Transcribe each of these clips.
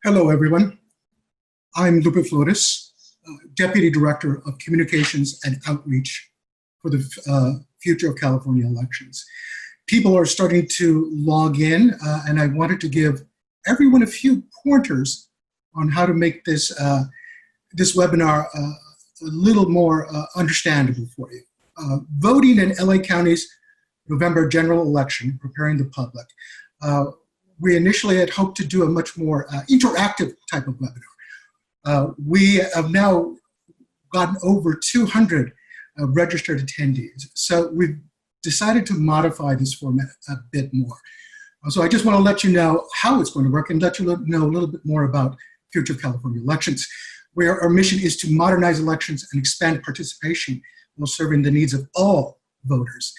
Hello, everyone. I'm Lupe Flores, Deputy Director of Communications and Outreach for the Future of California Elections. People are starting to log in, and I wanted to give everyone a few pointers on how to make this, this webinar a little more understandable for you. Voting in LA County's November general election, preparing the public. We initially had hoped to do a much more interactive type of webinar. We have now gotten over 200 registered attendees. So we've decided to modify this format a bit more. So I just want to let you know how it's going to work and let you know a little bit more about Future of California Elections, where our mission is to modernize elections and expand participation while serving the needs of all voters.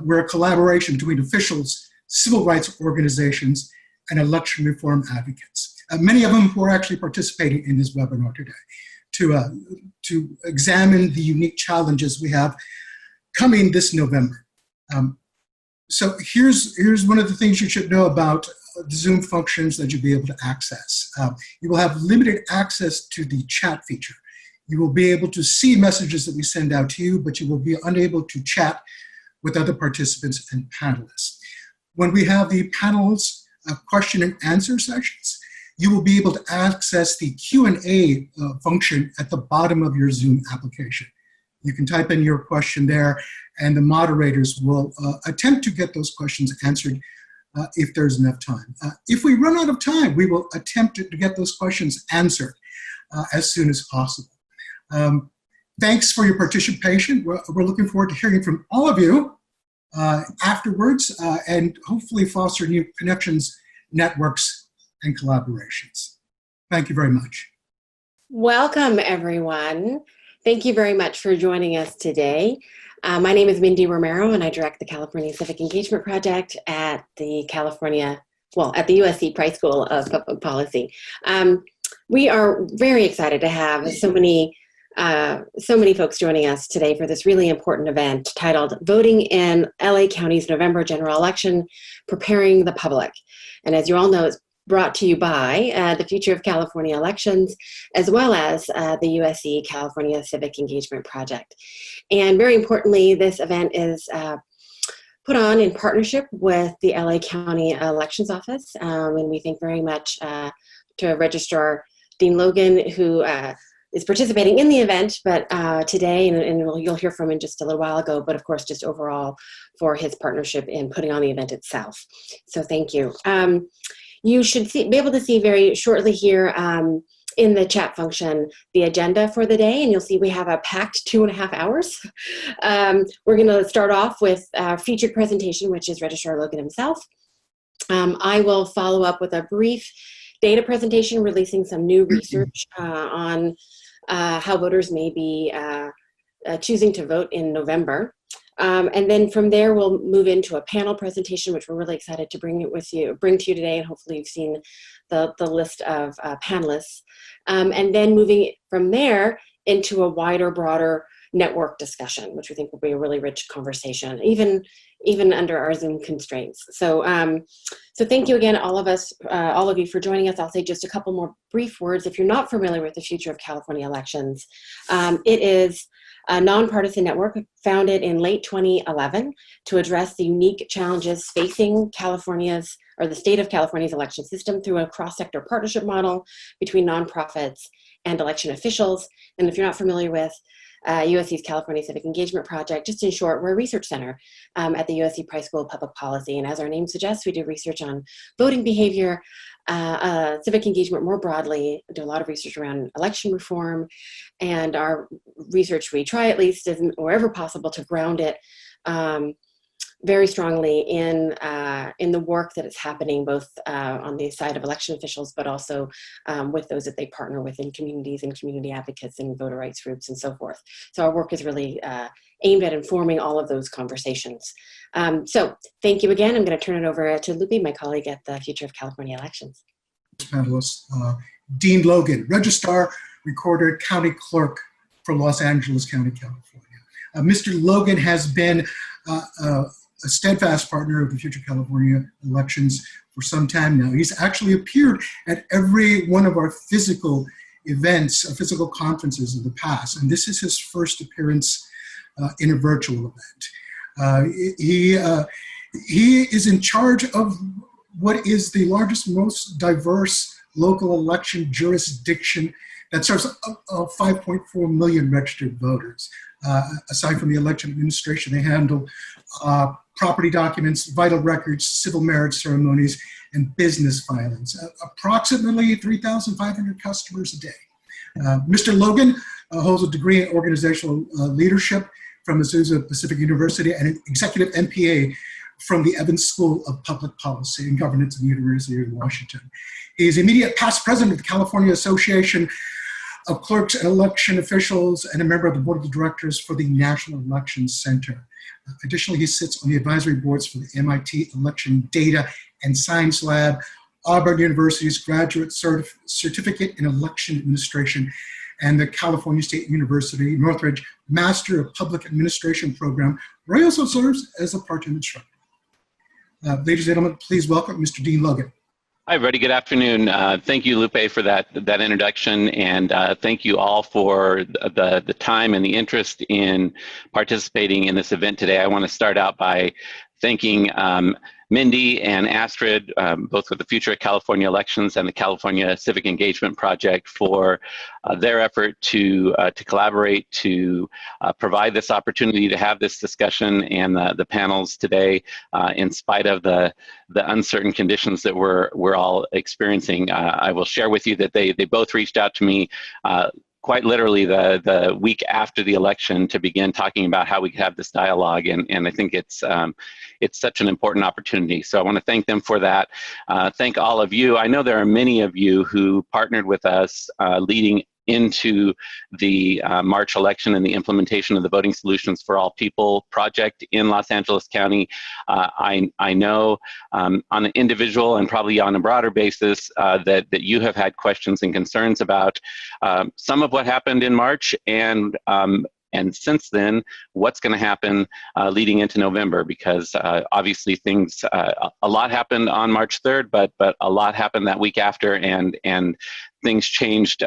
We're a collaboration between officials, civil rights organizations, and election reform advocates. Many of them who are actually participating in this webinar today to examine the unique challenges we have coming this November. So here's one of the things you should know about the Zoom functions that you'll be able to access. You will have limited access to the chat feature. You will be able to see messages that we send out to you, but you will be unable to chat with other participants and panelists. When we have the panels question and answer sessions, you will be able to access the Q&A function at the bottom of your Zoom application. You can type in your question there, and the moderators will attempt to get those questions answered if there's enough time. If we run out of time, we will attempt to get those questions answered as soon as possible. Thanks for your participation. We're looking forward to hearing from all of you afterwards, and hopefully foster new connections, networks, and collaborations. Thank you very much. Welcome, everyone. Thank you very much for joining us today. My name is Mindy Romero, and I direct the California Civic Engagement Project at the USC Price School of Public Policy. We are very excited to have so many folks joining us today for this really important event titled Voting in LA County's November General Election, Preparing the Public. And as you all know, it's brought to you by the Future of California Elections, as well as the USC California Civic Engagement Project. And very importantly, this event is put on in partnership with the LA County Elections Office. And we thank very much to Registrar Dean Logan, who is participating in the event, but today, and you'll hear from him just a little while ago, but of course, just overall for his partnership in putting on the event itself. So thank you. You should be able to see very shortly here in the chat function the agenda for the day, and you'll see we have a packed 2.5 hours. We're going to start off with our featured presentation, which is Registrar Logan himself. I will follow up with a brief data presentation releasing some new research on how voters may be choosing to vote in November. And then from there, we'll move into a panel presentation, which we're really excited to bring to you today, and hopefully you've seen the list of panelists. And then moving from there into a wider, broader network discussion, which we think will be a really rich conversation, even under our Zoom constraints. So, so thank you again, all of you for joining us. I'll say just a couple more brief words. If you're not familiar with the Future of California Elections, it is a nonpartisan network founded in late 2011 to address the unique challenges facing the state of California's election system through a cross-sector partnership model between nonprofits and election officials. And if you're not familiar with USC's California Civic Engagement Project, just in short, we're a research center at the USC Price School of Public Policy. And as our name suggests, we do research on voting behavior, civic engagement more broadly, do a lot of research around election reform, and our research, we try at least wherever possible to ground it very strongly in the work that is happening both on the side of election officials, but also with those that they partner with in communities and community advocates and voter rights groups and so forth. So our work is really aimed at informing all of those conversations. So thank you again. I'm going to turn it over to Lupe, my colleague at the Future of California Elections. Panelists, Dean Logan, Registrar-Recorder, County Clerk for Los Angeles County, California. Mr. Logan has been a steadfast partner of the Future California elections for some time now. He's actually appeared at every one of our physical events, physical conferences in the past, and this is his first appearance in a virtual event. He is in charge of what is the largest, most diverse local election jurisdiction that serves 5.4 million registered voters. Aside from the election administration, they handle property documents, vital records, civil marriage ceremonies, and business filings. Approximately 3,500 customers a day. Mr. Logan holds a degree in organizational leadership from Azusa Pacific University and an executive MPA from the Evans School of Public Policy and Governance at the University of Washington. He is immediate past president of the California Association of Clerks and Election Officials and a member of the board of directors for the National Elections Center. Additionally, he sits on the advisory boards for the MIT Election Data and Science Lab, Auburn University's Graduate Certificate in Election Administration, and the California State University Northridge Master of Public Administration program, where he also serves as a part-time instructor. Ladies and gentlemen, please welcome Mr. Dean Logan. Hi, everybody. Good afternoon. Thank you, Lupe, for that introduction, and thank you all for the time and the interest in participating in this event today. I want to start out by thanking Mindy and Astrid, both with the Future of California Elections and the California Civic Engagement Project, for their effort to collaborate, to provide this opportunity to have this discussion and the panels today, in spite of the uncertain conditions that we're all experiencing. I will share with you that they both reached out to me quite literally the week after the election to begin talking about how we could have this dialogue, and I think it's such an important opportunity. So I want to thank them for that. Thank all of you. I know there are many of you who partnered with us leading into the March election and the implementation of the Voting Solutions for All People project in Los Angeles County. I know on an individual and probably on a broader basis that you have had questions and concerns about some of what happened in March, and since then, what's going to happen leading into November, because obviously things, a lot happened on March 3rd, but a lot happened that week after, and things changed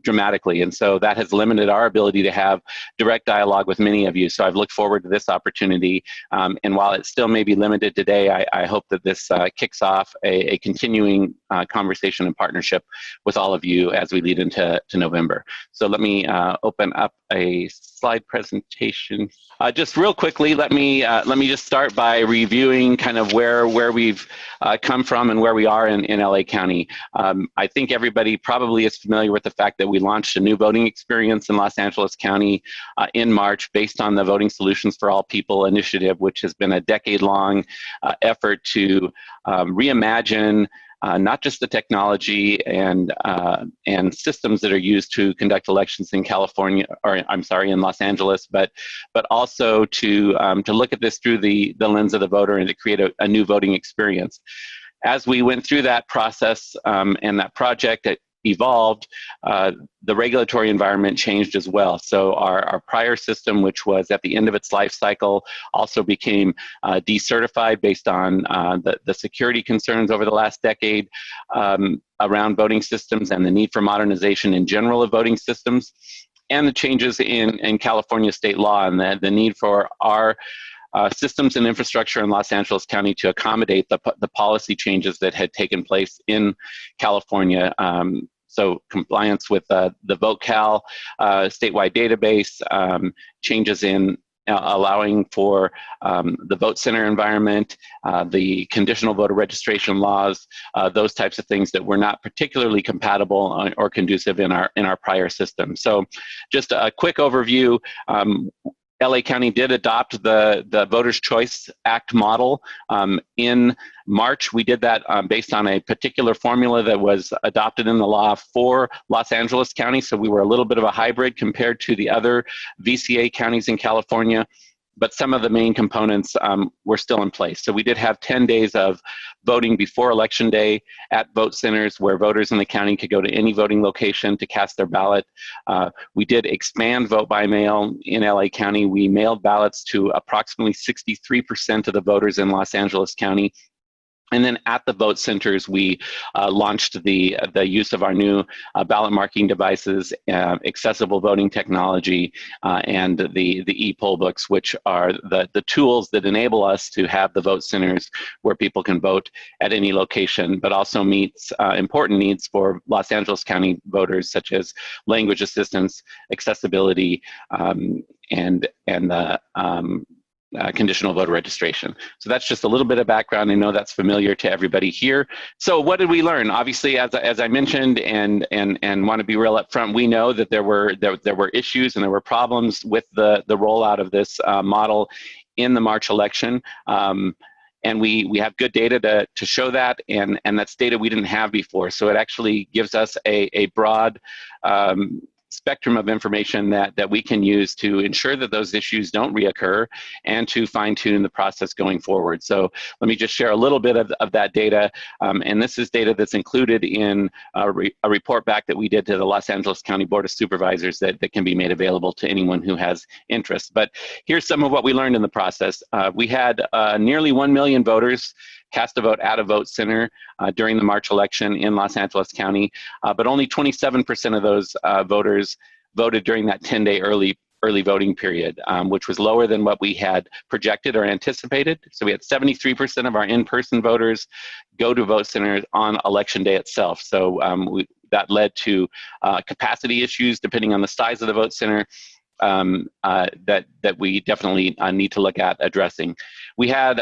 dramatically. And so that has limited our ability to have direct dialogue with many of you. So I've looked forward to this opportunity. And while it still may be limited today, I hope that this kicks off a continuing conversation and partnership with all of you as we lead into November. So let me open up a slide presentation. Just real quickly, let me just start by reviewing kind of where we've come from and where we are in LA County. I think everybody probably is familiar with the fact that we launched a new voting experience in Los Angeles County in March based on the Voting Solutions for All People initiative, which has been a decade-long effort to reimagine not just the technology and systems that are used to conduct elections in California, or I'm sorry, in Los Angeles, but also to look at this through the lens of the voter and to create a new voting experience. As we went through that process and that project evolved, the regulatory environment changed as well. So our prior system, which was at the end of its life cycle, also became decertified based on the security concerns over the last decade around voting systems and the need for modernization in general of voting systems, and the changes in California state law and the need for our systems and infrastructure in Los Angeles County to accommodate the policy changes that had taken place in California. So compliance with the VoteCal statewide database, changes in allowing for the vote center environment, the conditional voter registration laws, those types of things that were not particularly compatible or conducive in our prior system. So just a quick overview. LA County did adopt the Voters' Choice Act model in March. We did that based on a particular formula that was adopted in the law for Los Angeles County. So we were a little bit of a hybrid compared to the other VCA counties in California. but some of the main components were still in place. So we did have 10 days of voting before Election Day at vote centers where voters in the county could go to any voting location to cast their ballot. We did expand vote by mail in LA County. We mailed ballots to approximately 63% of the voters in Los Angeles County. And then at the vote centers, we launched the use of our new ballot marking devices, accessible voting technology, and the e-poll books, which are the tools that enable us to have the vote centers where people can vote at any location, but also meets important needs for Los Angeles County voters, such as language assistance, accessibility, and the conditional voter registration. So that's just a little bit of background. I know that's familiar to everybody here. So what did we learn? Obviously, as I mentioned, and want to be real up front, we know that there were issues and there were problems with the rollout of this model in the March election. And we have good data to show that, and that's data we didn't have before. So it actually gives us a broad spectrum of information that we can use to ensure that those issues don't reoccur and to fine-tune the process going forward. So let me just share a little bit of that data. And this is data that's included in a report back that we did to the Los Angeles County Board of Supervisors that can be made available to anyone who has interest. But here's some of what we learned in the process. We had nearly 1 million voters cast a vote at a vote center during the March election in Los Angeles County, but only 27% of those voters voted during that 10-day early voting period, which was lower than what we had projected or anticipated. So we had 73% of our in-person voters go to vote centers on election day itself. So that led to capacity issues depending on the size of the vote center. That we definitely need to look at addressing. We had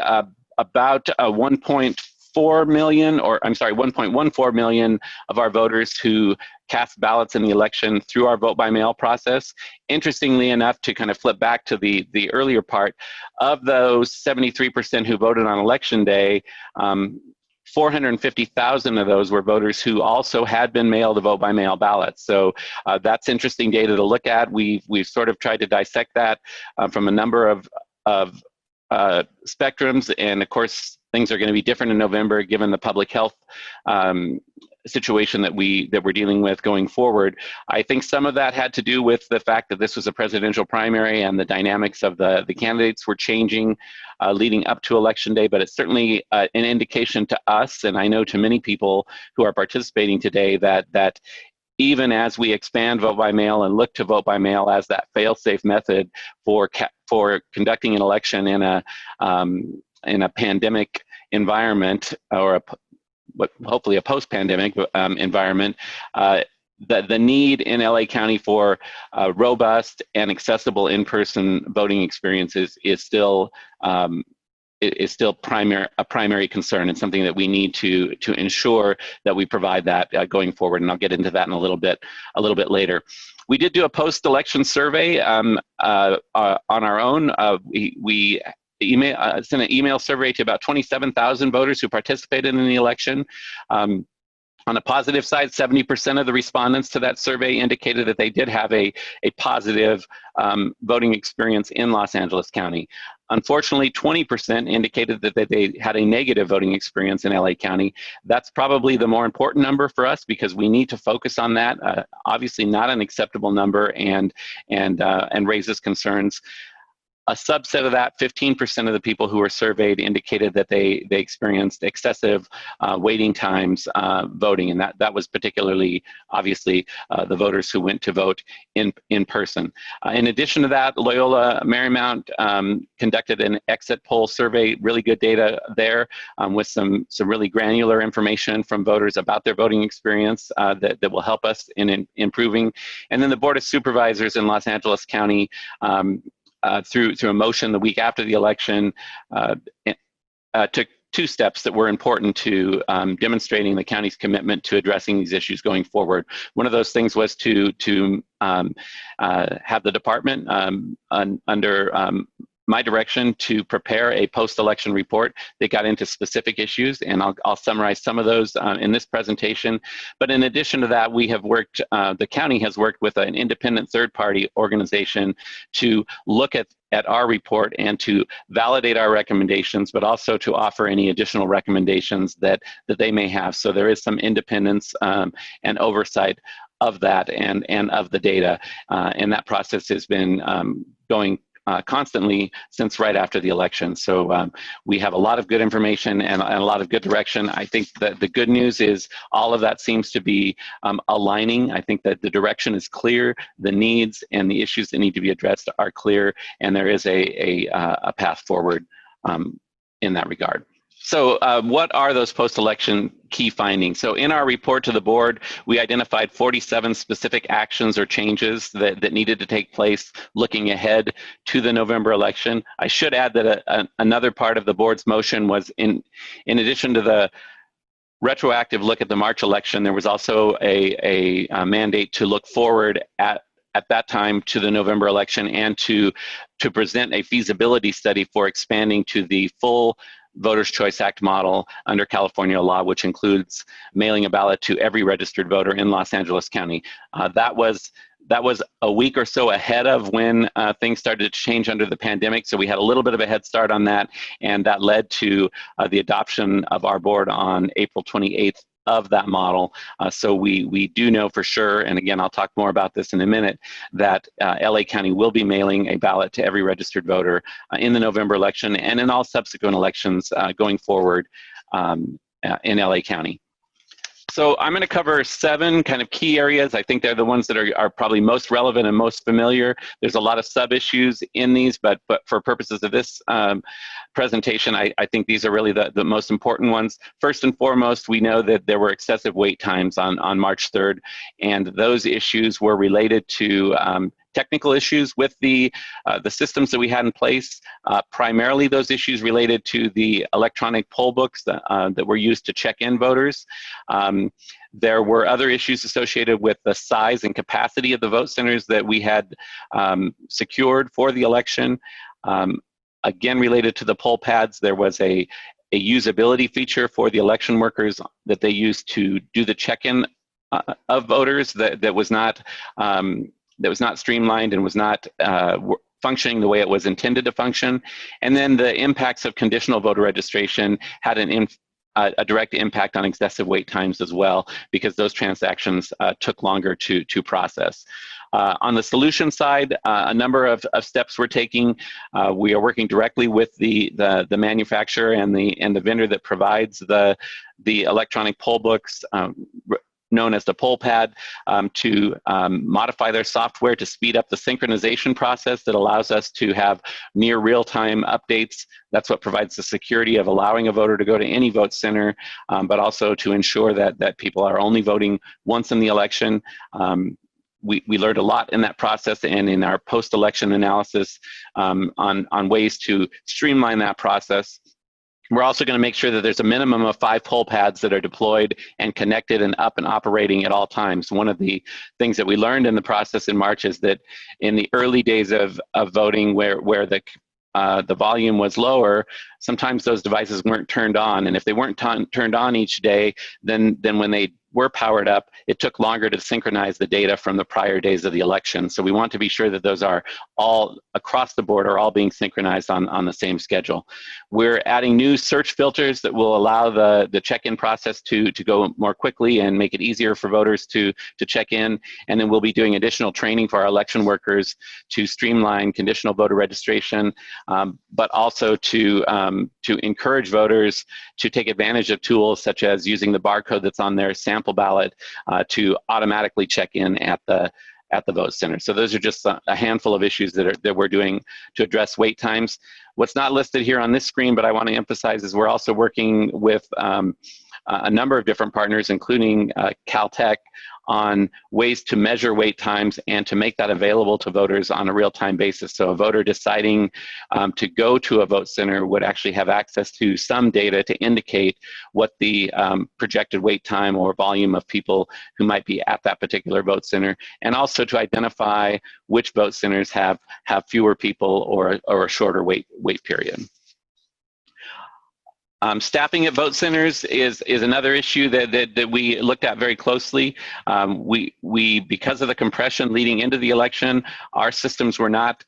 about 1.4 million, or I'm sorry, 1.14 million of our voters who cast ballots in the election through our vote by mail process. Interestingly enough, to kind of flip back to the earlier part, of those 73% who voted on election day, 450,000 of those were voters who also had been mailed a vote by mail ballot. So that's interesting data to look at. We've sort of tried to dissect that from a number of spectrums, and of course things are going to be different in November given the public health situation that we're dealing with going forward. I think some of that had to do with the fact that this was a presidential primary and the dynamics of the candidates were changing leading up to Election Day, but it's certainly an indication to us, and I know to many people who are participating today, that even as we expand vote by mail and look to vote by mail as that fail-safe method for conducting an election in a pandemic environment, or hopefully a post-pandemic environment, the need in LA County for robust and accessible in-person voting experiences is still a primary concern, and something that we need to ensure that we provide that going forward. And I'll get into that in a little bit later. We did do a post-election survey on our own. We sent an email survey to about 27,000 voters who participated in the election. On the positive side, 70% of the respondents to that survey indicated that they did have a positive voting experience in Los Angeles County. Unfortunately, 20% indicated that they had a negative voting experience in LA County. That's probably the more important number for us because we need to focus on that. Obviously not an acceptable number, and raises concerns. A subset of that, 15% of the people who were surveyed indicated that they experienced excessive waiting times voting, and that was particularly, obviously, the voters who went to vote in person. In addition to that, Loyola Marymount conducted an exit poll survey, really good data there, with some really granular information from voters about their voting experience that will help us in improving. And then the Board of Supervisors in Los Angeles County, through a motion the week after the election, took two steps that were important to demonstrating the county's commitment to addressing these issues going forward. One of those things was to have the department under my direction to prepare a post-election report that got into specific issues, and I'll summarize some of those in this presentation. But in addition to that, we have worked, the county has worked with an independent third-party organization to look at our report and to validate our recommendations, but also to offer any additional recommendations that they may have. So there is some independence and oversight of that and of the data, and that process has been going constantly since right after the election. So we have a lot of good information and a lot of good direction. I think that the good news is all of that seems to be aligning. I think that the direction is clear, the needs and the issues that need to be addressed are clear, and there is a path forward in that regard. So what are those post-election key findings? So in our report to the board, we identified 47 specific actions or changes that needed to take place looking ahead to the November election. I should add that another part of the board's motion was in addition to the retroactive look at the March election, there was also a mandate to look forward at that time to the November election and to present a feasibility study for expanding to the full Voters' Choice Act model under California law, which includes mailing a ballot to every registered voter in Los Angeles County. That was a week or so ahead of when things started to change under the pandemic, so we had a little bit of a head start on that, and that led to the adoption of our board on April 28th of that model. So we do know for sure, and again, I'll talk more about this in a minute, that LA County will be mailing a ballot to every registered voter in the November election and in all subsequent elections going forward in LA County. So I'm going to cover 7 kind of key areas. I think they're the ones that are probably most relevant and most familiar. There's a lot of sub-issues in these, but for purposes of this presentation, I think these are really the most important ones. First and foremost, we know that there were excessive wait times on March 3rd, and those issues were related to technical issues with the systems that we had in place. Primarily those issues related to the electronic poll books that were used to check in voters. There were other issues associated with the size and capacity of the vote centers that we had secured for the election. Again, related to the poll pads, there was a usability feature for the election workers that they used to do the check-in of voters that was not streamlined and was not functioning the way it was intended to function. And then the impacts of conditional voter registration had a direct impact on excessive wait times as well, because those transactions took longer to process. On the solution side, a number of steps we're taking. We are working directly with the manufacturer and the vendor that provides the electronic poll books, known as the poll pad, to modify their software to speed up the synchronization process that allows us to have near real-time updates. That's what provides the security of allowing a voter to go to any vote center, but also to ensure that people are only voting once in the election. We learned a lot in that process and in our post-election analysis on ways to streamline that process. We're also going to make sure that there's a minimum of 5 poll pads that are deployed and connected and up and operating at all times. One of the things that we learned in the process in March is that in the early days of voting, where the volume was lower, sometimes those devices weren't turned on, and if they weren't turned on each day, then when they were powered up, it took longer to synchronize the data from the prior days of the election. So we want to be sure that those are all across the board, are all being synchronized on the same schedule. We're adding new search filters that will allow the check-in process to go more quickly and make it easier for voters to check in. And then we'll be doing additional training for our election workers to streamline conditional voter registration, but also to encourage voters to take advantage of tools such as using the barcode that's on their sample ballot to automatically check in at the vote center. So those are just a handful of issues that we're doing to address wait times. What's not listed here on this screen, but I want to emphasize, is we're also working with a number of different partners, including Caltech, on ways to measure wait times and to make that available to voters on a real-time basis. So a voter deciding to go to a vote center would actually have access to some data to indicate what the projected wait time or volume of people who might be at that particular vote center, and also to identify which vote centers have fewer people or a shorter wait period. Staffing at vote centers is another issue that we looked at very closely. We because of the compression leading into the election, our systems were not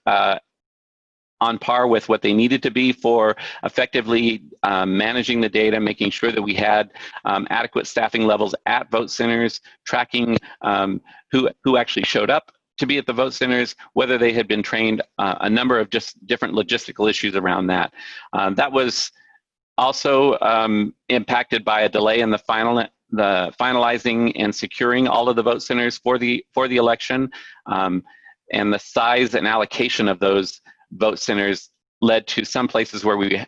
on par with what they needed to be for effectively managing the data, making sure that we had adequate staffing levels at vote centers, tracking who actually showed up to be at the vote centers, whether they had been trained, a number of just different logistical issues around that. That was also impacted by a delay in the finalizing and securing all of the vote centers for the election, and the size and allocation of those vote centers led to some places where we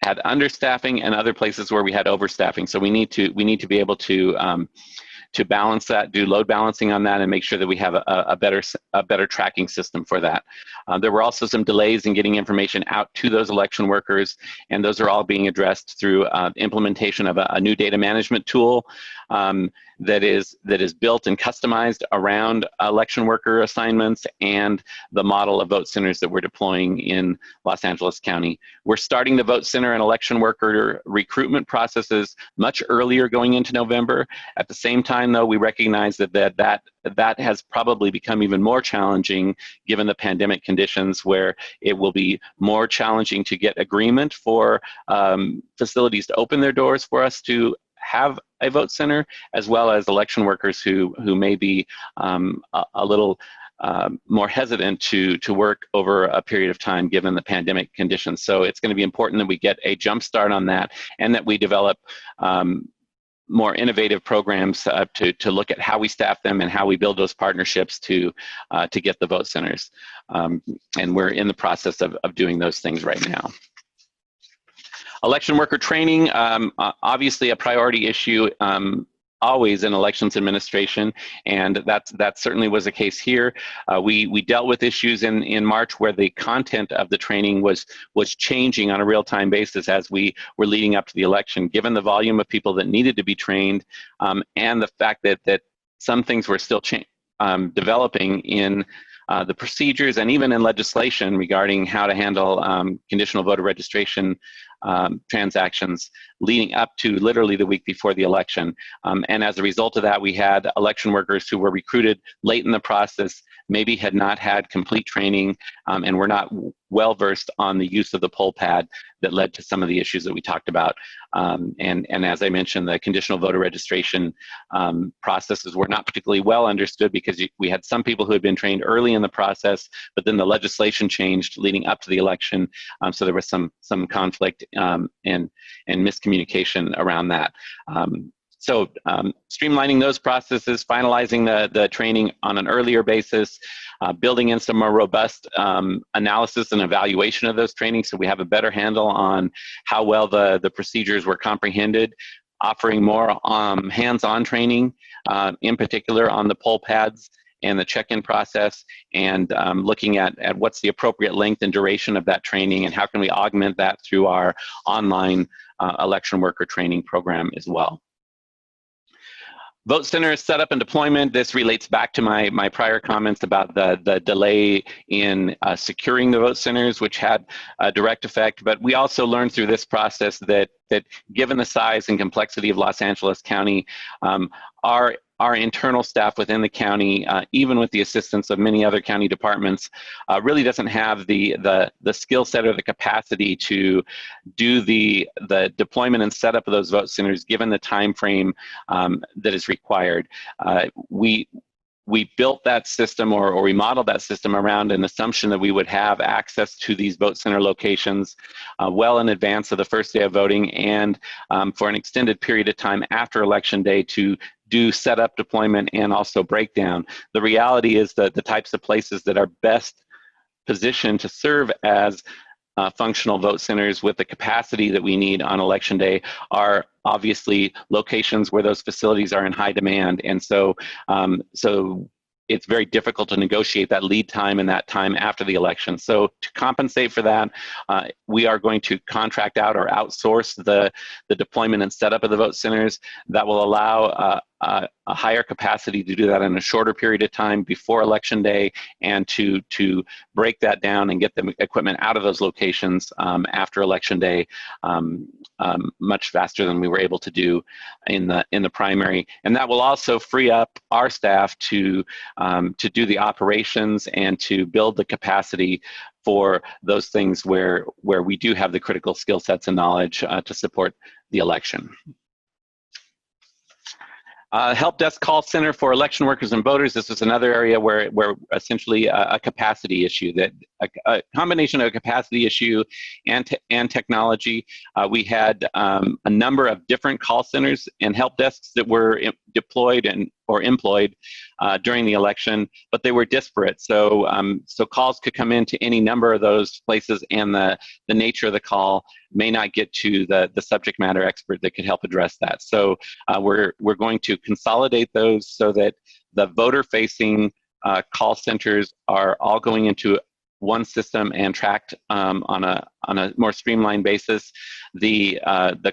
had understaffing and other places where we had overstaffing. So we need to be able to balance that, do load balancing on that, and make sure that we have a better tracking system for that. There were also some delays in getting information out to those election workers, and those are all being addressed through implementation of a new data management tool that is built and customized around election worker assignments and the model of vote centers that we're deploying in Los Angeles County. We're starting the vote center and election worker recruitment processes much earlier going into November. At the same time, though, we recognize that has probably become even more challenging given the pandemic conditions, where it will be more challenging to get agreement for facilities to open their doors for us to have a vote center, as well as election workers who may be a little more hesitant to work over a period of time given the pandemic conditions. So it's going to be important that we get a jump start on that, and that we develop more innovative programs to look at how we staff them and how we build those partnerships to get the vote centers. And we're in the process of doing those things right now. Election worker training, obviously a priority issue always in elections administration, and that certainly was the case here. We dealt with issues in March where the content of the training was changing on a real-time basis as we were leading up to the election, given the volume of people that needed to be trained, and the fact that some things were still developing in the procedures and even in legislation regarding how to handle conditional voter registration transactions leading up to literally the week before the election. And as a result of that, we had election workers who were recruited late in the process, maybe had not had complete training, and were not well versed on the use of the poll pad that led to some of the issues that we talked about. And as I mentioned, the conditional voter registration processes were not particularly well understood because we had some people who had been trained early in the process, but then the legislation changed leading up to the election. So there was some conflict and miscommunication around that. So streamlining those processes, finalizing the training on an earlier basis, building in some more robust analysis and evaluation of those trainings so we have a better handle on how well the procedures were comprehended, offering more hands-on training, in particular on the poll pads and the check-in process, and looking at what's the appropriate length and duration of that training and how can we augment that through our online election worker training program as well. Vote center setup and deployment. This relates back to my prior comments about the delay in securing the vote centers, which had a direct effect. But we also learned through this process that given the size and complexity of Los Angeles County, our internal staff within the county, even with the assistance of many other county departments, really doesn't have the skill set or the capacity to do the deployment and setup of those vote centers given the time frame that is required. We built that system or we modeled that system around an assumption that we would have access to these vote center locations well in advance of the first day of voting and for an extended period of time after Election Day to do setup, deployment, and also breakdown. The reality is that the types of places that are best positioned to serve as functional vote centers with the capacity that we need on election day are obviously locations where those facilities are in high demand. And so, it's very difficult to negotiate that lead time and that time after the election. So to compensate for that, we are going to contract out or outsource the deployment and setup of the vote centers. That will allow a higher capacity to do that in a shorter period of time before election day, and to break that down and get the equipment out of those locations after election day much faster than we were able to do in the primary. And that will also free up our staff to do the operations and to build the capacity for those things where we do have the critical skill sets and knowledge to support the election. Help desk call center for election workers and voters. This is another area where essentially a capacity issue, that a combination of a capacity issue and technology. We had a number of different call centers and help desks that were deployed or employed during the election, but they were disparate. So calls could come into any number of those places, and the nature of the call may not get to the subject matter expert that could help address that. So we're going to consolidate those so that the voter-facing call centers are all going into one system and tracked on a more streamlined basis. The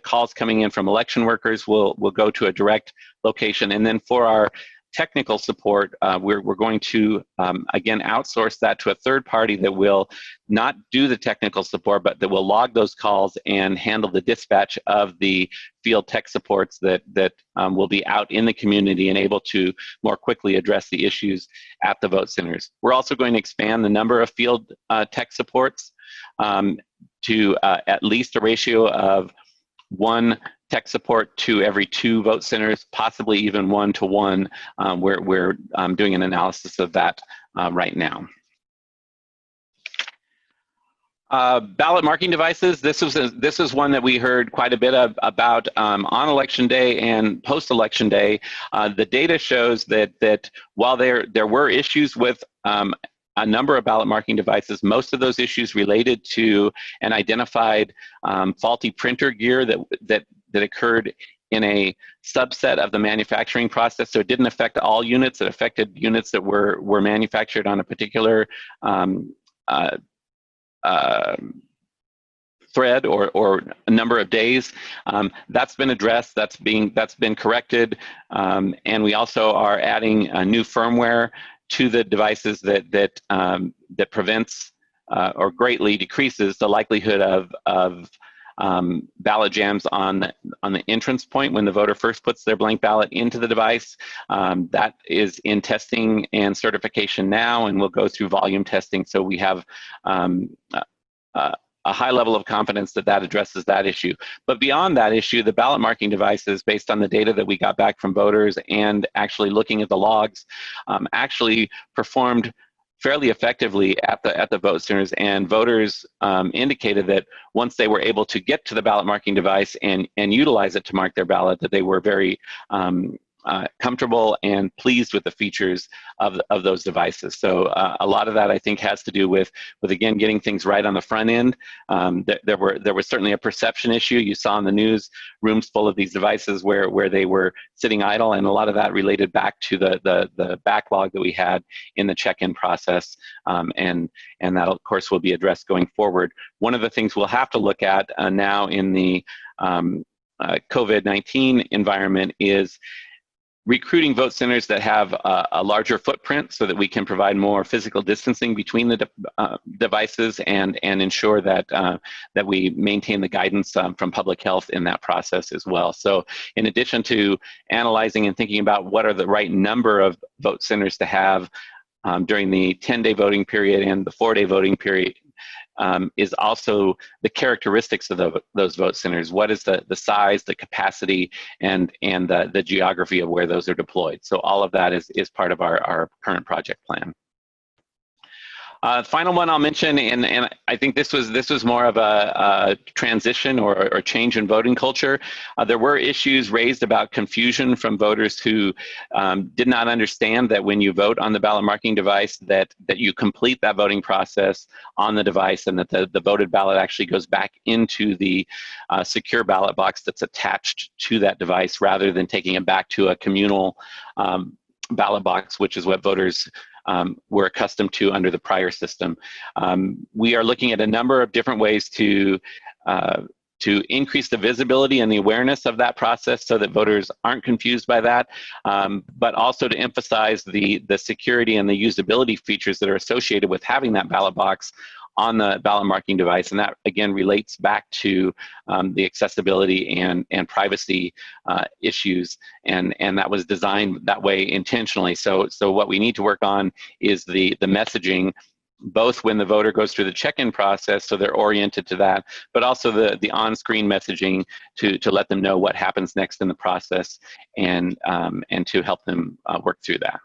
calls coming in from election workers will go to a direct location, and then for our technical support, we're going to, again, outsource that to a third party that will not do the technical support, but that will log those calls and handle the dispatch of the field tech supports that will be out in the community and able to more quickly address the issues at the vote centers. We're also going to expand the number of field tech supports to at least a ratio of 1 tech support to every 2 vote centers, possibly even 1 to 1. We're doing an analysis of that right now. Ballot marking devices. This is one that we heard quite a bit about on election day and post-election day. The data shows that while there were issues with a number of ballot marking devices, most of those issues related to an identified faulty printer gear that occurred in a subset of the manufacturing process. So it didn't affect all units. It affected units that were manufactured on a particular thread or a number of days. That's been addressed. That's been corrected, and we also are adding new firmware to the devices that prevents or greatly decreases the likelihood of ballot jams on the entrance point when the voter first puts their blank ballot into the device. That is in testing and certification now, and we'll go through volume testing, so we have a high level of confidence that addresses that issue. But beyond that issue, the ballot marking devices, based on the data that we got back from voters and actually looking at the logs, actually performed fairly effectively at the vote centers, and voters indicated that once they were able to get to the ballot marking device and utilize it to mark their ballot, that they were very comfortable and pleased with the features of those devices. So a lot of that, I think, has to do with again getting things right on the front end. There was certainly a perception issue. You saw in the news rooms full of these devices where they were sitting idle, and a lot of that related back to the backlog that we had in the check-in process, and that of course will be addressed going forward. One of the things we'll have to look at now in the COVID-19 environment is recruiting vote centers that have a larger footprint so that we can provide more physical distancing between the devices and ensure that we maintain the guidance from public health in that process as well. So in addition to analyzing and thinking about what are the right number of vote centers to have during the 10-day voting period and the 4-day voting period, is also the characteristics of those vote centers. What is the size, the capacity, and the geography of where those are deployed? So all of that is part of our current project plan. Final one I'll mention, and I think this was more of a transition or change in voting culture. There were issues raised about confusion from voters who did not understand that when you vote on the ballot marking device that you complete that voting process on the device, and that the voted ballot actually goes back into the secure ballot box that's attached to that device, rather than taking it back to a communal ballot box, which is what voters were accustomed to under the prior system. We are looking at a number of different ways to increase the visibility and the awareness of that process so that voters aren't confused by that, but also to emphasize the security and the usability features that are associated with having that ballot box on the ballot marking device. And that, again, relates back to the accessibility and privacy issues. And that was designed that way intentionally. So what we need to work on is the messaging, both when the voter goes through the check-in process, so they're oriented to that, but also the on-screen messaging to let them know what happens next in the process, and to help them work through that.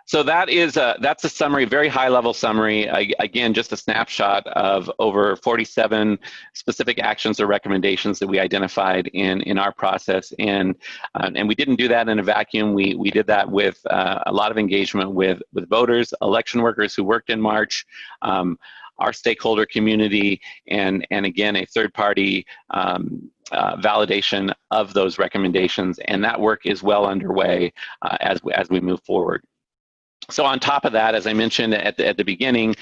So that's a summary, very high-level summary. Again, just a snapshot of over 47 specific actions or recommendations that we identified in our process, and we didn't do that in a vacuum. We did that with a lot of engagement with voters, election workers who worked in March, our stakeholder community, and again, a third-party validation of those recommendations, and that work is well underway as we move forward. So on top of that, as I mentioned at the beginning,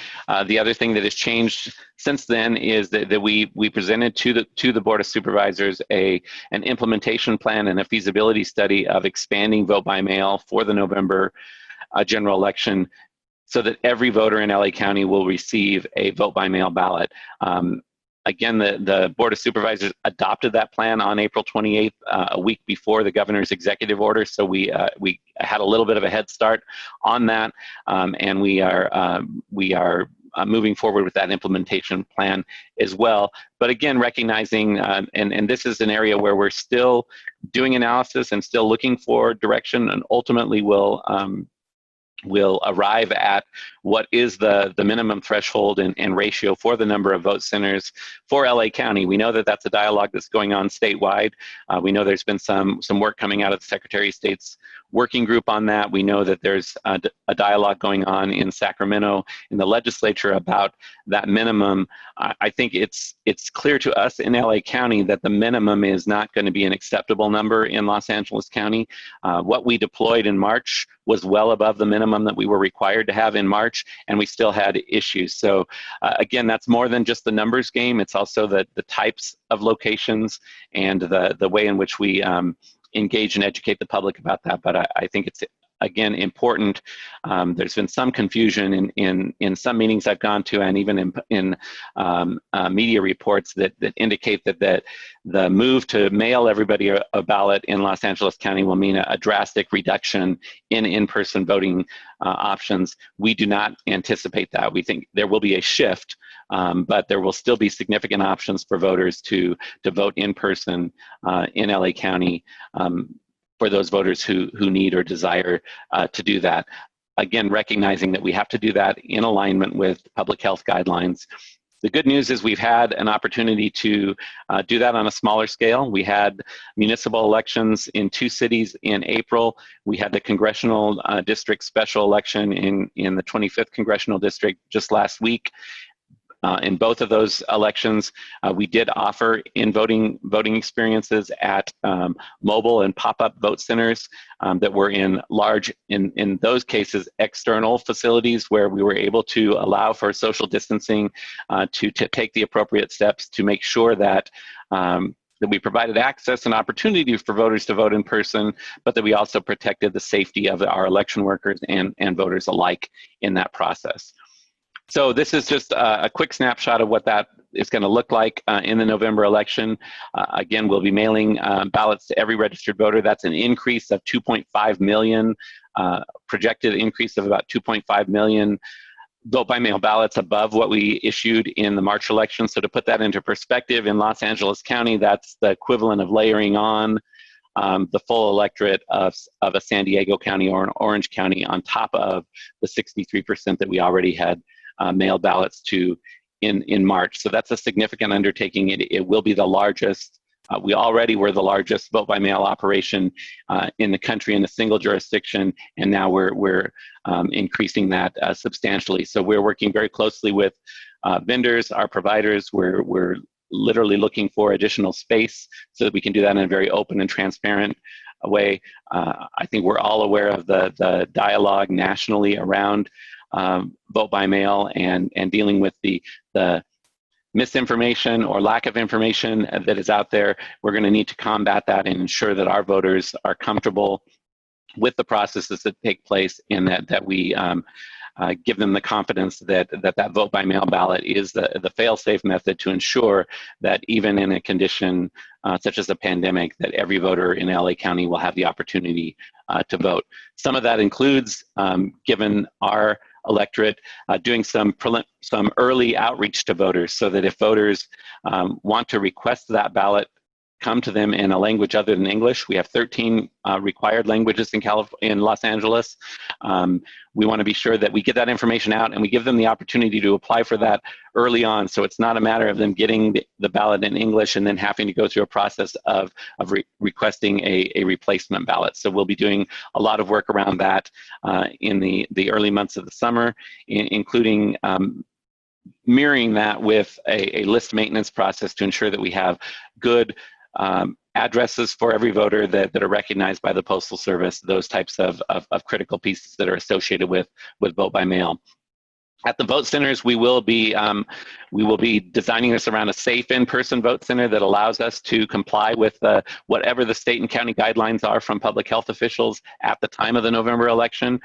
the other thing that has changed since then is that we presented to the Board of Supervisors an implementation plan and a feasibility study of expanding vote by mail for the November general election, so that every voter in LA County will receive a vote by mail ballot. Again, the Board of Supervisors adopted that plan on April 28th, a week before the governor's executive order. So we had a little bit of a head start on that, and we are moving forward with that implementation plan as well. But again, recognizing, and this is an area where we're still doing analysis and still looking for direction, and ultimately will arrive at what is the minimum threshold and ratio for the number of vote centers for LA County. We know that that's a dialogue that's going on statewide. We know there's been some work coming out of the Secretary of State's working group on that. We know that there's a dialogue going on in Sacramento in the legislature about that minimum. I think it's clear to us in LA County that the minimum is not going to be an acceptable number in Los Angeles County. What we deployed in March was well above the minimum that we were required to have in March, and we still had issues. So again, that's more than just the numbers game. It's also the types of locations and the way in which we engage and educate the public about that. But I think it's, again, important. There's been some confusion in some meetings I've gone to, and even in media reports that indicate that the move to mail everybody a ballot in Los Angeles County will mean a drastic reduction in in-person voting options. We do not anticipate that. We think there will be a shift, but there will still be significant options for voters to vote in person in LA County, for those voters who need or desire to do that. Again, recognizing that we have to do that in alignment with public health guidelines. The good news is we've had an opportunity to do that on a smaller scale. We had municipal elections in 2 cities in April. We had the congressional district special election in the 25th congressional district just last week. In both of those elections, we did offer voting experiences at mobile and pop-up vote centers that were in those cases, external facilities where we were able to allow for social distancing, to take the appropriate steps to make sure that we provided access and opportunity for voters to vote in person, but that we also protected the safety of our election workers and voters alike in that process. So this is just a quick snapshot of what that is going to look like in the November election. Again, we'll be mailing ballots to every registered voter. That's an increase of 2.5 million, projected increase of about 2.5 million vote by mail ballots above what we issued in the March election. So to put that into perspective, in Los Angeles County, that's the equivalent of layering on the full electorate of a San Diego County or an Orange County on top of the 63% that we already had mailed ballots to in March. So that's a significant undertaking. It will be the largest. We already were the largest vote-by-mail operation in the country in a single jurisdiction, and now we're increasing that substantially. So we're working very closely with vendors, our providers. We're literally looking for additional space so that we can do that in a very open and transparent way. I think we're all aware of the dialogue nationally around vote by mail and dealing with the misinformation or lack of information that is out there. We're going to need to combat that and ensure that our voters are comfortable with the processes that take place, and that we give them the confidence that vote by mail ballot is the fail-safe method to ensure that even in a condition such as a pandemic, that every voter in LA County will have the opportunity to vote. Some of that includes, given our electorate, doing some early outreach to voters, so that if voters want to request that ballot come to them in a language other than English. We have 13 required languages in Los Angeles. We want to be sure that we get that information out and we give them the opportunity to apply for that early on, so it's not a matter of them getting the ballot in English and then having to go through a process of requesting a replacement ballot. So we'll be doing a lot of work around that in the early months of the summer, including mirroring that with a list maintenance process to ensure that we have good addresses for every voter that are recognized by the Postal Service, those types of critical pieces that are associated with vote by mail. At the vote centers, we will be designing this around a safe in-person vote center that allows us to comply with whatever the state and county guidelines are from public health officials at the time of the November election.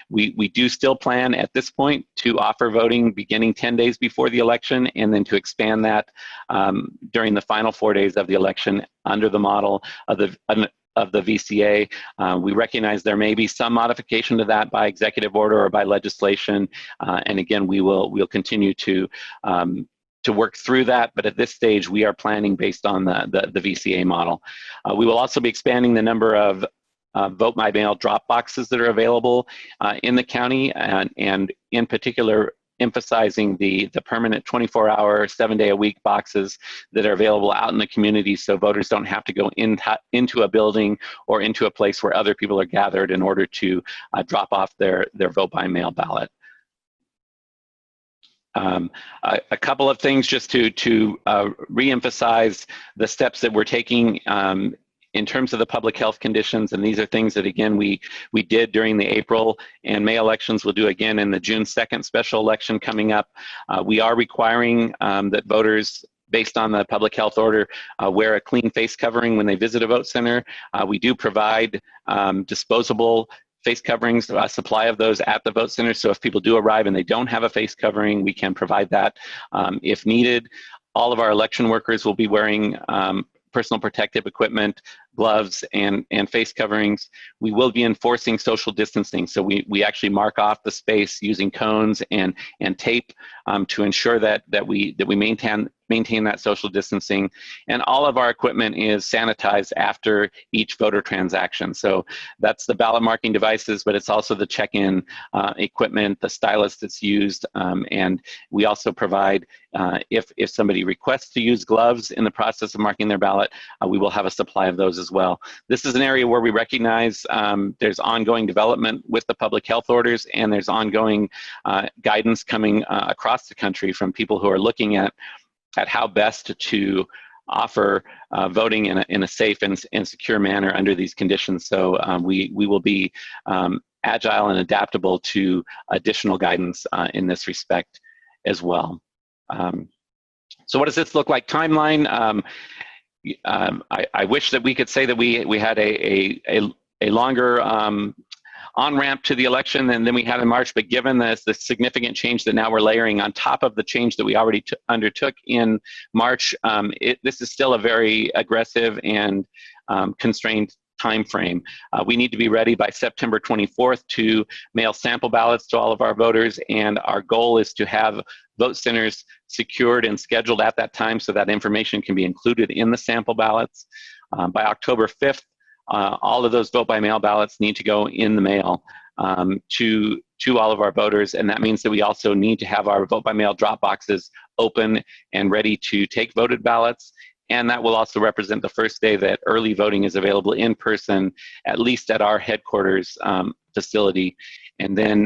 We do still plan at this point to offer voting beginning 10 days before the election, and then to expand that during the final 4 days of the election under the model of the VCA. We recognize there may be some modification to that by executive order or by legislation, and again, we'll continue to work through that, but at this stage we are planning based on the VCA model. We will also be expanding the number of vote by mail drop boxes that are available in the county, and in particular emphasizing the permanent 24-hour, 7-day-a-week boxes that are available out in the community, so voters don't have to go into a building or into a place where other people are gathered in order to drop off their vote by mail ballot. A couple of things just to re-emphasize the steps that we're taking in terms of the public health conditions, and these are things that, again, we did during the April and May elections. We'll do again in the June 2nd special election coming up. We are requiring that voters, based on the public health order, wear a clean face covering when they visit a vote center. We do provide disposable face coverings, a supply of those at the vote center, so if people do arrive and they don't have a face covering, we can provide that if needed. All of our election workers will be wearing personal protective equipment, gloves, and face coverings. We will be enforcing social distancing, so we actually mark off the space using cones and tape to ensure that we maintain that social distancing. And all of our equipment is sanitized after each voter transaction. So that's the ballot marking devices, but it's also the check-in equipment, the stylus that's used, and we also provide, if somebody requests to use gloves in the process of marking their ballot, we will have a supply of those as well. This is an area where we recognize there's ongoing development with the public health orders, and there's ongoing guidance coming across the country from people who are looking at how best to offer voting in a safe and secure manner under these conditions. So we will be agile and adaptable to additional guidance in this respect as well. So what does this look like timeline? I wish that we could say that we had a longer on-ramp to the election than we had in March, but given the significant change that now we're layering on top of the change that we already undertook in March, this is still a very aggressive and constrained timeframe. We need to be ready by September 24th to mail sample ballots to all of our voters, and our goal is to have vote centers secured and scheduled at that time so that information can be included in the sample ballots. By October 5th, all of those vote by mail ballots need to go in the mail to all of our voters, and that means that we also need to have our vote by mail drop boxes open and ready to take voted ballots. And that will also represent the first day that early voting is available in person, at least at our headquarters facility. And then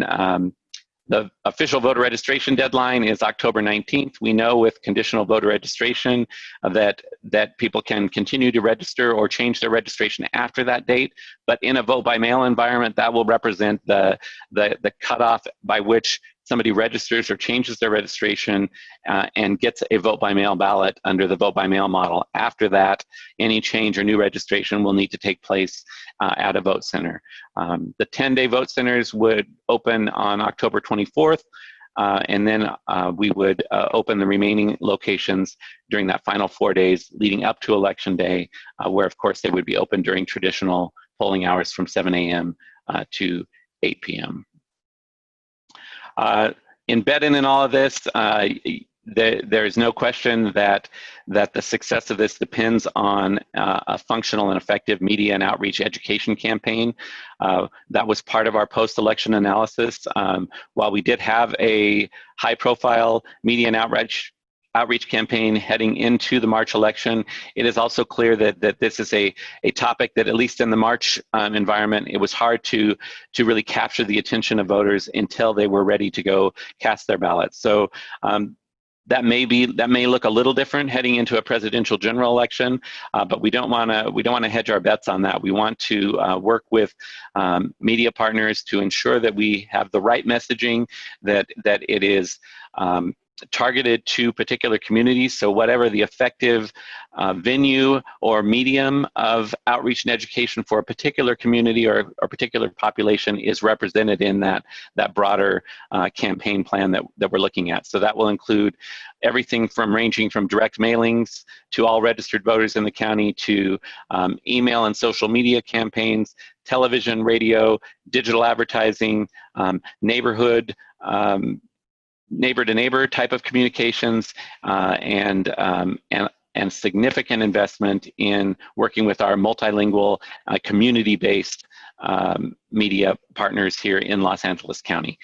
the official voter registration deadline is October 19th. We know with conditional voter registration that people can continue to register or change their registration after that date. But in a vote by mail environment, that will represent the cutoff by which somebody registers or changes their registration and gets a vote by mail ballot under the vote by mail model. After that, any change or new registration will need to take place at a vote center. The 10-day vote centers would open on October 24th, and then we would open the remaining locations during that final 4 days leading up to Election Day, where of course they would be open during traditional polling hours from 7 a.m. To 8 p.m. Embedded in all of this, there is no question that the success of this depends on a functional and effective media and outreach education campaign. That was part of our post-election analysis. While we did have a high-profile media and outreach campaign heading into the March election, it is also clear that this is a topic that, at least in the March environment, it was hard to really capture the attention of voters until they were ready to go cast their ballots. So that may look a little different heading into a presidential general election, but we don't want to hedge our bets on that. We want to work with media partners to ensure that we have the right messaging, that it is targeted to particular communities. So whatever the effective venue or medium of outreach and education for a particular community or a particular population is represented in that broader campaign plan that we're looking at. So that will include everything from ranging from direct mailings to all registered voters in the county to email and social media campaigns, television, radio, digital advertising, neighborhood, neighbor-to-neighbor type of communications, and significant investment in working with our multilingual, community-based media partners here in Los Angeles County.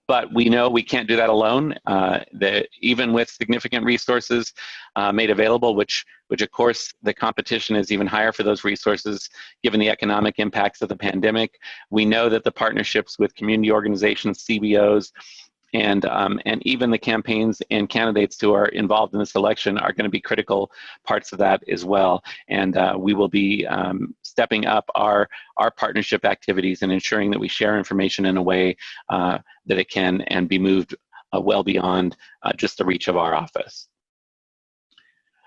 But we know we can't do that alone. Even with significant resources made available, which of course the competition is even higher for those resources given the economic impacts of the pandemic, we know that the partnerships with community organizations, CBOs, and even the campaigns and candidates who are involved in this election are going to be critical parts of that as well. And we will be stepping up our partnership activities and ensuring that we share information in a way that it can and be moved well beyond just the reach of our office.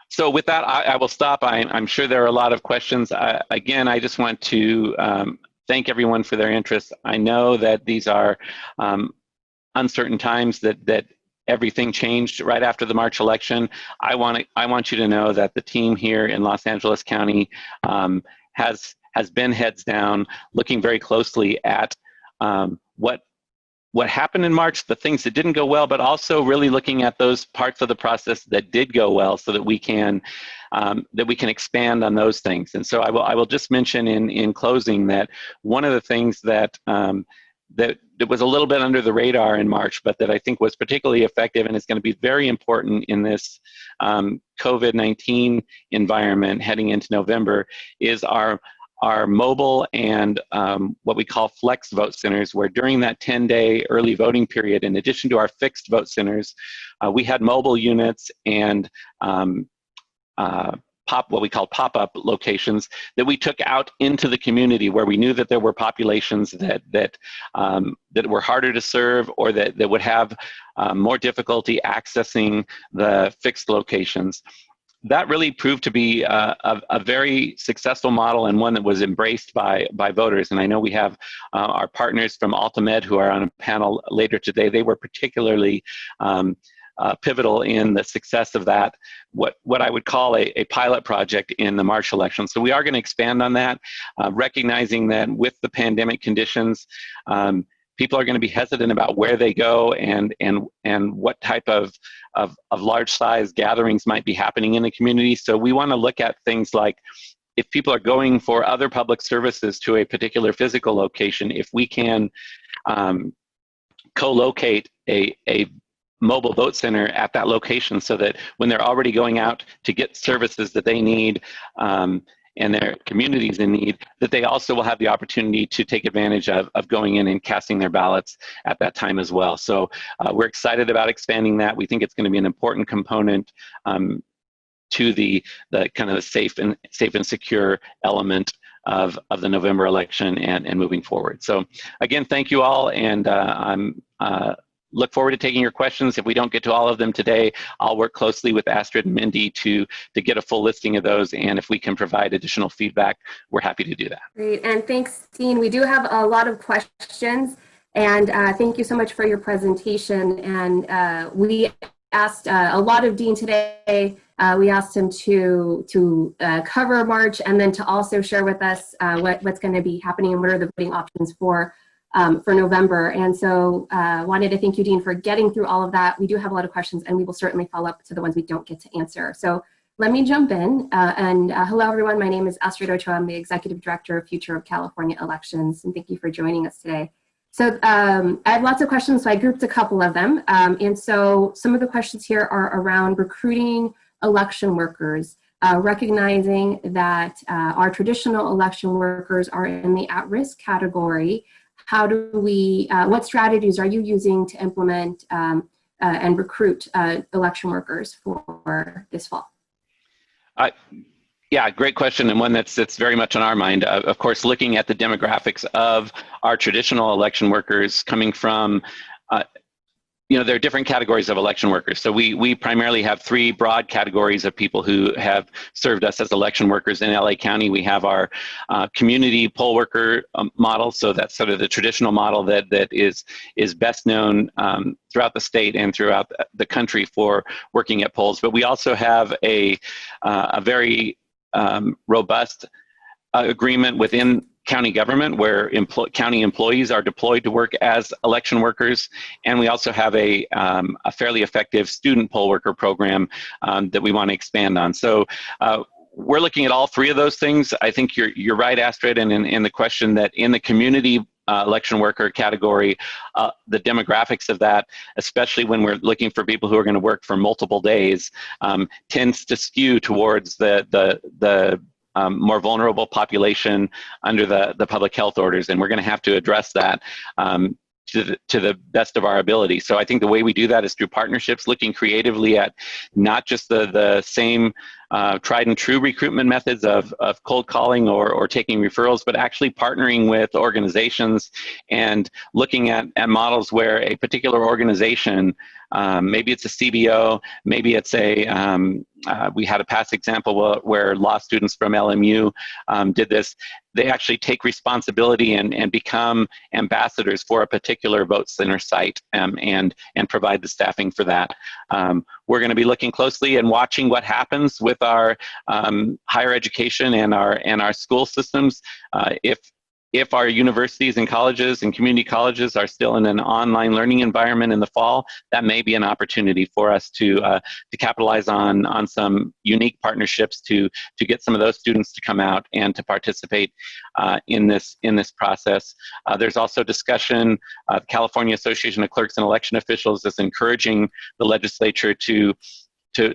So with that, I will stop. I'm sure there are a lot of questions. Again, I just want to thank everyone for their interest. I know that these are uncertain times, that everything changed right after the March election. I want you to know that the team here in Los Angeles County has been heads down, looking very closely at what happened in March, the things that didn't go well, but also really looking at those parts of the process that did go well, so that we can expand on those things. And so I will just mention in closing that one of the things that was a little bit under the radar in March, but that I think was particularly effective and is going to be very important in this COVID-19 environment heading into November, is our mobile and what we call flex vote centers, where during that 10-day early voting period, in addition to our fixed vote centers, we had mobile units and what we call pop-up locations that we took out into the community, where we knew that there were populations that were harder to serve, or that would have more difficulty accessing the fixed locations. That really proved to be a very successful model, and one that was embraced by voters. And I know we have our partners from AltaMed who are on a panel later today. They were particularly pivotal in the success of that, what I would call a pilot project in the March election. So we are going to expand on that, recognizing that with the pandemic conditions, people are going to be hesitant about where they go and what type of large size gatherings might be happening in the community. So we want to look at things like, if people are going for other public services to a particular physical location, if we can co-locate a mobile vote center at that location, so that when they're already going out to get services that they need and their communities in need, that they also will have the opportunity to take advantage of going in and casting their ballots at that time as well. So we're excited about expanding that. We think it's going to be an important component to the kind of safe and secure element of the November election and moving forward. So again, thank you all, and I'm look forward to taking your questions. If we don't get to all of them today, I'll work closely with Astrid and Mindy to get a full listing of those, and if we can provide additional feedback, we're happy to do that. Great, and thanks, Dean. We do have a lot of questions, and thank you so much for your presentation. And we asked a lot of Dean today. We asked him to cover March, and then to also share with us what's going to be happening and what are the voting options for November. And so wanted to thank you, Dean, for getting through all of that. We do have a lot of questions, and we will certainly follow up to the ones we don't get to answer. So let me jump in. Hello, everyone. My name is Astrid Ochoa. I'm the Executive Director of Future of California Elections, and thank you for joining us today. So I have lots of questions, so I grouped a couple of them. And so some of the questions here are around recruiting election workers, recognizing that our traditional election workers are in the at-risk category. How do we, what strategies are you using to implement and recruit election workers for this fall? Yeah, great question, and one that's very much on our mind. Of course, looking at the demographics of our traditional election workers coming from, there are different categories of election workers. So we primarily have three broad categories of people who have served us as election workers in LA County. We have our community poll worker model. So that's sort of the traditional model that is best known throughout the state and throughout the country for working at polls. But we also have a very robust agreement within county government where county employees are deployed to work as election workers, and we also have a fairly effective student poll worker program that we want to expand on. So we're looking at all three of those things. I think you're right, Astrid, and in the question that in the community election worker category, the demographics of that, especially when we're looking for people who are going to work for multiple days, tends to skew towards the more vulnerable population under the public health orders, and we're going to have to address that to the best of our ability. So I think the way we do that is through partnerships, looking creatively at not just the same tried and true recruitment methods of cold calling or taking referrals, but actually partnering with organizations and looking at models where a particular organization, maybe it's a CBO, maybe it's we had a past example where law students from LMU did this. They actually take responsibility and become ambassadors for a particular vote center site and provide the staffing for that. We're going to be looking closely and watching what happens with our higher education and our school systems. If our universities and colleges and community colleges are still in an online learning environment in the fall, that may be an opportunity for us to capitalize on some unique partnerships to get some of those students to come out and to participate in this process. There's also discussion. The California Association of Clerks and Election Officials is encouraging the legislature to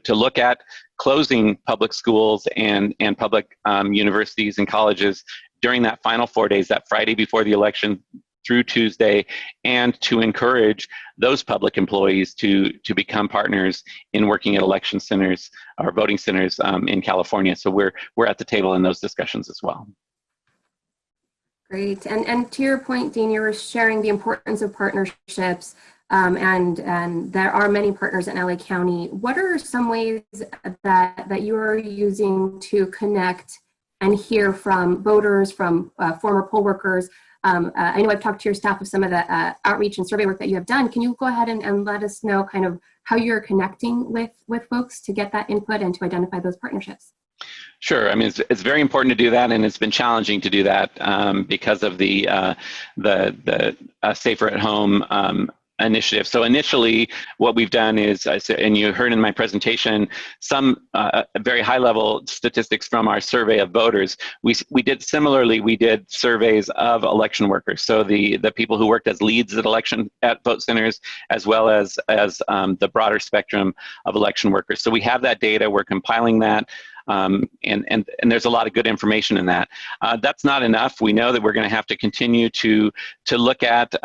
look at closing public schools and public universities and colleges during that final 4 days, that Friday before the election through Tuesday, and to encourage those public employees to become partners in working at election centers or voting centers in California. So we're at the table in those discussions as well. Great, and to your point, Dean, you were sharing the importance of partnerships, and there are many partners in LA County. What are some ways that you are using to connect and hear from voters, from former poll workers, I know I've talked to your staff of some of the outreach and survey work that you have done. Can you go ahead and let us know kind of how you're connecting with folks to get that input and to identify those partnerships? Sure. I mean, it's very important to do that, and it's been challenging to do that because of the Safer at Home initiative. So initially, what we've done is, and you heard in my presentation, some very high-level statistics from our survey of voters. We did similarly. We did surveys of election workers, so the people who worked as leads at vote centers, as well as the broader spectrum of election workers. So we have that data. We're compiling that. And there's a lot of good information in that. That's not enough. We know that we're going to have to continue to look at,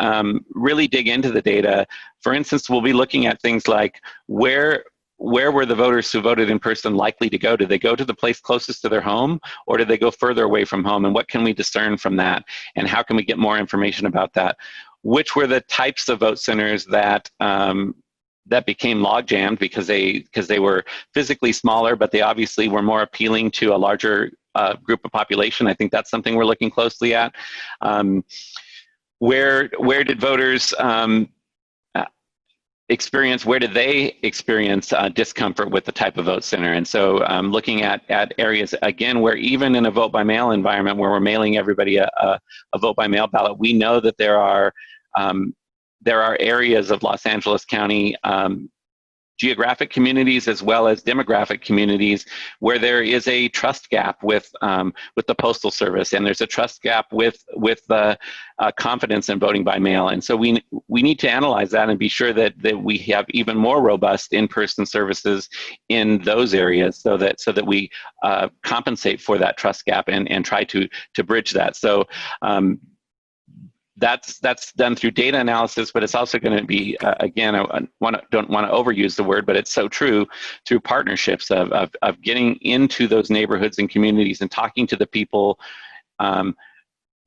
really dig into the data. For instance, we'll be looking at things like where were the voters who voted in person likely to go? Did they go to the place closest to their home, or did they go further away from home? And what can we discern from that? And how can we get more information about that? Which were the types of vote centers that became log jammed because they were physically smaller, but they obviously were more appealing to a larger group of population. I think that's something we're looking closely at. Where did voters experience discomfort with the type of vote center? And so looking at areas, again, where even in a vote by mail environment where we're mailing everybody a vote by mail ballot, we know that there are areas of Los Angeles County, geographic communities as well as demographic communities, where there is a trust gap with the Postal Service, and there's a trust gap with confidence in voting by mail. And so we need to analyze that and be sure that we have even more robust in-person services in those areas, so that we compensate for that trust gap and try to bridge that. So. That's done through data analysis, but it's also going to be, again, I don't want to overuse the word, but it's so true, through partnerships of getting into those neighborhoods and communities and talking to the people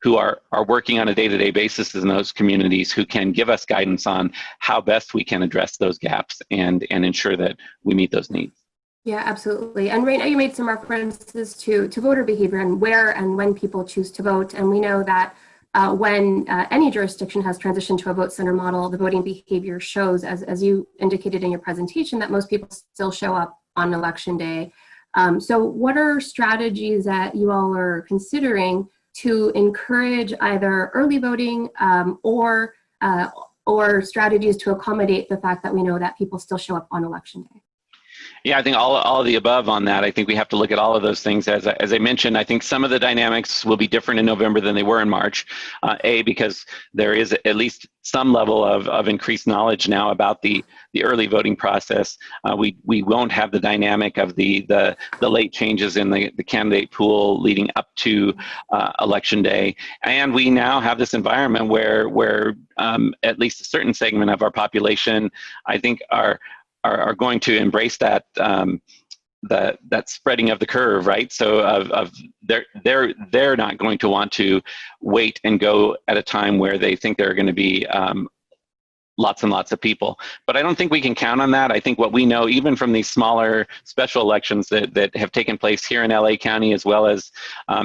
who are working on a day-to-day basis in those communities, who can give us guidance on how best we can address those gaps and ensure that we meet those needs. Yeah, absolutely. And right now you made some references to voter behavior and where and when people choose to vote. And we know that when any jurisdiction has transitioned to a vote center model, the voting behavior shows, as you indicated in your presentation, that most people still show up on election day. So what are strategies that you all are considering to encourage either early voting or strategies to accommodate the fact that we know that people still show up on election day? Yeah, I think all of the above on that. I think we have to look at all of those things. As I mentioned, I think some of the dynamics will be different in November than they were in March. Because there is at least some level of increased knowledge now about the early voting process. We won't have the dynamic of the late changes in the candidate pool leading up to Election Day. And we now have this environment where at least a certain segment of our population, I think, are going to embrace that that spreading of the curve, right? So they're not going to want to wait and go at a time where they think there are going to be lots and lots of people. But I don't think we can count on that. I think what we know, even from these smaller special elections that have taken place here in LA County, as well as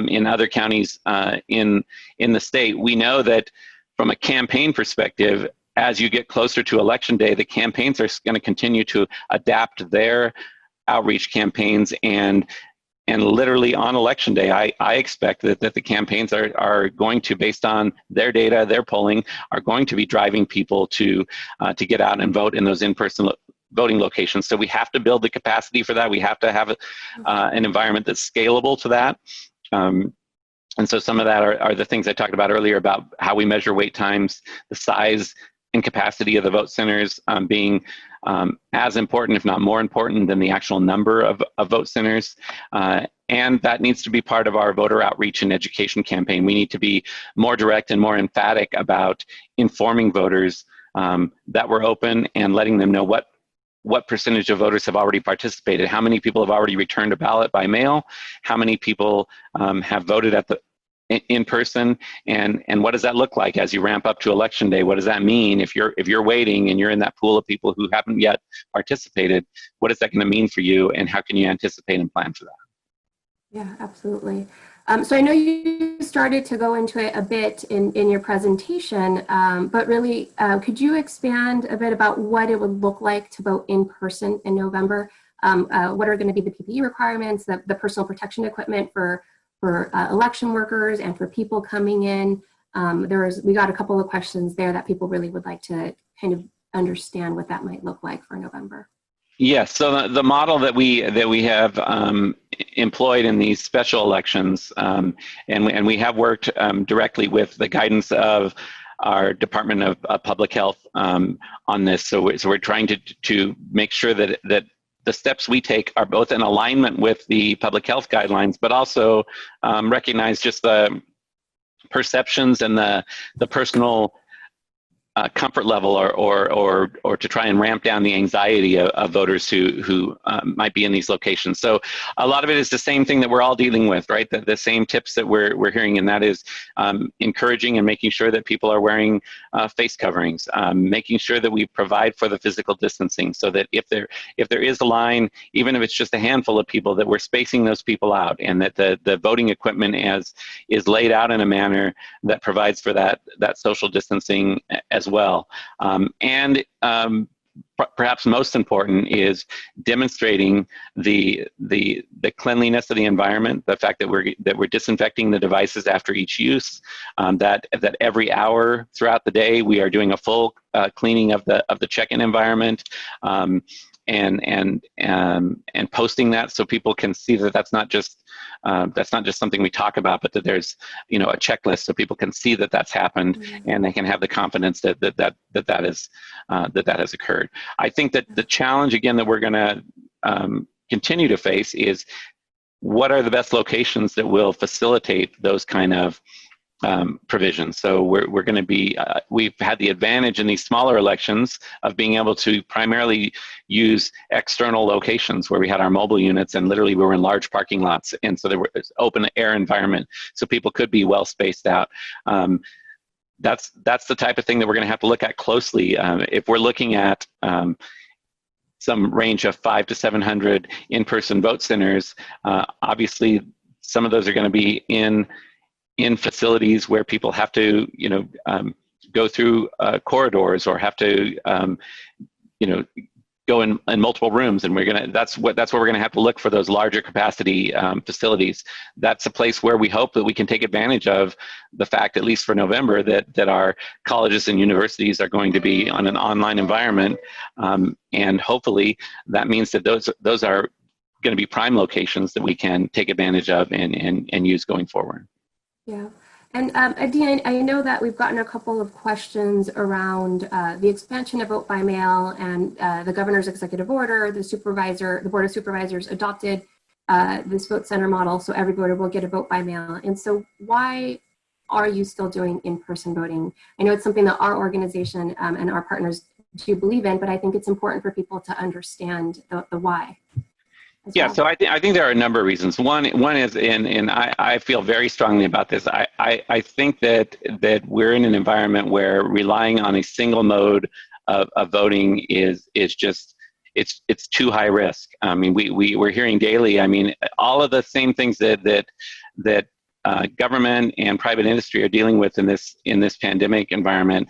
in other counties in the state, we know that from a campaign perspective, as you get closer to Election Day, the campaigns are going to continue to adapt their outreach campaigns, and literally on Election Day, I expect that the campaigns are going to, based on their data, their polling, are going to be driving people to get out and vote in those in-person voting locations. So we have to build the capacity for that. We have to have an environment that's scalable to that. And so some of that are the things I talked about earlier about how we measure wait times, the size and capacity of the vote centers being as important, if not more important, than the actual number of vote centers. And that needs to be part of our voter outreach and education campaign. We need to be more direct and more emphatic about informing voters that we're open and letting them know what percentage of voters have already participated, how many people have already returned a ballot by mail, how many people have voted in person, and what does that look like as you ramp up to Election Day? What does that mean if you're waiting and you're in that pool of people who haven't yet participated? What is that going to mean for you, and how can you anticipate and plan for that? Yeah, absolutely. So I know you started to go into it a bit in your presentation, but really, could you expand a bit about what it would look like to vote in person in November? What are going to be the PPE requirements, the personal protection equipment for election workers and for people coming in? We got a couple of questions there that people really would like to kind of understand what that might look like for November. Yes, so the model that we have employed in these special elections, and we have worked directly with the guidance of our Department of Public Health on this. So we're trying to make sure that the steps we take are both in alignment with the public health guidelines, but also recognize just the perceptions and the personal comfort level, or to try and ramp down the anxiety of voters who might be in these locations. So a lot of it is the same thing that we're all dealing with, right? The same tips that we're hearing, and that is encouraging and making sure that people are wearing face coverings, making sure that we provide for the physical distancing, so that if there is a line, even if it's just a handful of people, that we're spacing those people out, and that the voting equipment is laid out in a manner that provides for that social distancing as well. Perhaps most important is demonstrating the cleanliness of the environment, the fact that we're disinfecting the devices after each use, that every hour throughout the day we are doing a full cleaning of the check-in environment, and posting that so people can see that that's not just something we talk about, but that there's a checklist so people can see that that's happened, Mm-hmm. and they can have the confidence that has occurred. I think that the challenge again that we're going to continue to face is what are the best locations that will facilitate those kind of provisions. So we're going to be, we've had the advantage in these smaller elections of being able to primarily use external locations where we had our mobile units, and literally we were in large parking lots, and so there was open air environment, so people could be well spaced out. That's the type of thing that we're going to have to look at closely. If we're looking at some range of 500 to 700 in-person vote centers, obviously some of those are going to be in facilities where people have to, go through corridors, or have to, go in multiple rooms, and that's where we're gonna have to look for those larger capacity facilities. That's a place where we hope that we can take advantage of the fact, at least for November, that our colleges and universities are going to be on an online environment, and hopefully that means that those are going to be prime locations that we can take advantage of and use going forward. Yeah. And Dean, I know that we've gotten a couple of questions around the expansion of vote by mail, and the governor's executive order. The Board of Supervisors adopted this vote center model, so every voter will get a vote by mail. And so why are you still doing in-person voting? I know it's something that our organization and our partners do believe in, but I think it's important for people to understand the why. Yeah, Well. so I think there are a number of reasons. One is, and I feel very strongly about this. I think that we're in an environment where relying on a single mode of voting is just it's too high risk. I mean, we're hearing daily. I mean, all of the same things that government and private industry are dealing with in this pandemic environment.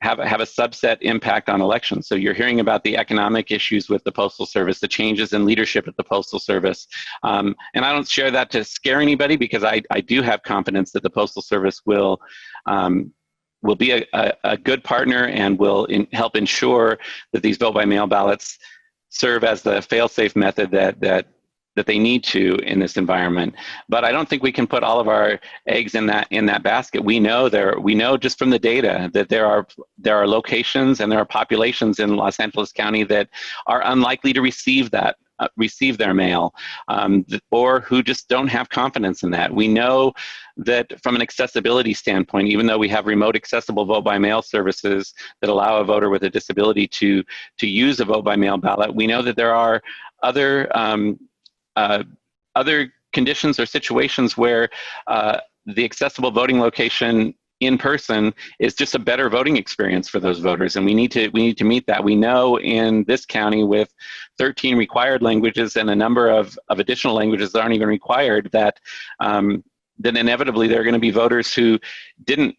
Have a subset impact on elections. So you're hearing about the economic issues with the Postal Service, the changes in leadership at the Postal Service. And I don't share that to scare anybody, because I do have confidence that the Postal Service will be a good partner and will help ensure that these vote by mail ballots serve as the fail-safe method that they need to in this environment. But I don't think we can put all of our eggs in that basket. We know just from the data that there are locations and there are populations in Los Angeles County that are unlikely to receive their mail, or who just don't have confidence in that. We know that from an accessibility standpoint, even though we have remote accessible vote by mail services that allow a voter with a disability to use a vote by mail ballot, we know that there are other conditions or situations where the accessible voting location in person is just a better voting experience for those voters, and we need to meet that. We know in this county with 13 required languages and a number of additional languages that aren't even required, that then inevitably there are going to be voters who didn't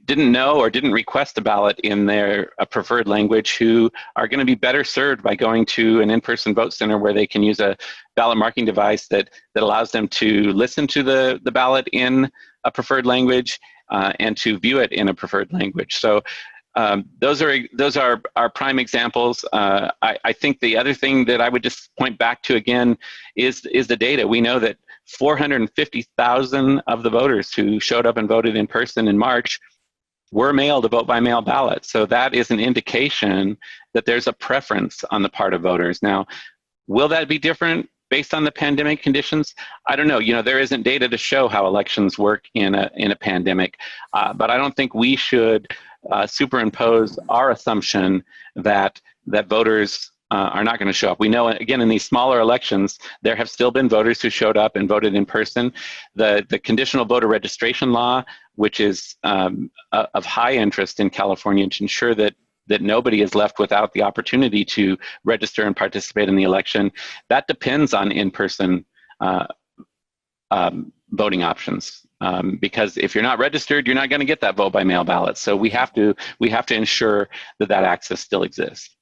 know or didn't request a ballot in their preferred language, who are going to be better served by going to an in-person vote center where they can use a ballot marking device that allows them to listen to the ballot in a preferred language and to view it in a preferred language. So those are our prime examples. I think the other thing that I would just point back to again is the data. We know that 450,000 of the voters who showed up and voted in person in March were mailed a vote-by-mail ballot. So that is an indication that there's a preference on the part of voters. Now, will that be different based on the pandemic conditions? I don't know. There isn't data to show how elections work in a pandemic, but I don't think we should superimpose our assumption that voters are not going to show up. We know, again, in these smaller elections, there have still been voters who showed up and voted in person. The conditional voter registration law, which is of high interest in California to ensure that nobody is left without the opportunity to register and participate in the election, that depends on in-person voting options. Because if you're not registered, you're not going to get that vote-by-mail ballot. So we have to ensure that access still exists.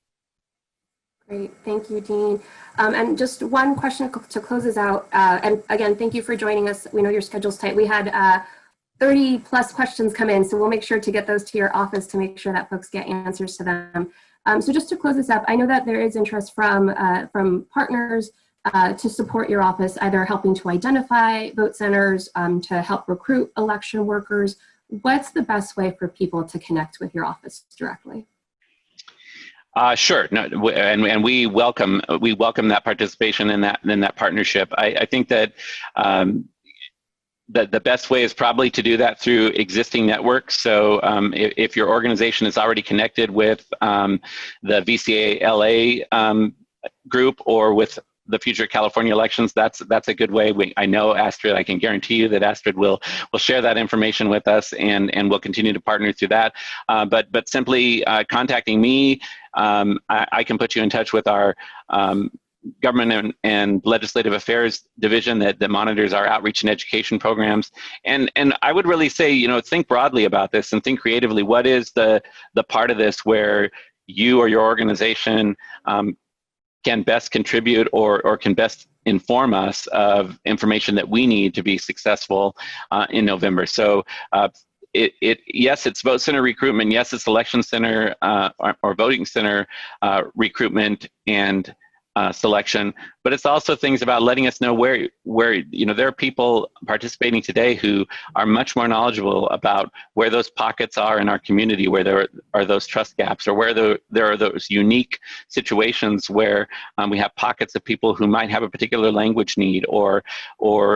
Great, thank you, Dean. And just one question to close us out. And again, thank you for joining us. We know your schedule's tight. We had 30 plus questions come in, so we'll make sure to get those to your office to make sure that folks get answers to them. So just to close this up, I know that there is interest from partners to support your office, either helping to identify vote centers, to help recruit election workers. What's the best way for people to connect with your office directly? Sure, no, and we welcome that participation in that partnership. I think that the best way is probably to do that through existing networks. So if your organization is already connected with the VCA LA group or with the future California elections, that's a good way. I know Astrid, I can guarantee you that Astrid will share that information with us, and we'll continue to partner through that. But simply contacting me, I can put you in touch with our Government and Legislative Affairs division that monitors our outreach and education programs. And I would really say, think broadly about this and think creatively. What is the part of this where you or your organization can best contribute or can best inform us of information that we need to be successful in November? So yes, it's vote center recruitment. Yes, it's election center or voting center recruitment and selection, but it's also things about letting us know where there are people participating today who are much more knowledgeable about where those pockets are in our community, where there are those trust gaps, or where there are those unique situations where we have pockets of people who might have a particular language need, or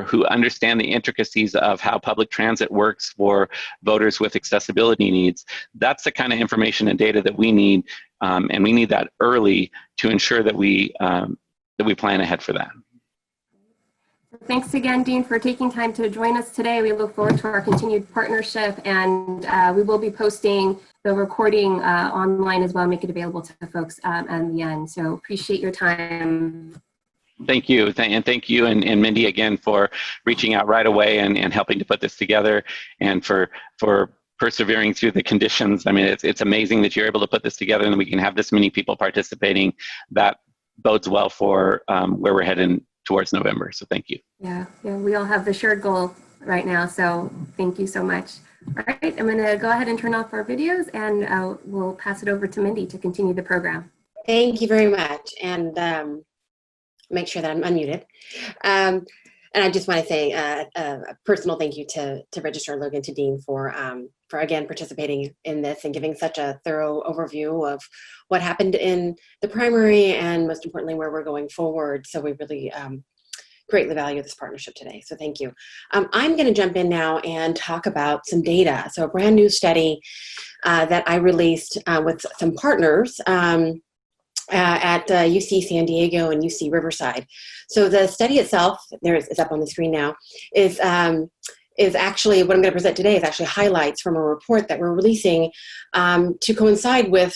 who understand the intricacies of how public transit works for voters with accessibility needs. That's the kind of information and data that we need, and we need that early to ensure that we plan ahead for that. Thanks again, Dean, for taking time to join us today. We look forward to our continued partnership, and we will be posting the recording online as well, make it available to folks at the end. So appreciate your time. Thank you. And thank you and Mindy again for reaching out right away and helping to put this together, and for persevering through the conditions. I mean, it's amazing that you're able to put this together and we can have this many people participating. That bodes well for where we're heading towards November. So thank you. Yeah, we all have the shared goal right now. So thank you so much. All right, I'm going to go ahead and turn off our videos, and we'll pass it over to Mindy to continue the program. Thank you very much. And make sure that I'm unmuted. And I just want to say a personal thank you to Registrar Logan, to Dean for again participating in this and giving such a thorough overview of what happened in the primary, and most importantly where we're going forward. So we really greatly value this partnership today. So thank you. I'm going to jump in now and talk about some data. So a brand new study that I released with some partners at UC San Diego and UC Riverside. So the study itself, it's up on the screen now, is is actually, what I'm going to present today is actually highlights from a report that we're releasing to coincide with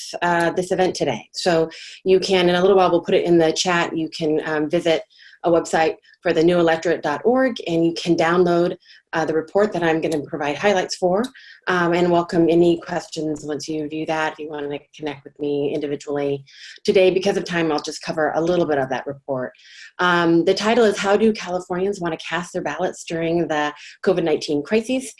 this event today. So you can, in a little while, we'll put it in the chat, you can visit a website for the newelectorate.org, and you can download the report that I'm going to provide highlights for, and welcome any questions once you view that. If you want to connect with me individually today, because of time, I'll just cover a little bit of that report. The title is How Do Californians Want to Cast Their Ballots During the COVID-19 Crisis?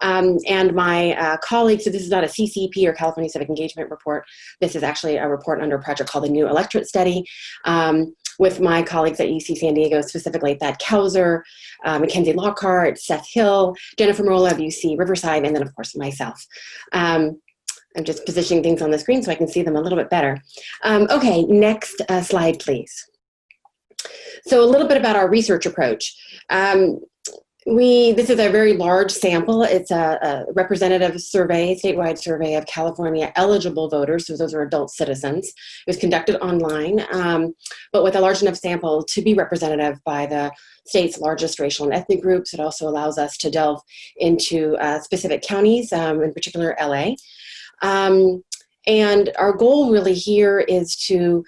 And my colleagues, so this is not a CCP or California Civic Engagement report. This is actually a report under a project called the New Electorate Study, with my colleagues at UC San Diego, specifically Thad Kauser, Mackenzie Lockhart, Seth Hill, Jennifer Marola of UC Riverside, and then of course myself. I'm just positioning things on the screen so I can see them a little bit better. Okay, next slide, please. So a little bit about our research approach. This is a very large sample. It's a representative survey, statewide survey of California eligible voters, so those are adult citizens. It was conducted online, but with a large enough sample to be representative by the state's largest racial and ethnic groups. It also allows us to delve into specific counties, in particular LA. And our goal really here is to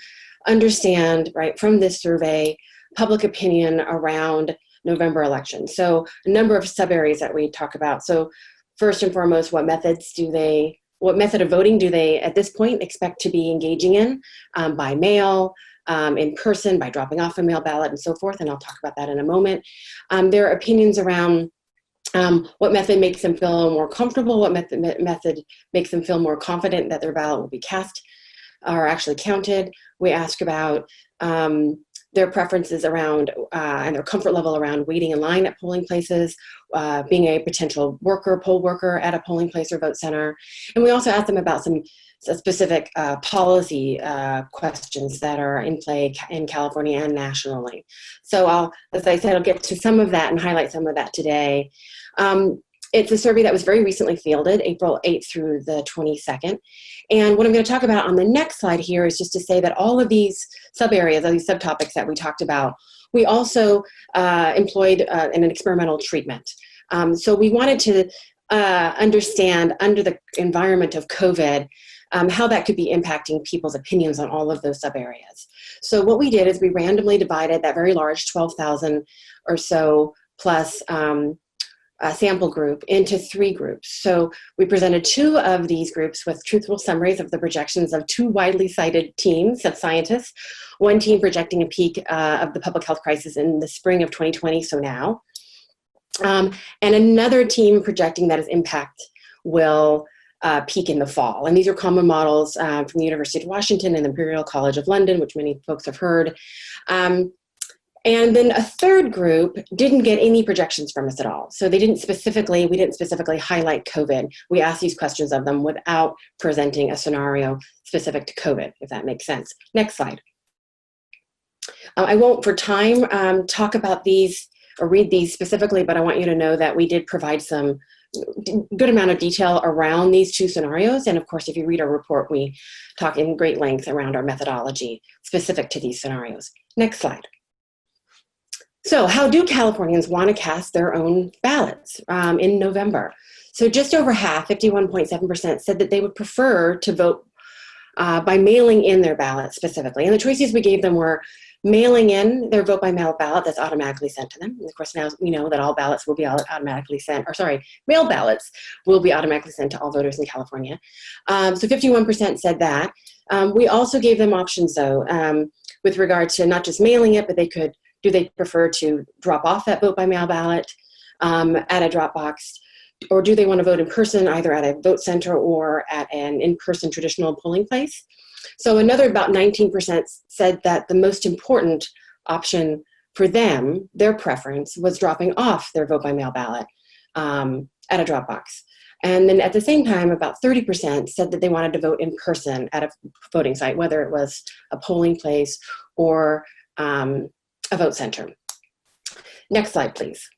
understand, right, from this survey, public opinion around November election. So a number of sub areas that we talk about. So first and foremost, what method of voting do they at this point expect to be engaging in, by mail, in person, by dropping off a mail ballot, and so forth. And I'll talk about that in a moment. Their opinions around what method makes them feel more comfortable, what method makes them feel more confident that their ballot will be cast or actually counted. We ask about their preferences around and their comfort level around waiting in line at polling places, being a potential poll worker at a polling place or vote center. And we also ask them about some specific policy questions that are in play in California and nationally. So as I said, I'll get to some of that and highlight some of that today. It's a survey that was very recently fielded, April 8th through the 22nd. And what I'm going to talk about on the next slide here is just to say that all of these sub areas, all these subtopics that we talked about, we also employed in an experimental treatment. So we wanted to understand, under the environment of COVID, how that could be impacting people's opinions on all of those sub areas. So what we did is we randomly divided that very large 12,000 or so plus sample group into 3 groups. So we presented 2 of these groups with truthful summaries of the projections of 2 widely cited teams of scientists. One team projecting a peak of the public health crisis in the spring of 2020, so now. And another team projecting that its impact will peak in the fall. And these are common models from the University of Washington and the Imperial College of London, which many folks have heard. And then a third group didn't get any projections from us at all. So we didn't specifically highlight COVID. We asked these questions of them without presenting a scenario specific to COVID, if that makes sense. Next slide. I won't, for time, talk about these or read these specifically, but I want you to know that we did provide some good amount of detail around these 2 scenarios. And of course, if you read our report, we talk in great length around our methodology specific to these scenarios. Next slide. So how do Californians want to cast their own ballots in November? So just over half, 51.7%, said that they would prefer to vote by mailing in their ballot specifically. And the choices we gave them were mailing in their vote by mail ballot that's automatically sent to them. And of course, now we know that all ballots will be automatically sent, or sorry, mail ballots will be automatically sent to all voters in California. So 51% said that. We also gave them options though, with regard to not just mailing it, but do they prefer to drop off that vote by mail ballot at a drop box, or do they want to vote in person, either at a vote center or at an in-person traditional polling place? So another about 19% said that the most important option for them, their preference, was dropping off their vote by mail ballot at a drop box. And then at the same time, about 30% said that they wanted to vote in person at a voting site, whether it was a polling place or a vote center. Next slide, please.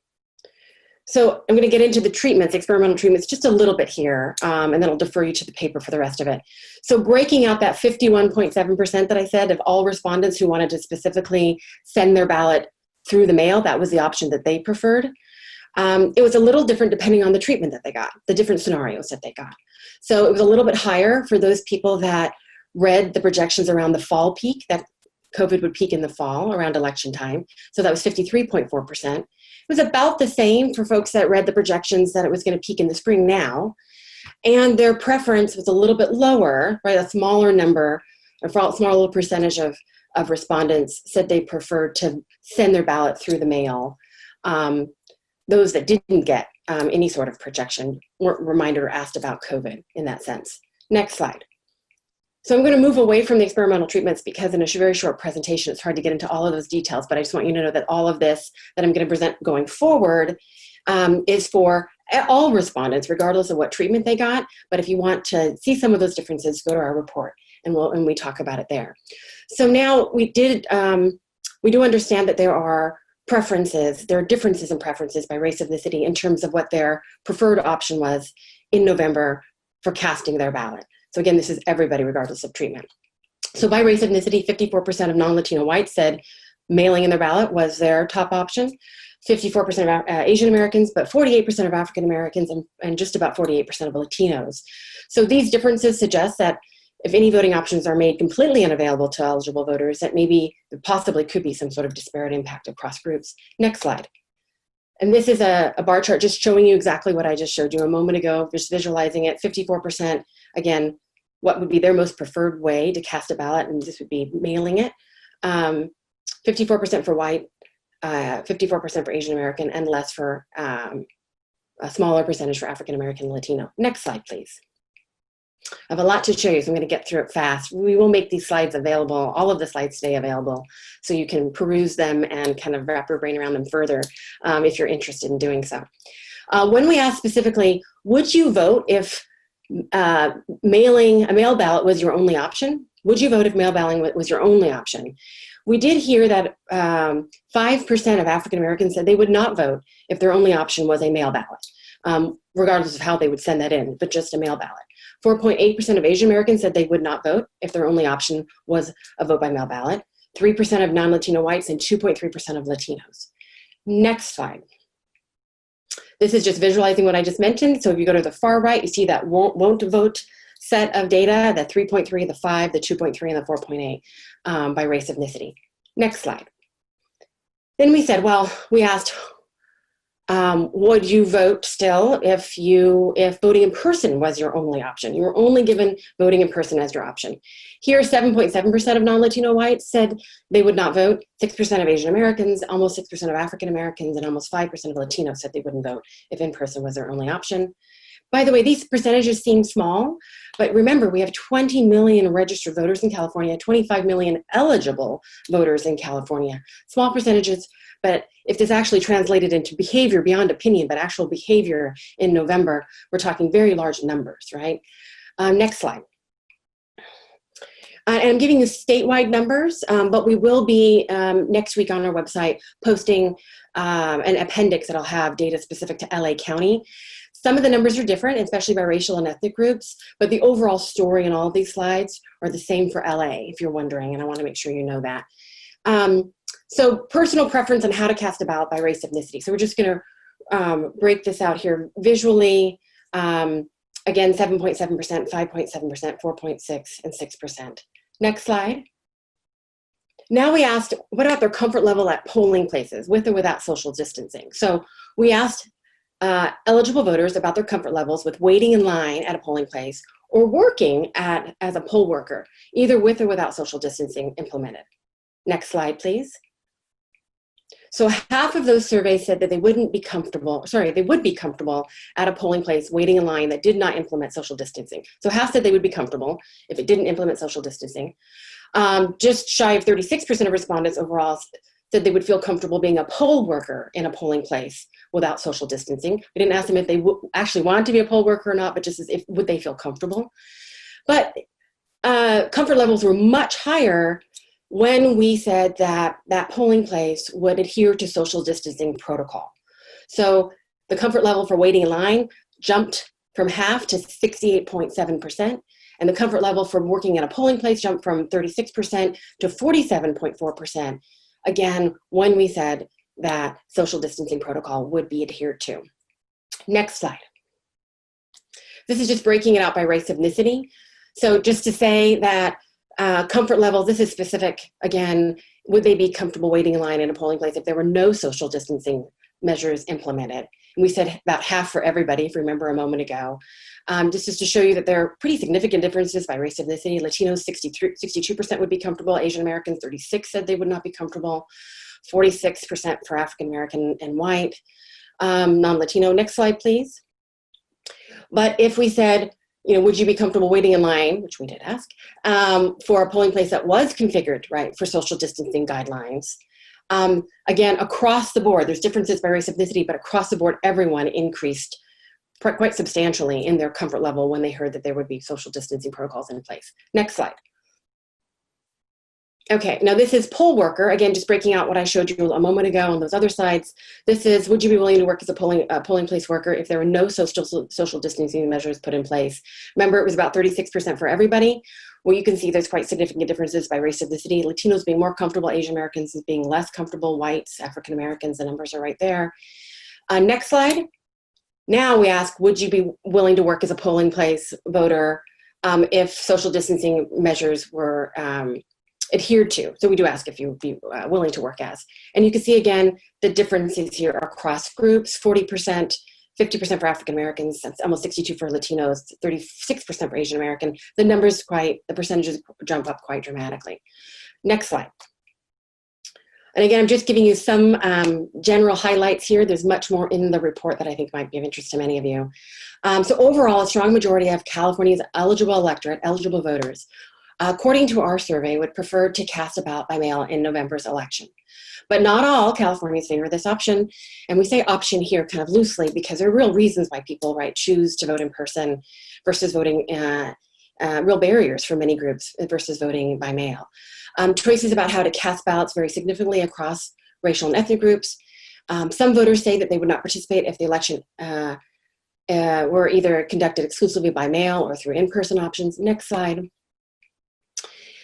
So I'm going to get into the treatments, experimental treatments, just a little bit here, and then I'll defer you to the paper for the rest of it. So breaking out that 51.7% that I said of all respondents who wanted to specifically send their ballot through the mail, that was the option that they preferred. It was a little different depending on the treatment that they got, the different scenarios that they got. So it was a little bit higher for those people that read the projections around the fall peak, that COVID would peak in the fall around election time. So that was 53.4%. It was about the same for folks that read the projections that it was going to peak in the spring now. And their preference was a little bit lower, right? A smaller number, a smaller percentage of respondents said they preferred to send their ballot through the mail. Those that didn't get any sort of projection reminder asked about COVID in that sense. Next slide. So I'm going to move away from the experimental treatments because in a very short presentation, it's hard to get into all of those details, but I just want you to know that all of this that I'm going to present going forward is for all respondents, regardless of what treatment they got. But if you want to see some of those differences, go to our report and we talk about it there. So now we do understand that there are preferences, there are differences in preferences by race, ethnicity in terms of what their preferred option was in November for casting their ballot. So again, this is everybody regardless of treatment. So by race, ethnicity, 54% of non-Latino whites said mailing in their ballot was their top option. 54% of Asian Americans, but 48% of African Americans and just about 48% of Latinos. So these differences suggest that if any voting options are made completely unavailable to eligible voters, that maybe there possibly could be some sort of disparate impact across groups. Next slide. And this is a bar chart just showing you exactly what I just showed you a moment ago, just visualizing it. 54%, again, what would be their most preferred way to cast a ballot, and this would be mailing it. 54% for white, 54% for Asian American, and less for a smaller percentage for African American and Latino. Next slide, please. I have a lot to show you, so I'm going to get through it fast. We will make these slides available, all of the slides stay available, so you can peruse them and kind of wrap your brain around them further if you're interested in doing so. When we asked specifically, would you vote if mailing a mail ballot was your only option? Would you vote if mail balloting was your only option? We did hear that 5% of African Americans said they would not vote if their only option was a mail ballot, regardless of how they would send that in, but just a mail ballot. 4.8% of Asian Americans said they would not vote if their only option was a vote by mail ballot. 3% of non-Latino whites and 2.3% of Latinos. Next slide. This is just visualizing what I just mentioned. So if you go to the far right, you see that won't vote set of data, the 3.3, the 5, the 2.3, and the 4.8 by race, ethnicity. Next slide. Then we said, well, we asked, would you vote still if voting in person was your only option? You were only given voting in person as your option. Here, 7.7% of non-Latino whites said they would not vote. 6% of Asian Americans, almost 6% of African Americans, and almost 5% of Latinos said they wouldn't vote if in person was their only option. By the way, these percentages seem small, but remember, we have 20 million registered voters in California, 25 million eligible voters in California. Small percentages, but if this actually translated into behavior beyond opinion, but actual behavior in November, we're talking very large numbers, right? Next slide. And I'm giving you statewide numbers, but we will be next week on our website posting an appendix that'll have data specific to LA County. Some of the numbers are different, especially by racial and ethnic groups, but the overall story in all of these slides are the same for LA, if you're wondering, and I want to make sure you know that. So personal preference on how to cast a ballot by race, ethnicity. So we're just going to break this out here visually. Again, 7.7%, 5.7%, 4.6%, and 6%. Next slide. Now we asked, what about their comfort level at polling places, with or without social distancing? So we asked eligible voters about their comfort levels with waiting in line at a polling place or working as a poll worker, either with or without social distancing implemented. Next slide, please. So half of those surveys said that they would be comfortable at a polling place waiting in line that did not implement social distancing. So half said they would be comfortable if it didn't implement social distancing. Just shy of 36% of respondents overall said they would feel comfortable being a poll worker in a polling place without social distancing. We didn't ask them if they actually wanted to be a poll worker or not, but just as if would they feel comfortable. But comfort levels were much higher when we said that that polling place would adhere to social distancing protocol. So the comfort level for waiting in line jumped from half to 68.7%, and the comfort level for working at a polling place jumped from 36% to 47.4%. Again, when we said that social distancing protocol would be adhered to. Next slide. This is just breaking it out by race ethnicity. So just to say that comfort levels, this is specific, again, would they be comfortable waiting in line in a polling place if there were no social distancing measures implemented? And we said about half for everybody, if you remember a moment ago. Just to show you that there are pretty significant differences by race ethnicity. Latinos, 62% would be comfortable. Asian Americans, 36% said they would not be comfortable. 46% for African American and white. Non-Latino, next slide, please. But if we said, you know, would you be comfortable waiting in line, which we did ask, for a polling place that was configured, right, for social distancing guidelines? Again, across the board, there's differences by race ethnicity, but across the board, everyone increased quite substantially in their comfort level when they heard that there would be social distancing protocols in place. Next slide. Okay, now this is poll worker. Again, just breaking out what I showed you a moment ago on those other slides. This is, would you be willing to work as a polling place worker if there were no social distancing measures put in place? Remember, it was about 36% for everybody. Well, you can see there's quite significant differences by race ethnicity. Latinos being more comfortable, Asian Americans being less comfortable, whites, African Americans, the numbers are right there. Next slide. Now we ask, would you be willing to work as a polling place voter if social distancing measures were adhered to? So we do ask if you would be willing to work as. And you can see again, the differences here across groups, 40%, 50% for African Americans, that's almost 62% for Latinos, 36% for Asian American. The percentages jump up quite dramatically. Next slide. And again, I'm just giving you some general highlights here. There's much more in the report that I think might be of interest to many of you. So overall, a strong majority of California's eligible electorate, eligible voters, according to our survey, would prefer to cast a ballot by mail in November's election. But not all Californians favor this option. And we say option here kind of loosely because there are real reasons why people, right, choose to vote in person versus voting, real barriers for many groups versus voting by mail. Choices about how to cast ballots vary significantly across racial and ethnic groups. Some voters say that they would not participate if the election were either conducted exclusively by mail or through in-person options. Next slide.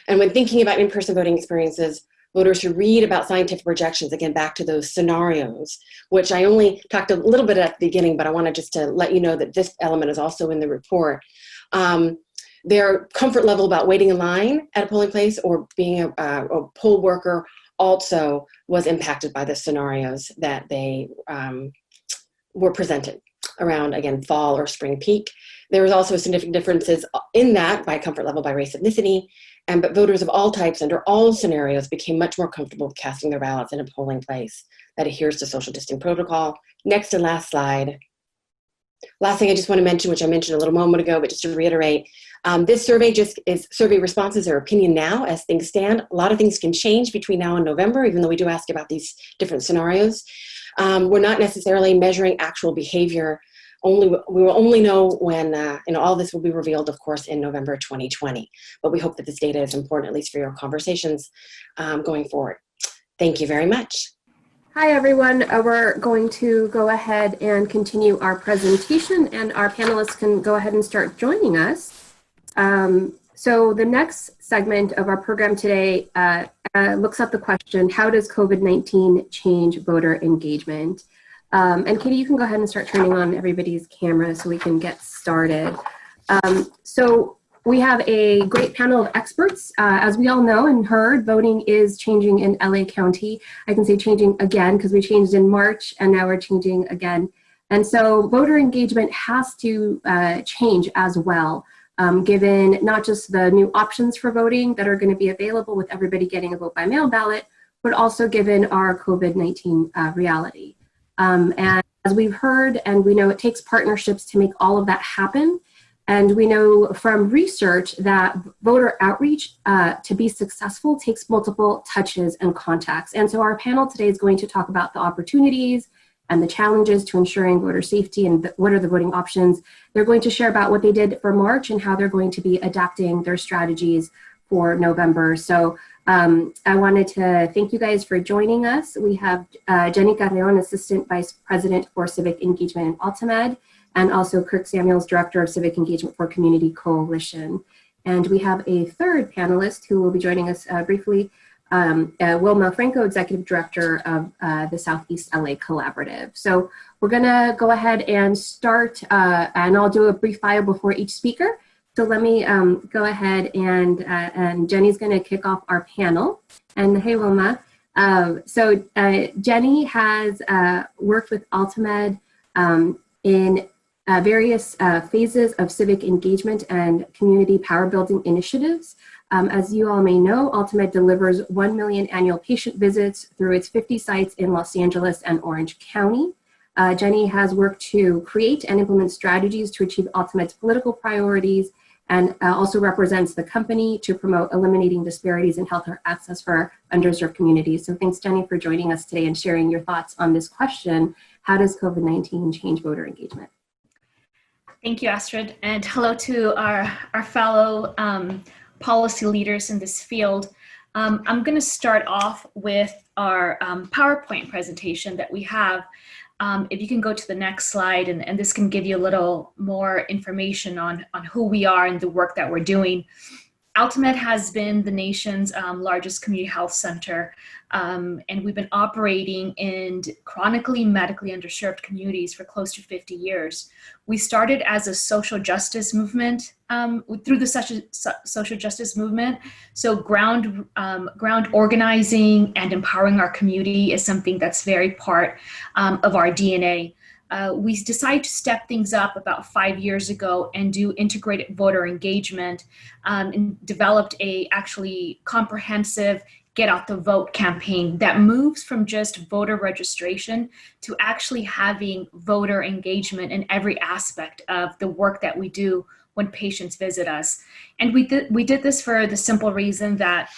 And when thinking about in-person voting experiences, voters who read about scientific projections, again, back to those scenarios, which I only talked a little bit at the beginning, but I wanted just to let you know that this element is also in the report. Their comfort level about waiting in line at a polling place or being a poll worker also was impacted by the scenarios that they were presented around, again, fall or spring peak. There was also significant differences in that by comfort level by race ethnicity, but voters of all types under all scenarios became much more comfortable casting their ballots in a polling place that adheres to social distancing protocol. Next and last slide. Last thing I just want to mention, which I mentioned a little moment ago, but just to reiterate, this survey just is survey responses or opinion now as things stand. A lot of things can change between now and November, even though we do ask about these different scenarios. We're not necessarily measuring actual behavior. We will only know when, all this will be revealed, of course, in November 2020. But we hope that this data is important, at least for your conversations going forward. Thank you very much. Hi, everyone. We're going to go ahead and continue our presentation, and our panelists can go ahead and start joining us. So the next segment of our program today looks at the question, how does COVID-19 change voter engagement? And Katie, you can go ahead and start turning on everybody's camera so we can get started. So we have a great panel of experts. As we all know and heard, voting is changing in LA County. I can say changing again because we changed in March and now we're changing again. And so voter engagement has to change as well, given not just the new options for voting that are going to be available with everybody getting a vote by mail ballot, but also given our COVID-19 reality. And as we've heard, and we know it takes partnerships to make all of that happen. And we know from research that voter outreach to be successful takes multiple touches and contacts. And so our panel today is going to talk about the opportunities and the challenges to ensuring voter safety and what are the voting options. They're going to share about what they did for March and how they're going to be adapting their strategies for November. So I wanted to thank you guys for joining us. We have Jenny Carreon, Assistant Vice President for Civic Engagement in Altamed, and also Kirk Samuels, Director of Civic Engagement for Community Coalition. And we have a third panelist who will be joining us briefly, Wilma Franco, Executive Director of the Southeast LA Collaborative. So we're gonna go ahead and start, and I'll do a brief bio before each speaker. So let me go ahead and Jenny's gonna kick off our panel. And hey, Wilma. Jenny has worked with Altamed in various phases of civic engagement and community power building initiatives. As you all may know, Altamed delivers 1 million annual patient visits through its 50 sites in Los Angeles and Orange County. Jenny has worked to create and implement strategies to achieve Altamed's political priorities, and also represents the company to promote eliminating disparities in healthcare access for underserved communities. So thanks, Jenny, for joining us today and sharing your thoughts on this question: how does COVID-19 change voter engagement? Thank you, Astrid, and hello to our fellow policy leaders in this field. I'm going to start off with our PowerPoint presentation that we have. If you can go to the next slide, and this can give you a little more information on who we are and the work that we're doing. Altamed has been the nation's largest community health center, and we've been operating in chronically medically underserved communities for close to 50 years. We started as a social justice movement, through the social justice movement. So ground organizing and empowering our community is something that's very part of our DNA. We decided to step things up about 5 years ago and do integrated voter engagement, and developed a actually comprehensive Get Out the Vote campaign that moves from just voter registration to actually having voter engagement in every aspect of the work that we do when patients visit us. And we did this for the simple reason that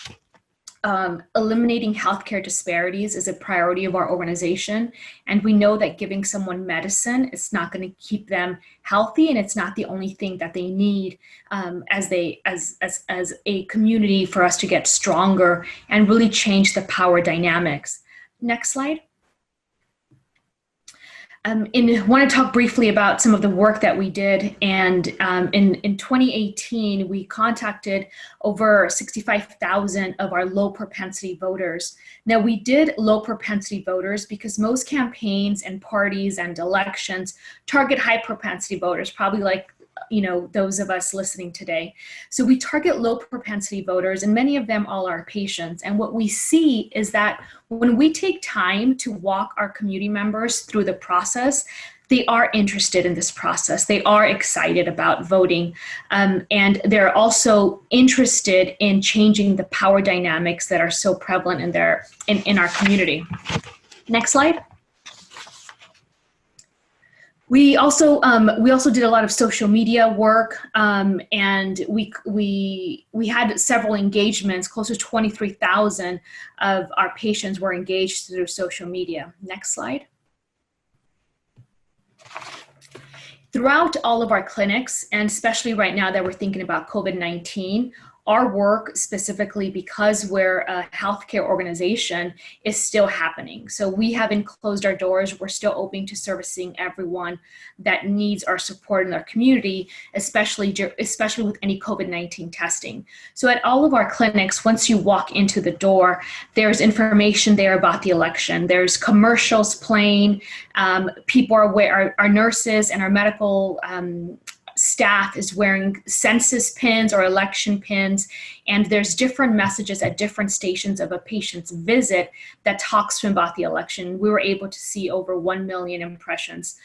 eliminating healthcare disparities is a priority of our organization. And we know that giving someone medicine is not going to keep them healthy, and it's not the only thing that they need as a community for us to get stronger and really change the power dynamics. Next slide. I want to talk briefly about some of the work that we did. And in 2018, we contacted over 65,000 of our low propensity voters. Now, we did low propensity voters because most campaigns and parties and elections target high propensity voters, probably like those of us listening today. So we target low propensity voters, and many of them all are patients. And what we see is that when we take time to walk our community members through the process, they are interested in this process. They are excited about voting, and they're also interested in changing the power dynamics that are so prevalent in our community. Next slide. We also did a lot of social media work, and we had several engagements. Close to 23,000 of our patients were engaged through social media. Next slide. Throughout all of our clinics, and especially right now that we're thinking about COVID-19, our work specifically, because we're a healthcare organization, is still happening. So we haven't closed our doors. We're still open to servicing everyone that needs our support in our community, especially with any COVID-19 testing. So at all of our clinics, once you walk into the door, there's information there about the election. There's commercials playing. People are aware, our nurses and our medical staff is wearing census pins or election pins, and there's different messages at different stations of a patient's visit that talks to him about the election. We were able to see over 1 million impressions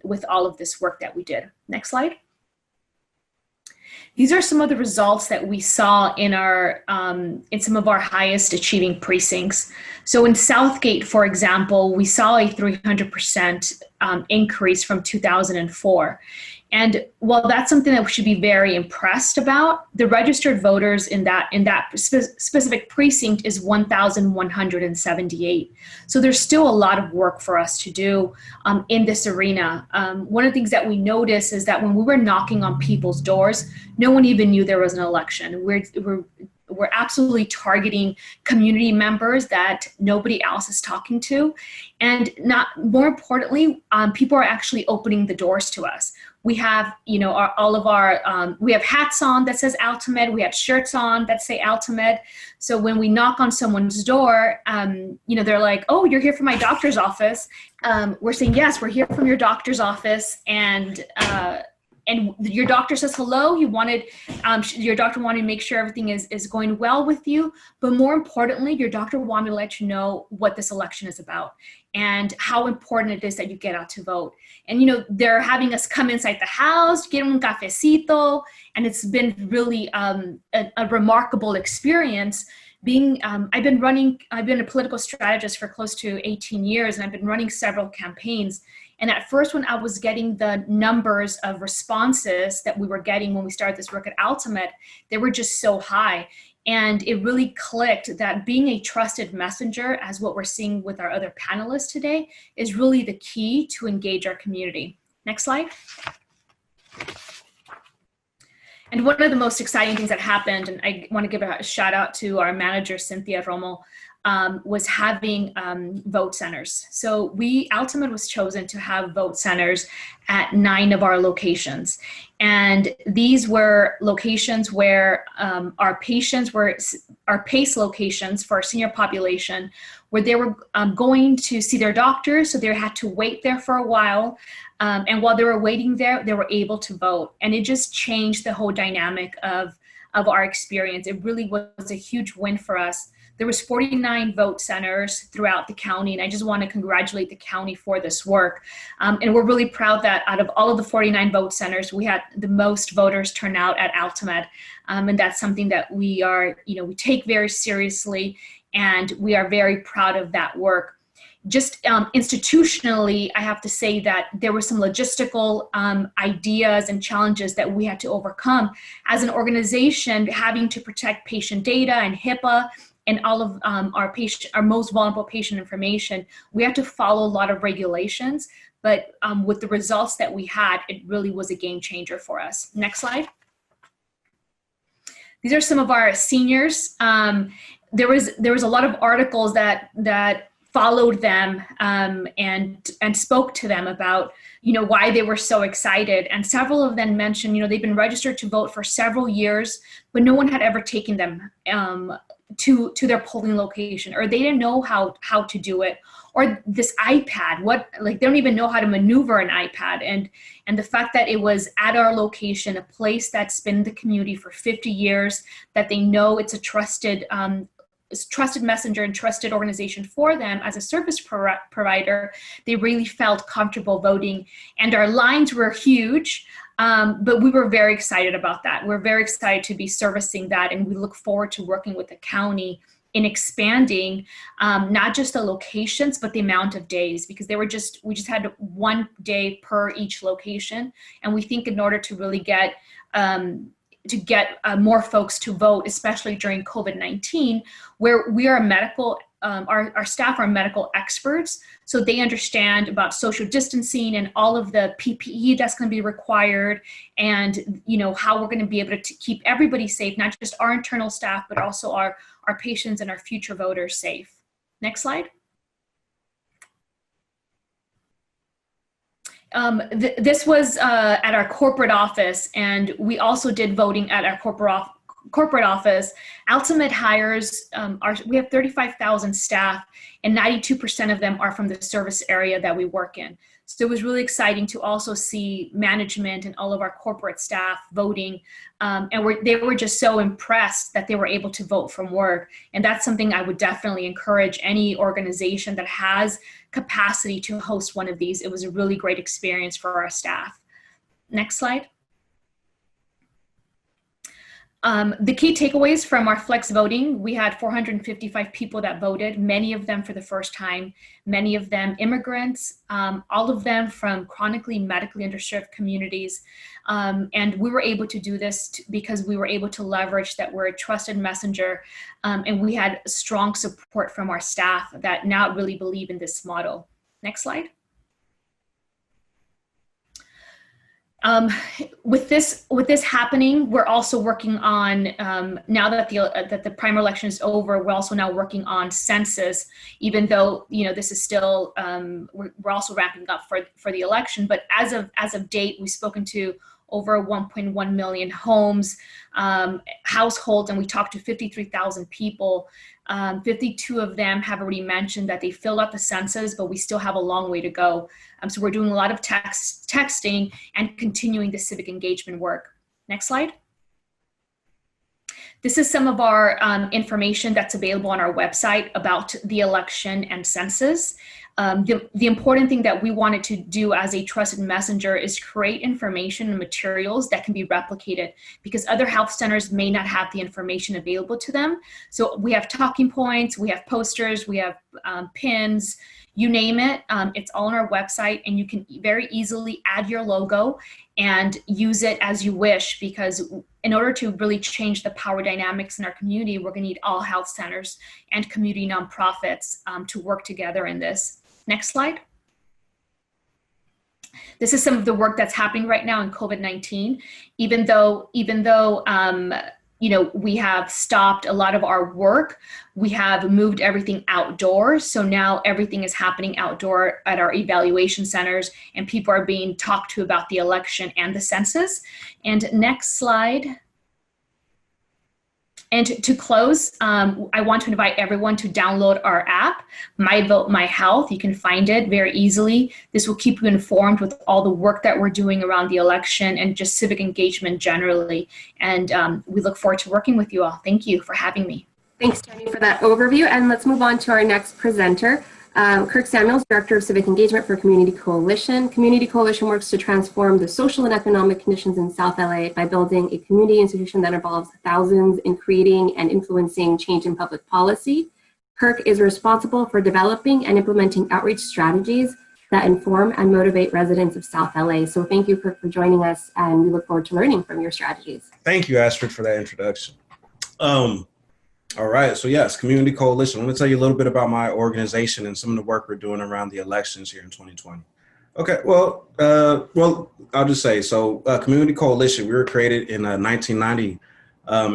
with all of this work that we did. Next slide. These are some of the results that we saw in some of our highest achieving precincts. So in Southgate, for example, we saw a 300% increase from 2004. And while that's something that we should be very impressed about, the registered voters in that specific precinct is 1,178. So there's still a lot of work for us to do in this arena. One of the things that we noticed is that when we were knocking on people's doors, no one even knew there was an election. we're absolutely targeting community members that nobody else is talking to. And not more importantly, people are actually opening the doors to us. We have, we have hats on that says Altamed. We have shirts on that say Altamed. So when we knock on someone's door, they're like, "Oh, you're here from my doctor's office." We're saying, "Yes, we're here from your doctor's office." And your doctor says hello. Your doctor wanted to make sure everything is going well with you. But more importantly, your doctor wanted to let you know what this election is about and how important it is that you get out to vote. And, they're having us come inside the house, get un cafecito. And it's been really a remarkable experience. I've been a political strategist for close to 18 years, and I've been running several campaigns. And at first, when I was getting the numbers of responses that we were getting when we started this work at Altamed, they were just so high. And it really clicked that being a trusted messenger, as what we're seeing with our other panelists today, is really the key to engage our community. Next slide. And one of the most exciting things that happened, and I want to give a shout out to our manager, Cynthia Romo, was having vote centers. So Altamed was chosen to have vote centers at 9 of our locations. And these were locations where our PACE locations for our senior population, where they were going to see their doctors, so they had to wait there for a while. And while they were waiting there, they were able to vote. And it just changed the whole dynamic of our experience. It really was a huge win for us. There was 49 vote centers throughout the county, and I just want to congratulate the county for this work. And we're really proud that out of all of the 49 vote centers, we had the most voters turn out at Altamed. And that's something that we take very seriously, and we are very proud of that work. Just institutionally, I have to say that there were some logistical ideas and challenges that we had to overcome. As an organization, having to protect patient data and HIPAA and all of our most vulnerable patient information, we had to follow a lot of regulations. But with the results that we had, it really was a game changer for us. Next slide. These are some of our seniors. There was a lot of articles that followed them and spoke to them about why they were so excited. And several of them mentioned they've been registered to vote for several years, but no one had ever taken them to their polling location, or they didn't know how to do it, or this iPad, they don't even know how to maneuver an iPad. And the fact that it was at our location, a place that's been in the community for 50 years, that they know it's a trusted messenger and trusted organization for them as a service provider, they really felt comfortable voting. And our lines were huge, but we were very excited about that. We're very excited to be servicing that, and we look forward to working with the county in expanding not just the locations, but the amount of days, because we just had 1 day per each location. And we think in order to really get more folks to vote, especially during COVID-19, where we are our staff are medical experts, so they understand about social distancing and all of the PPE that's going to be required, and how we're going to be able to keep everybody safe, not just our internal staff, but also our patients and our future voters safe. Next slide. This was at our corporate office, and we also did voting at our corporate office. Altamed hires, we have 35,000 staff, and 92% of them are from the service area that we work in. So it was really exciting to also see management and all of our corporate staff voting, and they were just so impressed that they were able to vote from work. And that's something I would definitely encourage any organization that has capacity to host one of these. It was a really great experience for our staff. Next slide. The key takeaways from our flex voting: we had 455 people that voted, many of them for the first time, many of them immigrants, all of them from chronically medically underserved communities. And we were able to do this because we were able to leverage that we're a trusted messenger, and we had strong support from our staff that now really believe in this model. Next slide. With this happening, we're also working on now that the primary election is over. We're also now working on census, even though this is still we're also ramping up for the election. But as of date, we've spoken to over 1.1 million homes, households, and we talked to 53,000 people. 52 of them have already mentioned that they filled out the census, but we still have a long way to go. So we're doing a lot of texting and continuing the civic engagement work. Next slide. This is some of our information that's available on our website about the election and census. The important thing that we wanted to do as a trusted messenger is create information and materials that can be replicated, because other health centers may not have the information available to them. So we have talking points, we have posters, we have pins, you name it. It's all on our website, and you can very easily add your logo and use it as you wish, because in order to really change the power dynamics in our community, we're going to need all health centers and community nonprofits to work together in this. Next slide. This is some of the work that's happening right now in COVID-19. Even though we have stopped a lot of our work, we have moved everything outdoors. So now everything is happening outdoor at our evaluation centers, and people are being talked to about the election and the census. And next slide. And to close, I want to invite everyone to download our app, My Vote, My Health. You can find it very easily. This will keep you informed with all the work that we're doing around the election and just civic engagement generally. And we look forward to working with you all. Thank you for having me. Thanks, Jenny, for that overview. And let's move on to our next presenter. Kirk Samuels, Director of Civic Engagement for Community Coalition. Community Coalition works to transform the social and economic conditions in South LA by building a community institution that involves thousands in creating and influencing change in public policy. Kirk is responsible for developing and implementing outreach strategies that inform and motivate residents of South LA. So thank you, Kirk, for joining us, and we look forward to learning from your strategies. Thank you, Astrid, for that introduction. All right, so yes, Community Coalition. Let me tell you a little bit about my organization and some of the work we're doing around the elections here in 2020. Okay, well, I'll just say, so Community Coalition, we were created in 1990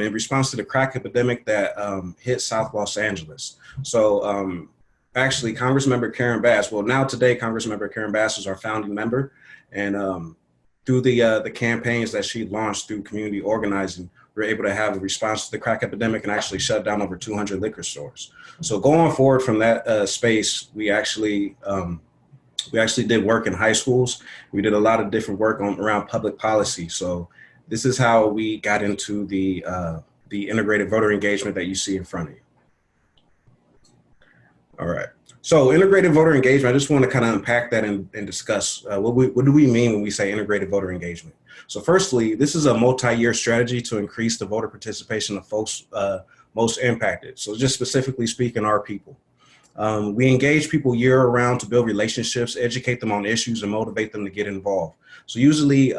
in response to the crack epidemic that hit South Los Angeles. So actually, Congressmember Karen Bass, well, now today, Congressmember Karen Bass is our founding member, and through the campaigns that she launched through community organizing, we were able to have a response to the crack epidemic and actually shut down over 200 liquor stores. So going forward from that space, we actually did work in high schools. We did a lot of different work around public policy. So this is how we got into the integrated voter engagement that you see in front of you. All right. So integrated voter engagement, I just want to kind of unpack that and discuss what do we mean when we say integrated voter engagement. So firstly, this is a multi-year strategy to increase the voter participation of folks most impacted. So just specifically speaking, our people. We engage people year round to build relationships, educate them on issues, and motivate them to get involved. So usually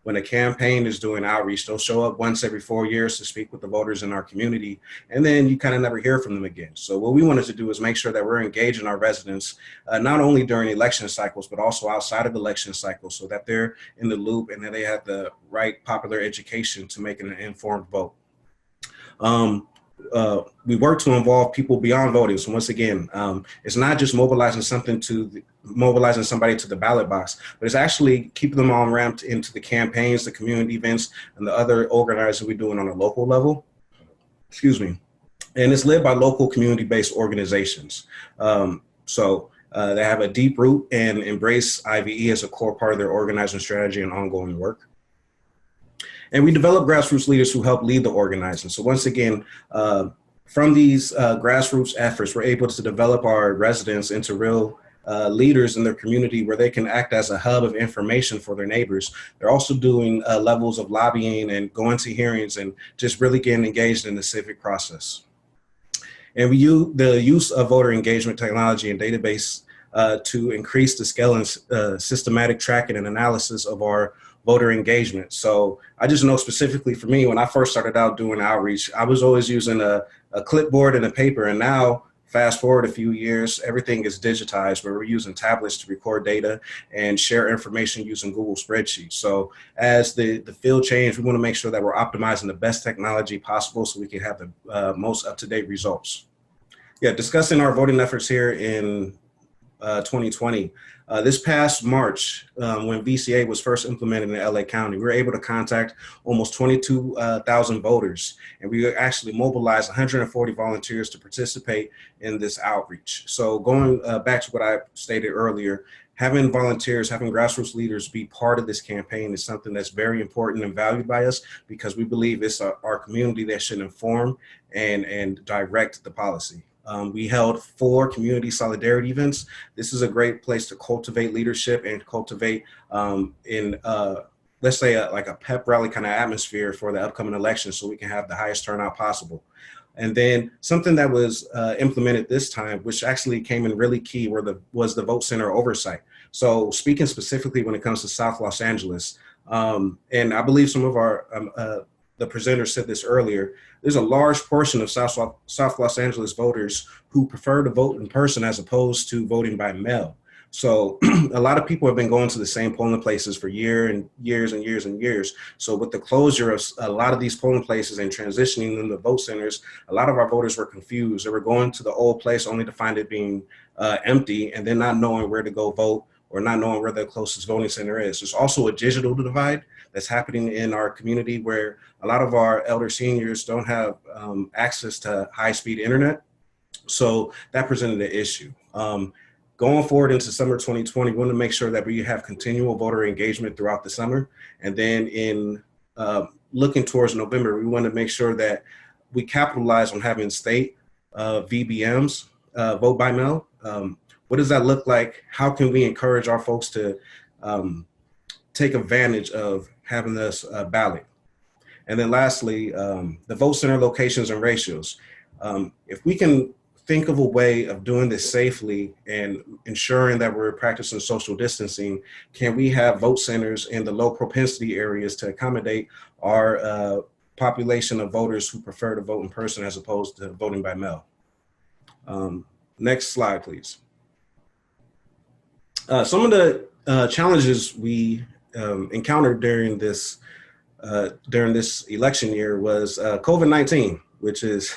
when a campaign is doing outreach, they'll show up once every 4 years to speak with the voters in our community, and then you kind of never hear from them again. So what we wanted to do is make sure that we're engaging our residents, not only during election cycles, but also outside of election cycles, so that they're in the loop and that they have the right popular education to make an informed vote. We work to involve people beyond voting. So once again, it's not just mobilizing somebody to the ballot box, but it's actually keeping them on ramped into the campaigns, the community events, and the other organizing we're doing on a local level. Excuse me. And it's led by local community-based organizations. So they have a deep root and embrace IVE as a core part of their organizing strategy and ongoing work. And we develop grassroots leaders who help lead the organizing. So once again, from these grassroots efforts, we're able to develop our residents into real leaders in their community where they can act as a hub of information for their neighbors. They're also doing levels of lobbying and going to hearings and just really getting engaged in the civic process. And we use the use of voter engagement technology and database to increase the scale and systematic tracking and analysis of our voter engagement. So I just know specifically for me, when I first started out doing outreach, I was always using a clipboard and a paper. And now Fast forward a few years, everything is digitized, where we're using tablets to record data and share information using Google spreadsheets. So as the field change, we want to make sure that we're optimizing the best technology possible so we can have the most up-to-date results. Yeah, discussing our voting efforts here in 2020. This past March, when VCA was first implemented in LA County, we were able to contact almost 22,000 voters, and we actually mobilized 140 volunteers to participate in this outreach. So going back to what I stated earlier, having volunteers, having grassroots leaders be part of this campaign is something that's very important and valued by us, because we believe it's our community that should inform and direct the policy. We held 4 community solidarity events. This is a great place to cultivate leadership and cultivate let's say like a pep rally kind of atmosphere for the upcoming election, so we can have the highest turnout possible. And then something that was implemented this time, which actually came in really key, was the vote center oversight. So speaking specifically when it comes to South Los Angeles, and I believe some of our the presenter said this earlier, there's a large portion of South Los Angeles voters who prefer to vote in person as opposed to voting by mail. So a lot of people have been going to the same polling places for years and years. So with the closure of a lot of these polling places and transitioning them to vote centers, a lot of our voters were confused. They were going to the old place only to find it being empty, and then not knowing where to go vote or not knowing where the closest voting center is. There's also a digital divide that's happening in our community, where a lot of our elder seniors don't have access to high-speed internet. So that presented an issue. Going forward into summer 2020, we want to make sure that we have continual voter engagement throughout the summer. And then in looking towards November, we want to make sure that we capitalize on having state VBMs, vote by mail. What does that look like? How can we encourage our folks to take advantage of having this ballot? And then lastly, the vote center locations and ratios. If we can think of a way of doing this safely and ensuring that we're practicing social distancing, can we have vote centers in the low propensity areas to accommodate our population of voters who prefer to vote in person as opposed to voting by mail? Next slide, please. Some of the challenges we encountered during this election year was COVID-19, which is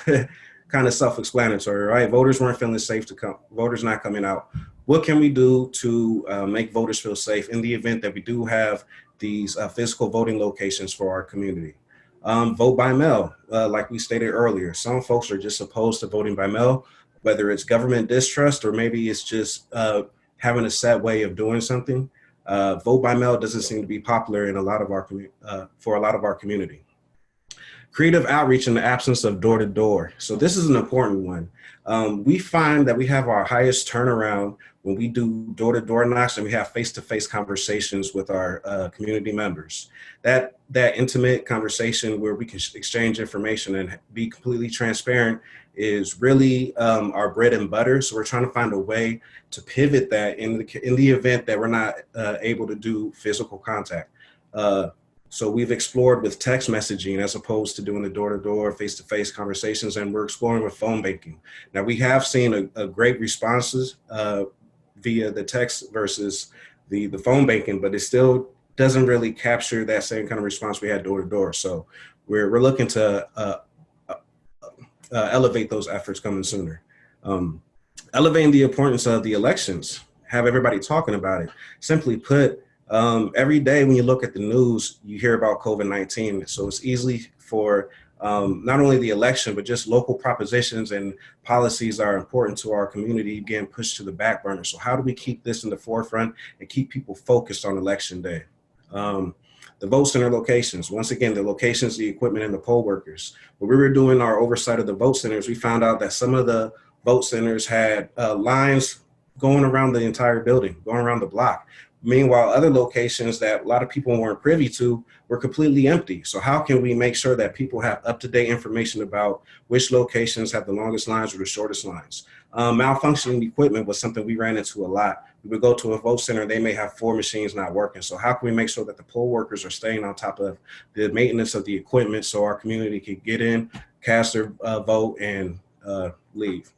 kind of self-explanatory, right? Voters weren't feeling safe to come, voters not coming out. What can we do to make voters feel safe in the event that we do have these physical voting locations for our community? Vote by mail, like we stated earlier. Some folks are just opposed to voting by mail, whether it's government distrust or maybe it's just having a set way of doing something. Vote by mail doesn't seem to be popular in a lot of our for a lot of our community. Creative outreach in the absence of door-to-door. So this is an important one. We find that we have our highest turnaround when we do door-to-door knocks and we have face-to-face conversations with our community members. That intimate conversation where we can exchange information and be completely transparent is really our bread and butter. So we're trying to find a way to pivot that in the event that we're not able to do physical contact. So we've explored with text messaging as opposed to doing the door-to-door, face-to-face conversations, and we're exploring with phone banking. Now we have seen a great responses via the text versus the phone banking, but it still doesn't really capture that same kind of response we had door-to-door. So we're looking to elevate those efforts coming sooner. Elevating the importance of the elections, have everybody talking about it. Simply put, every day when you look at the news, you hear about COVID-19. So it's easy for not only the election, but just local propositions and policies are important to our community getting pushed to the back burner. So how do we keep this in the forefront and keep people focused on election day? The vote center locations, once again, the locations, the equipment, and the poll workers. When we were doing our oversight of the vote centers, we found out that some of the vote centers had lines going around the entire building, going around the block. Meanwhile, other locations that a lot of people weren't privy to were completely empty. So how can we make sure that people have up-to-date information about which locations have the longest lines or the shortest lines? Malfunctioning equipment was something we ran into a lot. We would go to a vote center, they may have 4 machines not working. So how can we make sure that the poll workers are staying on top of the maintenance of the equipment so our community can get in, cast their vote, and leave?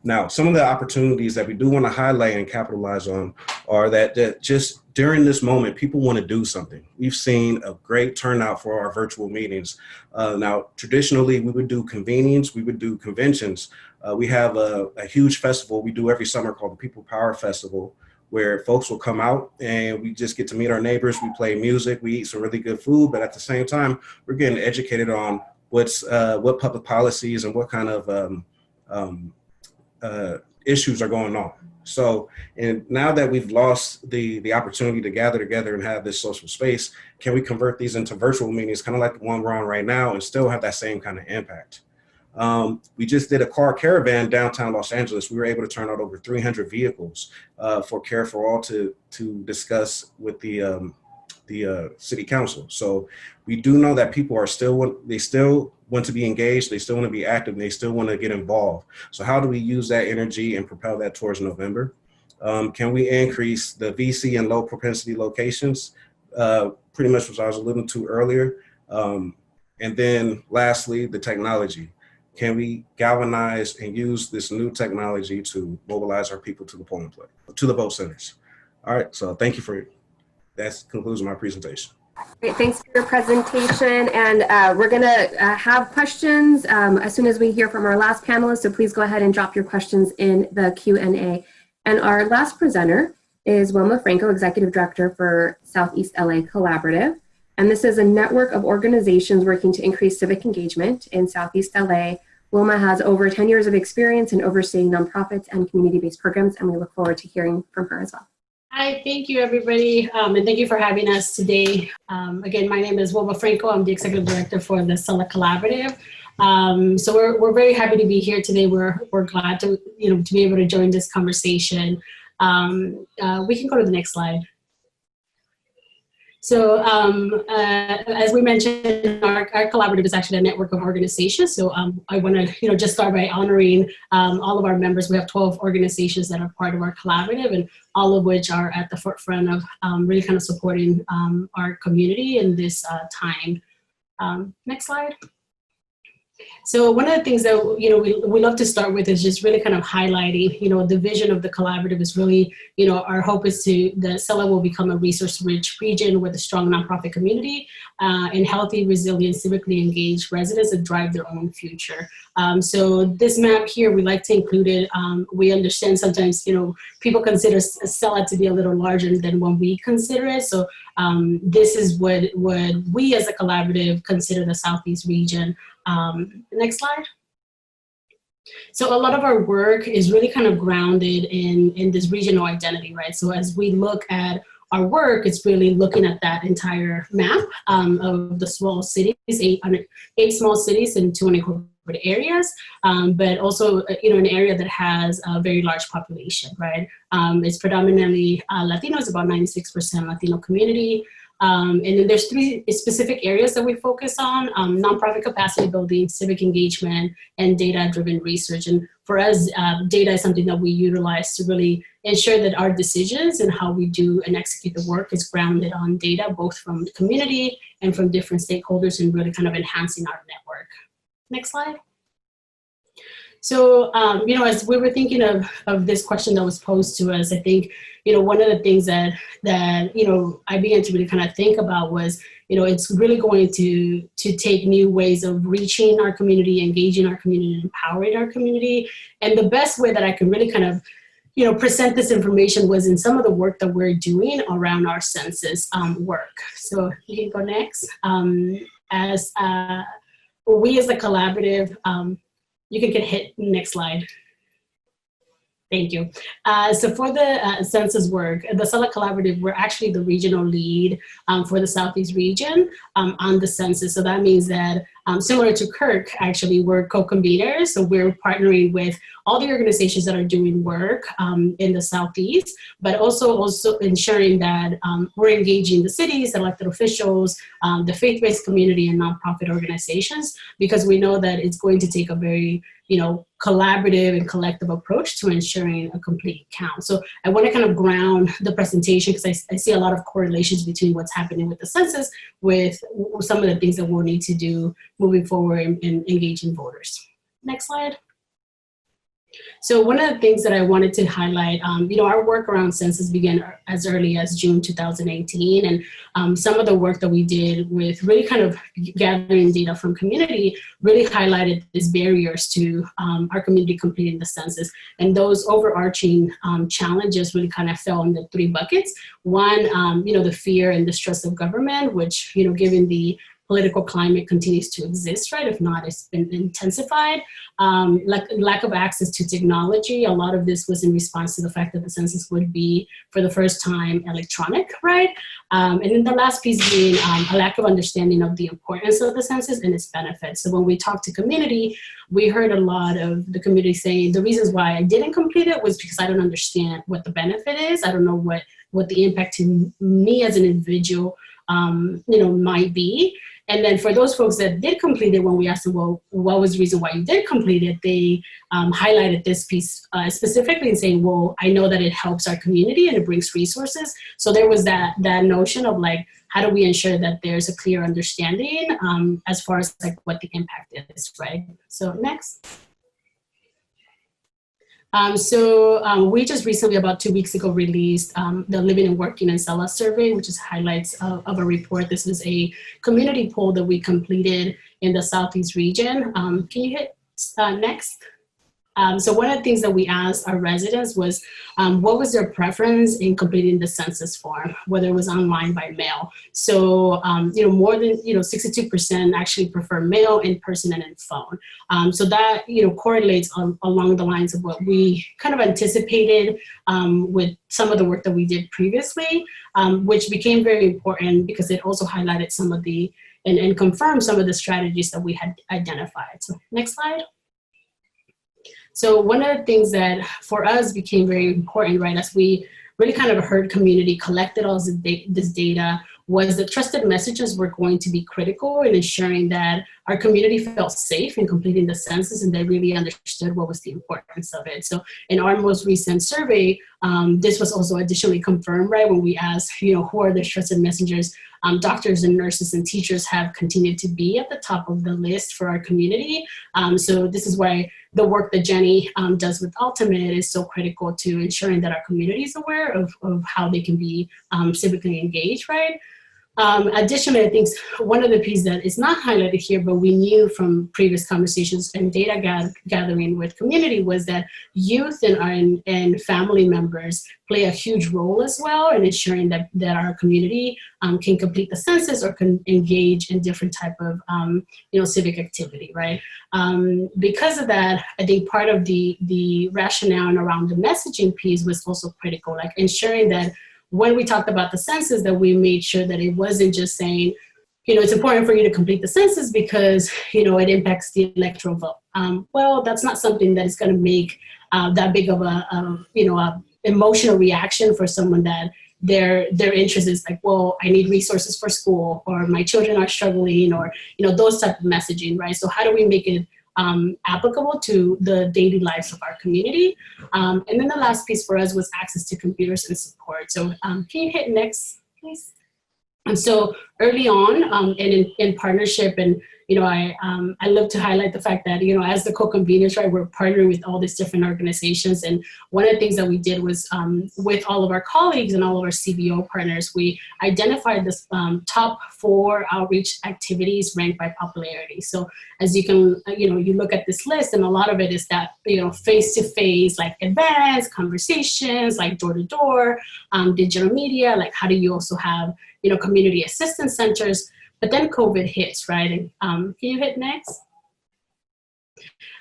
Now, some of the opportunities that we do want to highlight and capitalize on are that just during this moment, people want to do something. We've seen a great turnout for our virtual meetings. Now, traditionally, we would do convenings, we would do conventions. We have a huge festival we do every summer called the People Power Festival, where folks will come out and we just get to meet our neighbors. We play music, we eat some really good food, but at the same time, we're getting educated on what public policies and what kind of issues are going on. So, and now that we've lost the opportunity to gather together and have this social space, can we convert these into virtual meetings, kind of like the one we're on right now, and still have that same kind of impact? We just did a car caravan downtown Los Angeles. We were able to turn out over 300 vehicles for Care for All to discuss with the city council. So we do know that people are still want to be engaged, they still want to be active, and they still want to get involved. So how do we use that energy and propel that towards November? Can we increase the VC and low propensity locations? Pretty much what I was alluding to earlier. And then lastly, the technology. Can we galvanize and use this new technology to mobilize our people to the polling place, to the vote centers? All right, so thank you that concludes my presentation. Great, thanks for your presentation. And we're going to have questions as soon as we hear from our last panelist. So please go ahead and drop your questions in the Q&A. And our last presenter is Wilma Franco, Executive Director for Southeast LA Collaborative. And this is a network of organizations working to increase civic engagement in Southeast LA. Wilma has over 10 years of experience in overseeing nonprofits and community-based programs, and we look forward to hearing from her as well. Hi, thank you everybody, and thank you for having us today. Again, my name is Wilma Franco. I'm the Executive Director for the SELA Collaborative. So we're very happy to be here today. We're glad to be able to join this conversation. We can go to the next slide. So as we mentioned, our collaborative is actually a network of organizations. So I want to just start by honoring all of our members. We have 12 organizations that are part of our collaborative, and all of which are at the forefront of really kind of supporting our community in this time. Next slide. So one of the things that we love to start with is just really kind of highlighting the vision of the collaborative is really our hope is that SELA will become a resource-rich region with a strong nonprofit community and healthy, resilient, civically engaged residents that drive their own future. So this map here, we like to include it. We understand sometimes people consider SELA to be a little larger than what we consider it. So this is what we as a collaborative consider the Southeast region. Next slide. So a lot of our work is really kind of grounded in this regional identity, right? So as we look at our work, it's really looking at that entire map of the small cities, 8 small cities and 2 unincorporated areas, but also an area that has a very large population, right? It's predominantly Latino, it's about 96% Latino community. And then there's 3 specific areas that we focus on: nonprofit capacity building, civic engagement, and data-driven research. And for us, data is something that we utilize to really ensure that our decisions and how we do and execute the work is grounded on data, both from the community and from different stakeholders, and really kind of enhancing our network. Next slide. So, as we were thinking of this question that was posed to us, I think, one of the things that I began to really kind of think about was, it's really going to take new ways of reaching our community, engaging our community, and empowering our community. And the best way that I can really kind of, present this information was in some of the work that we're doing around our census work. So you can go next. As we as a collaborative, you can hit next slide. Thank you. So for the census work, the SELA Collaborative, we're actually the regional lead for the Southeast region on the census. So that means that similar to Clerk, actually, we're co-conveners. So we're partnering with all the organizations that are doing work in the Southeast, but also ensuring that we're engaging the cities, elected officials, the faith-based community, and nonprofit organizations, because we know that it's going to take a very collaborative and collective approach to ensuring a complete count. So I want to kind of ground the presentation because I see a lot of correlations between what's happening with the census with some of the things that we'll need to do moving forward in engaging voters. Next slide. So one of the things that I wanted to highlight, our work around census began as early as June 2018. And some of the work that we did with really kind of gathering data from community really highlighted these barriers to our community completing the census. And those overarching challenges really kind of fell into three buckets. One, the fear and distrust of government, which, given the political climate continues to exist, right? If not, it's been intensified. Lack of access to technology. A lot of this was in response to the fact that the census would be, for the first time, electronic, right? And then the last piece being a lack of understanding of the importance of the census and its benefits. So when we talked to community, we heard a lot of the community saying, the reasons why I didn't complete it was because I don't understand what the benefit is. I don't know what the impact to me as an individual, might be. And then for those folks that did complete it, when we asked them, well, what was the reason why you did complete it? They highlighted this piece specifically and saying, well, I know that it helps our community and it brings resources. So there was that notion of like, how do we ensure that there's a clear understanding as far as like what the impact is, right? So next. We just recently, about 2 weeks ago, released the Living and Working in Sella survey, which is highlights of a report. This is a community poll that we completed in the Southeast region. Can you hit next? So one of the things that we asked our residents was what was their preference in completing the census form, whether it was online by mail. So, more than, 62% actually prefer mail, in person, and in phone. So that, correlates along the lines of what we kind of anticipated with some of the work that we did previously, which became very important because it also highlighted some of the, and confirmed some of the strategies that we had identified. So next slide. So one of the things that for us became very important, right, as we really kind of heard community, collected all this data, was that trusted messages were going to be critical in ensuring that our community felt safe in completing the census and they really understood what was the importance of it. So in our most recent survey, this was also additionally confirmed, right, when we asked, who are the trusted messengers? Doctors and nurses and teachers have continued to be at the top of the list for our community. So this is why the work that Jenny does with Ultimate is so critical to ensuring that our community is aware of how they can be civically engaged, right? Additionally, I think one of the pieces that is not highlighted here, but we knew from previous conversations and data gathering with community, was that youth and family members play a huge role as well in ensuring that our community can complete the census or can engage in different type of civic activity, right? Because of that, I think part of the rationale around the messaging piece was also critical, like ensuring that when we talked about the census, that we made sure that it wasn't just saying, it's important for you to complete the census because, it impacts the electoral vote. Well, that's not something that is going to make that big of a emotional reaction for someone that their interest is like, well, I need resources for school, or my children are struggling, or, those type of messaging, right? So how do we make it applicable to the daily lives of our community? And then the last piece for us was access to computers and support. So can you hit next, please? And so early on, and in partnership, and I love to highlight the fact that as the co-conveners, right, we're partnering with all these different organizations. And one of the things that we did was with all of our colleagues and all of our CBO partners, we identified this top 4 outreach activities ranked by popularity. So as you can, you look at this list, and a lot of it is that face-to-face, like events, conversations, like door-to-door, digital media. Like, how do you also have community assistance centers? But then COVID hits, right? And can you hit next?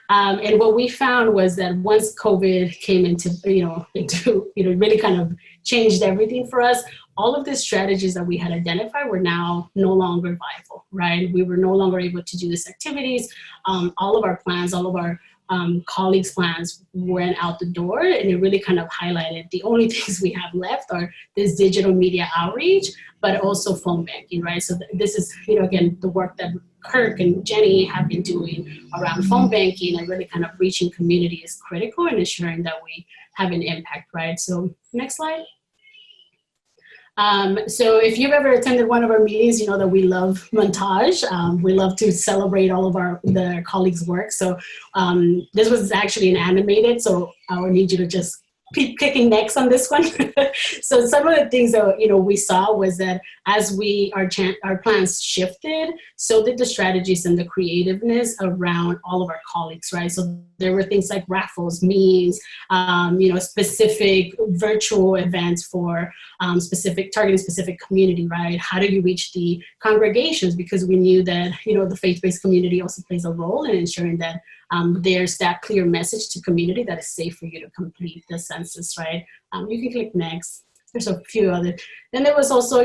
And what we found was that once COVID came into really kind of changed everything for us, all of the strategies that we had identified were now no longer viable, right? We were no longer able to do these activities. All of our plans, all of our colleagues' plans went out the door, and it really kind of highlighted the only things we have left are this digital media outreach, but also phone banking, right? So this is, again, the work that Clerk and Jenny have been doing around phone banking and really kind of reaching community is critical in ensuring that we have an impact, right? So next slide. So if you've ever attended one of our meetings, you know that we love montage. We love to celebrate all of the colleagues' work. So this was actually an animated, so I would need you to just keep kicking necks on this one. So some of the things that we saw was that as our plans shifted, so did the strategies and the creativeness around all of our colleagues, right? So there were things like raffles, memes, specific virtual events for targeting specific community, right? How do you reach the congregations? Because we knew that the faith-based community also plays a role in ensuring that there's that clear message to community that is safe for you to complete the census, right? You can click next. There's a few other. Then there was also,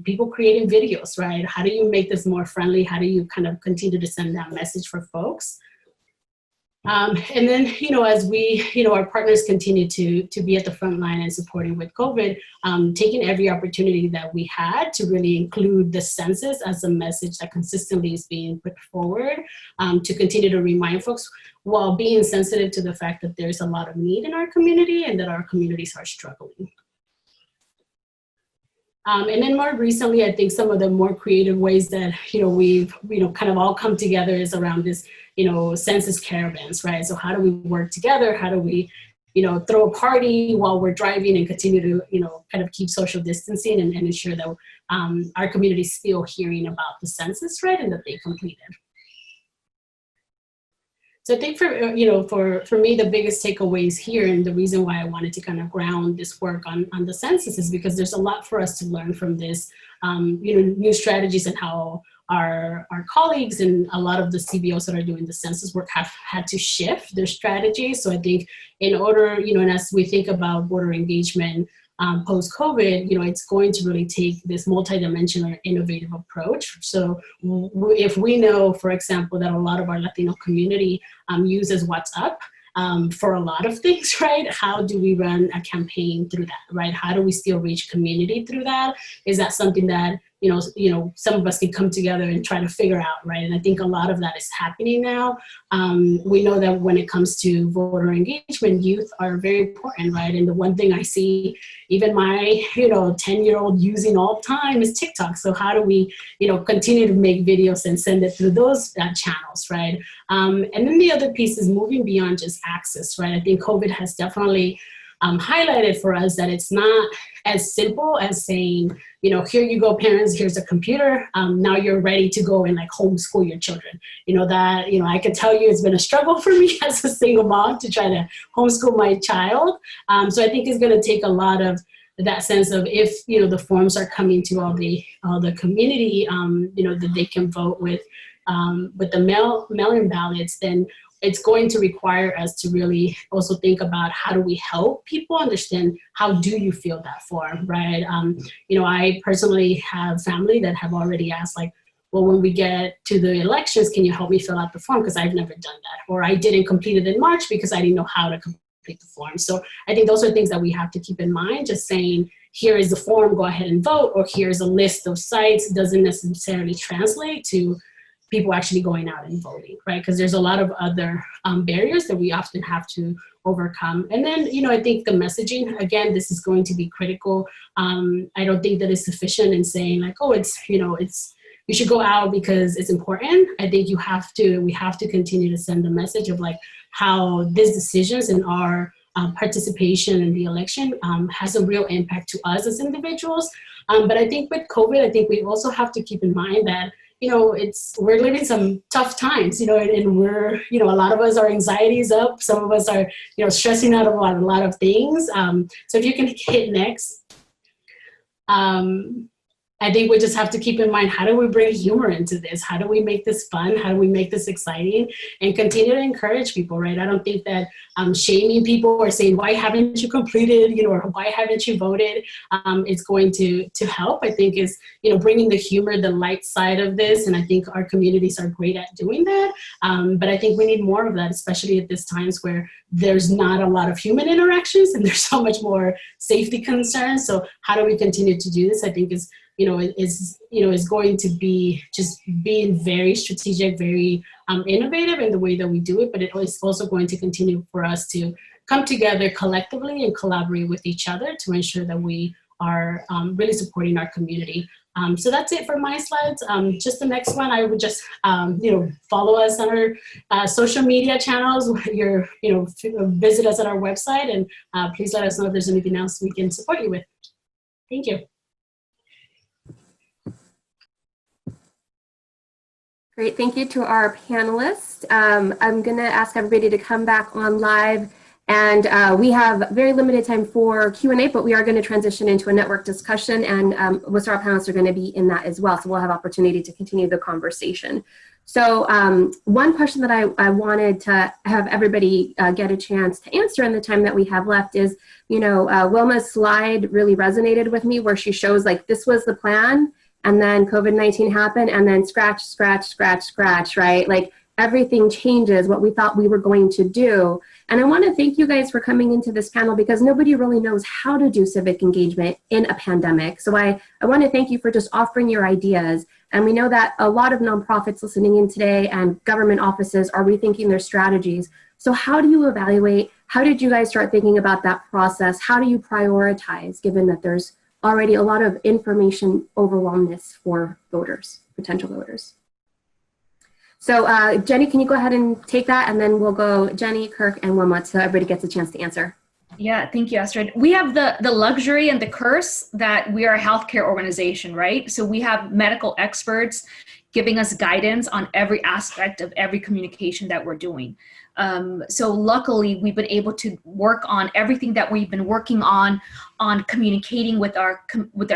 people creating videos, right? How do you make this more friendly? How do you kind of continue to send that message for folks? And then, as our partners continue to be at the front line and supporting with COVID, taking every opportunity that we had to really include the census as a message that consistently is being put forward, to continue to remind folks while being sensitive to the fact that there's a lot of need in our community and that our communities are struggling. And then more recently, I think some of the more creative ways that, we've, kind of all come together is around this, census caravans, right? So how do we work together? How do we, throw a party while we're driving and continue to, kind of keep social distancing and ensure that our community is still hearing about the census, right? And that they completed. So I think for me, the biggest takeaways here and the reason why I wanted to kind of ground this work on the census is because there's a lot for us to learn from this, new strategies and how our colleagues and a lot of the CBOs that are doing the census work have had to shift their strategies. So I think in order, and as we think about voter engagement, post-COVID, it's going to really take this multidimensional innovative approach. So if we know, for example, that a lot of our Latino community uses WhatsApp for a lot of things, right? How do we run a campaign through that, right? How do we still reach community through that? Is that something that some of us can come together and try to figure out, right? And I think a lot of that is happening now. We know that when it comes to voter engagement, youth are very important, right? And the one thing I see, even my, 10-year-old using all the time is TikTok. So how do we, continue to make videos and send it through those channels, right? And then the other piece is moving beyond just access, right? I think COVID has definitely highlighted for us that it's not as simple as saying, here you go, parents, here's a computer. Now you're ready to go and like homeschool your children. I could tell you it's been a struggle for me as a single mom to try to homeschool my child. So I think it's going to take a lot of that sense of if, the forms are coming to all the community, that they can vote with the mail-in ballots, then it's going to require us to really also think about how do we help people understand how do you fill that form, right? I personally have family that have already asked like, well, when we get to the elections, can you help me fill out the form? Because I've never done that. Or I didn't complete it in March because I didn't know how to complete the form. So I think those are things that we have to keep in mind. Just saying, here is the form, go ahead and vote, or here's a list of sites doesn't necessarily translate to people actually going out and voting, right? Because there's a lot of other barriers that we often have to overcome. And then, I think the messaging, again, this is going to be critical. I don't think that it's sufficient in saying like, oh, you should go out because it's important. I think we have to continue to send the message of like how these decisions and our participation in the election has a real impact to us as individuals. But I think with COVID, I think we also have to keep in mind that we're living some tough times, and we're, a lot of us, our anxiety is up. Some of us are, stressing out about a lot of things. So if you can hit next. I think we just have to keep in mind, how do we bring humor into this? How do we make this fun? How do we make this exciting and continue to encourage people, right? I don't think that shaming people or saying, why haven't you completed, or why haven't you voted, is going to help. I think is, bringing the humor, the light side of this. And I think our communities are great at doing that. But I think we need more of that, especially at this times where there's not a lot of human interactions and there's so much more safety concerns. So how do we continue to do this? I think is going to be just being very strategic, very innovative in the way that we do it, but it is also going to continue for us to come together collectively and collaborate with each other to ensure that we are really supporting our community. So that's it for my slides. Just the next one, I would just, follow us on our social media channels. Visit us at our website, and please let us know if there's anything else we can support you with. Thank you. Great, thank you to our panelists. I'm gonna ask everybody to come back on live, and we have very limited time for Q&A, but we are gonna transition into a network discussion, and most of our panelists are gonna be in that as well, so we'll have opportunity to continue the conversation. So one question that I wanted to have everybody get a chance to answer in the time that we have left is, Wilma's slide really resonated with me, where she shows like, this was the plan, and then COVID-19 happened, and then scratch, scratch, scratch, scratch, right? Like everything changes what we thought we were going to do. And I want to thank you guys for coming into this panel, because nobody really knows how to do civic engagement in a pandemic. So I want to thank you for just offering your ideas. And we know that a lot of nonprofits listening in today and government offices are rethinking their strategies. So how do you evaluate? How did you guys start thinking about that process? How do you prioritize, given that there's already a lot of information overwhelmness for voters, potential voters? So Jenny, can you go ahead and take that? And then we'll go Jenny, Kirk, and Wilma, so everybody gets a chance to answer. Yeah, thank you, Astrid. We have the luxury and the curse that we are a healthcare organization, right? So we have medical experts giving us guidance on every aspect of every communication that we're doing. So luckily, we've been able to work on everything that we've been working on communicating with our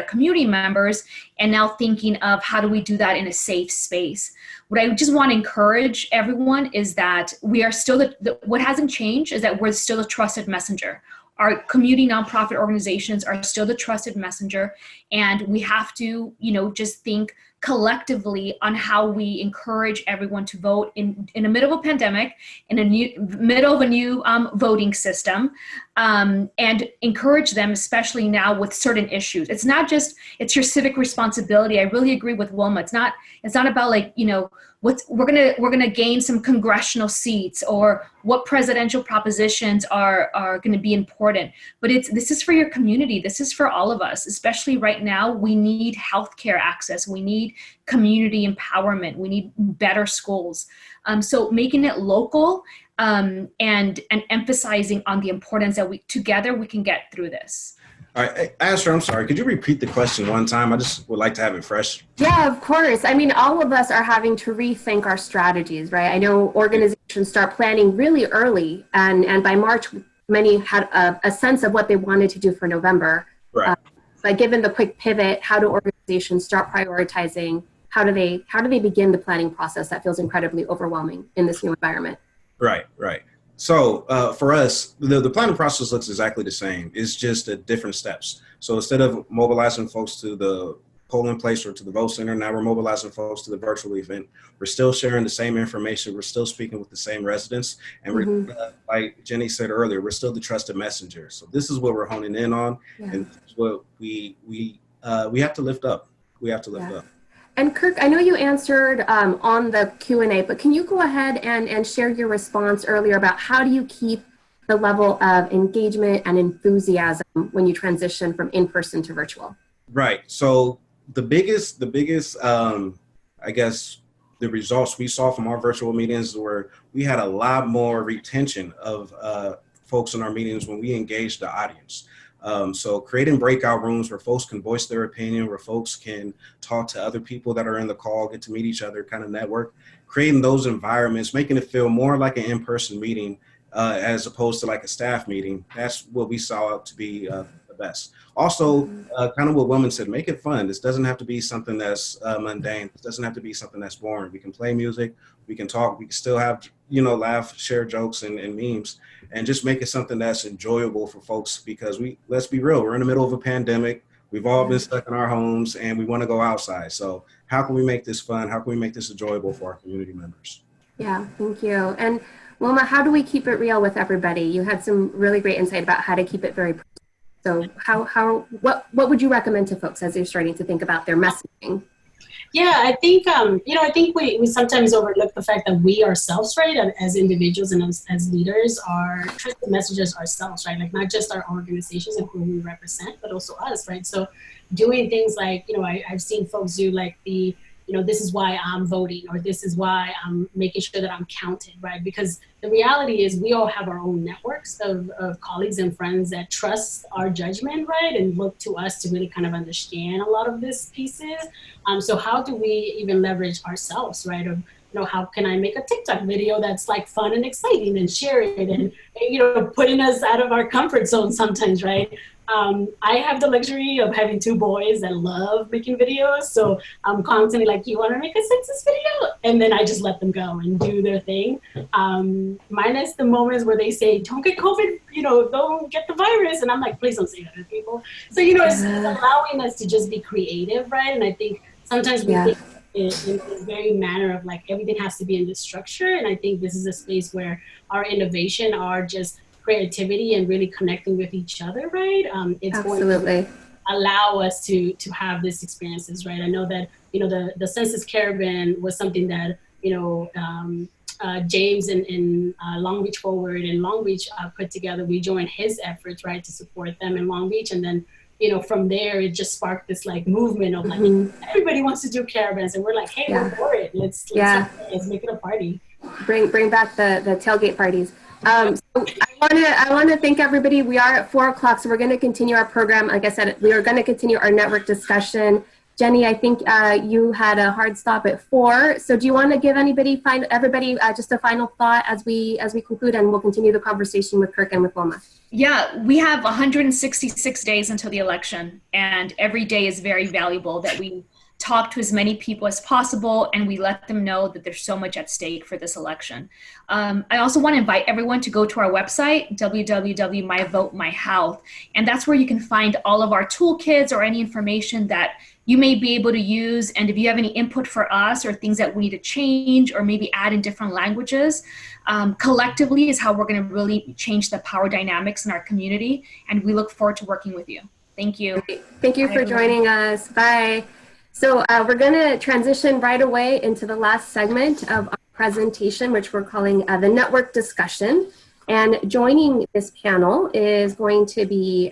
community members, and now thinking of how do we do that in a safe space. What I just want to encourage everyone is that we are still, what hasn't changed is that we're still a trusted messenger. Our community nonprofit organizations are still the trusted messenger, and we have to, just think collectively on how we encourage everyone to vote in the middle of a pandemic, in a middle of a new voting system, and encourage them, especially now with certain issues. It's not just, it's your civic responsibility. I really agree with Wilma. It's not about like, we're gonna gain some congressional seats, or what presidential propositions are gonna be important. But this is for your community. This is for all of us, especially right now. We need healthcare access. We need community empowerment. We need better schools. So making it local and emphasizing on the importance that together we can get through this. All right, Astrid, I'm sorry. Could you repeat the question one time? I just would like to have it fresh. Yeah, of course. I mean, all of us are having to rethink our strategies, right? I know organizations start planning really early, and by March, many had a sense of what they wanted to do for November. Right. But given the quick pivot, how do organizations start prioritizing? How do they begin the planning process that feels incredibly overwhelming in this new environment? Right. So for us, the planning process looks exactly the same. It's just at different steps. So instead of mobilizing folks to the polling place or to the vote center, now we're mobilizing folks to the virtual event. We're still sharing the same information. We're still speaking with the same residents. And we're, like Jenny said earlier, we're still the trusted messenger. So this is what we're honing in on. Yeah. And this is what we have to lift up. We have to lift up. And Kirk, I know you answered on the Q&A, but can you go ahead and share your response earlier about how do you keep the level of engagement and enthusiasm when you transition from in-person to virtual? Right. So the biggest, I guess, the results we saw from our virtual meetings were we had a lot more retention of folks in our meetings when we engaged the audience. So creating breakout rooms where folks can voice their opinion, where folks can talk to other people that are in the call, get to meet each other, kind of network, creating those environments, making it feel more like an in-person meeting as opposed to like a staff meeting. That's what we saw to be the best. Also, kind of what Wilma said, make it fun. This doesn't have to be something that's mundane. It doesn't have to be something that's boring. We can play music, we can talk, we can still have, laugh, share jokes and memes, and just make it something that's enjoyable for folks, because let's be real, we're in the middle of a pandemic. We've all been stuck in our homes and we want to go outside. So how can we make this fun? How can we make this enjoyable for our community members? Yeah, thank you. And Wilma, how do we keep it real with everybody? You had some really great insight about how to keep it very personal. So what would you recommend to folks as they're starting to think about their messaging? Yeah, I think, I think we sometimes overlook the fact that we ourselves, right, as individuals and as leaders are trusted messengers ourselves, right? Like not just our organizations and who we represent, but also us, right? So doing things like, I've seen folks do like this is why I'm voting, or this is why I'm making sure that I'm counted, right? Because the reality is we all have our own networks of colleagues and friends that trust our judgment, right? And look to us to really kind of understand a lot of these pieces. So how do we even leverage ourselves, right? Of, how can I make a TikTok video that's like fun and exciting and share it and putting us out of our comfort zone sometimes, right? I have the luxury of having 2 boys that love making videos. So I'm constantly like, you want to make a census video? And then I just let them go and do their thing. Minus the moments where they say, don't get COVID, don't get the virus. And I'm like, please don't say that to people. So, it's allowing us to just be creative, right? And I think sometimes we think in this very manner of like, everything has to be in this structure. And I think this is a space where our innovation, our just creativity and really connecting with each other, right? It's Absolutely going to allow us to have these experiences, right? I know that the Census Caravan was something that James in Long Beach Forward and Long Beach put together. We joined his efforts, right, to support them in Long Beach, and then from there it just sparked this like movement of like everybody wants to do caravans, and we're like, hey, we're for it. Let's make it a party. Bring back the tailgate parties. So I want to thank everybody. We are at 4 o'clock, so we're going to continue our program. Like I said, we are going to continue our network discussion. Jenny, I think you had a hard stop at 4. So do you want to give everybody just a final thought as we conclude, and we'll continue the conversation with Clerk and with Wilma? Yeah, we have 166 days until the election, and every day is very valuable that we talk to as many people as possible, and we let them know that there's so much at stake for this election. I also want to invite everyone to go to our website, www.myvotemyhealth, and that's where you can find all of our toolkits or any information that you may be able to use. And if you have any input for us or things that we need to change or maybe add in different languages, collectively is how we're going to really change the power dynamics in our community, and we look forward to working with you. Thank you. Thank you for joining us. Bye. So we're going to transition right away into the last segment of our presentation, which we're calling the network discussion. And joining this panel is going to be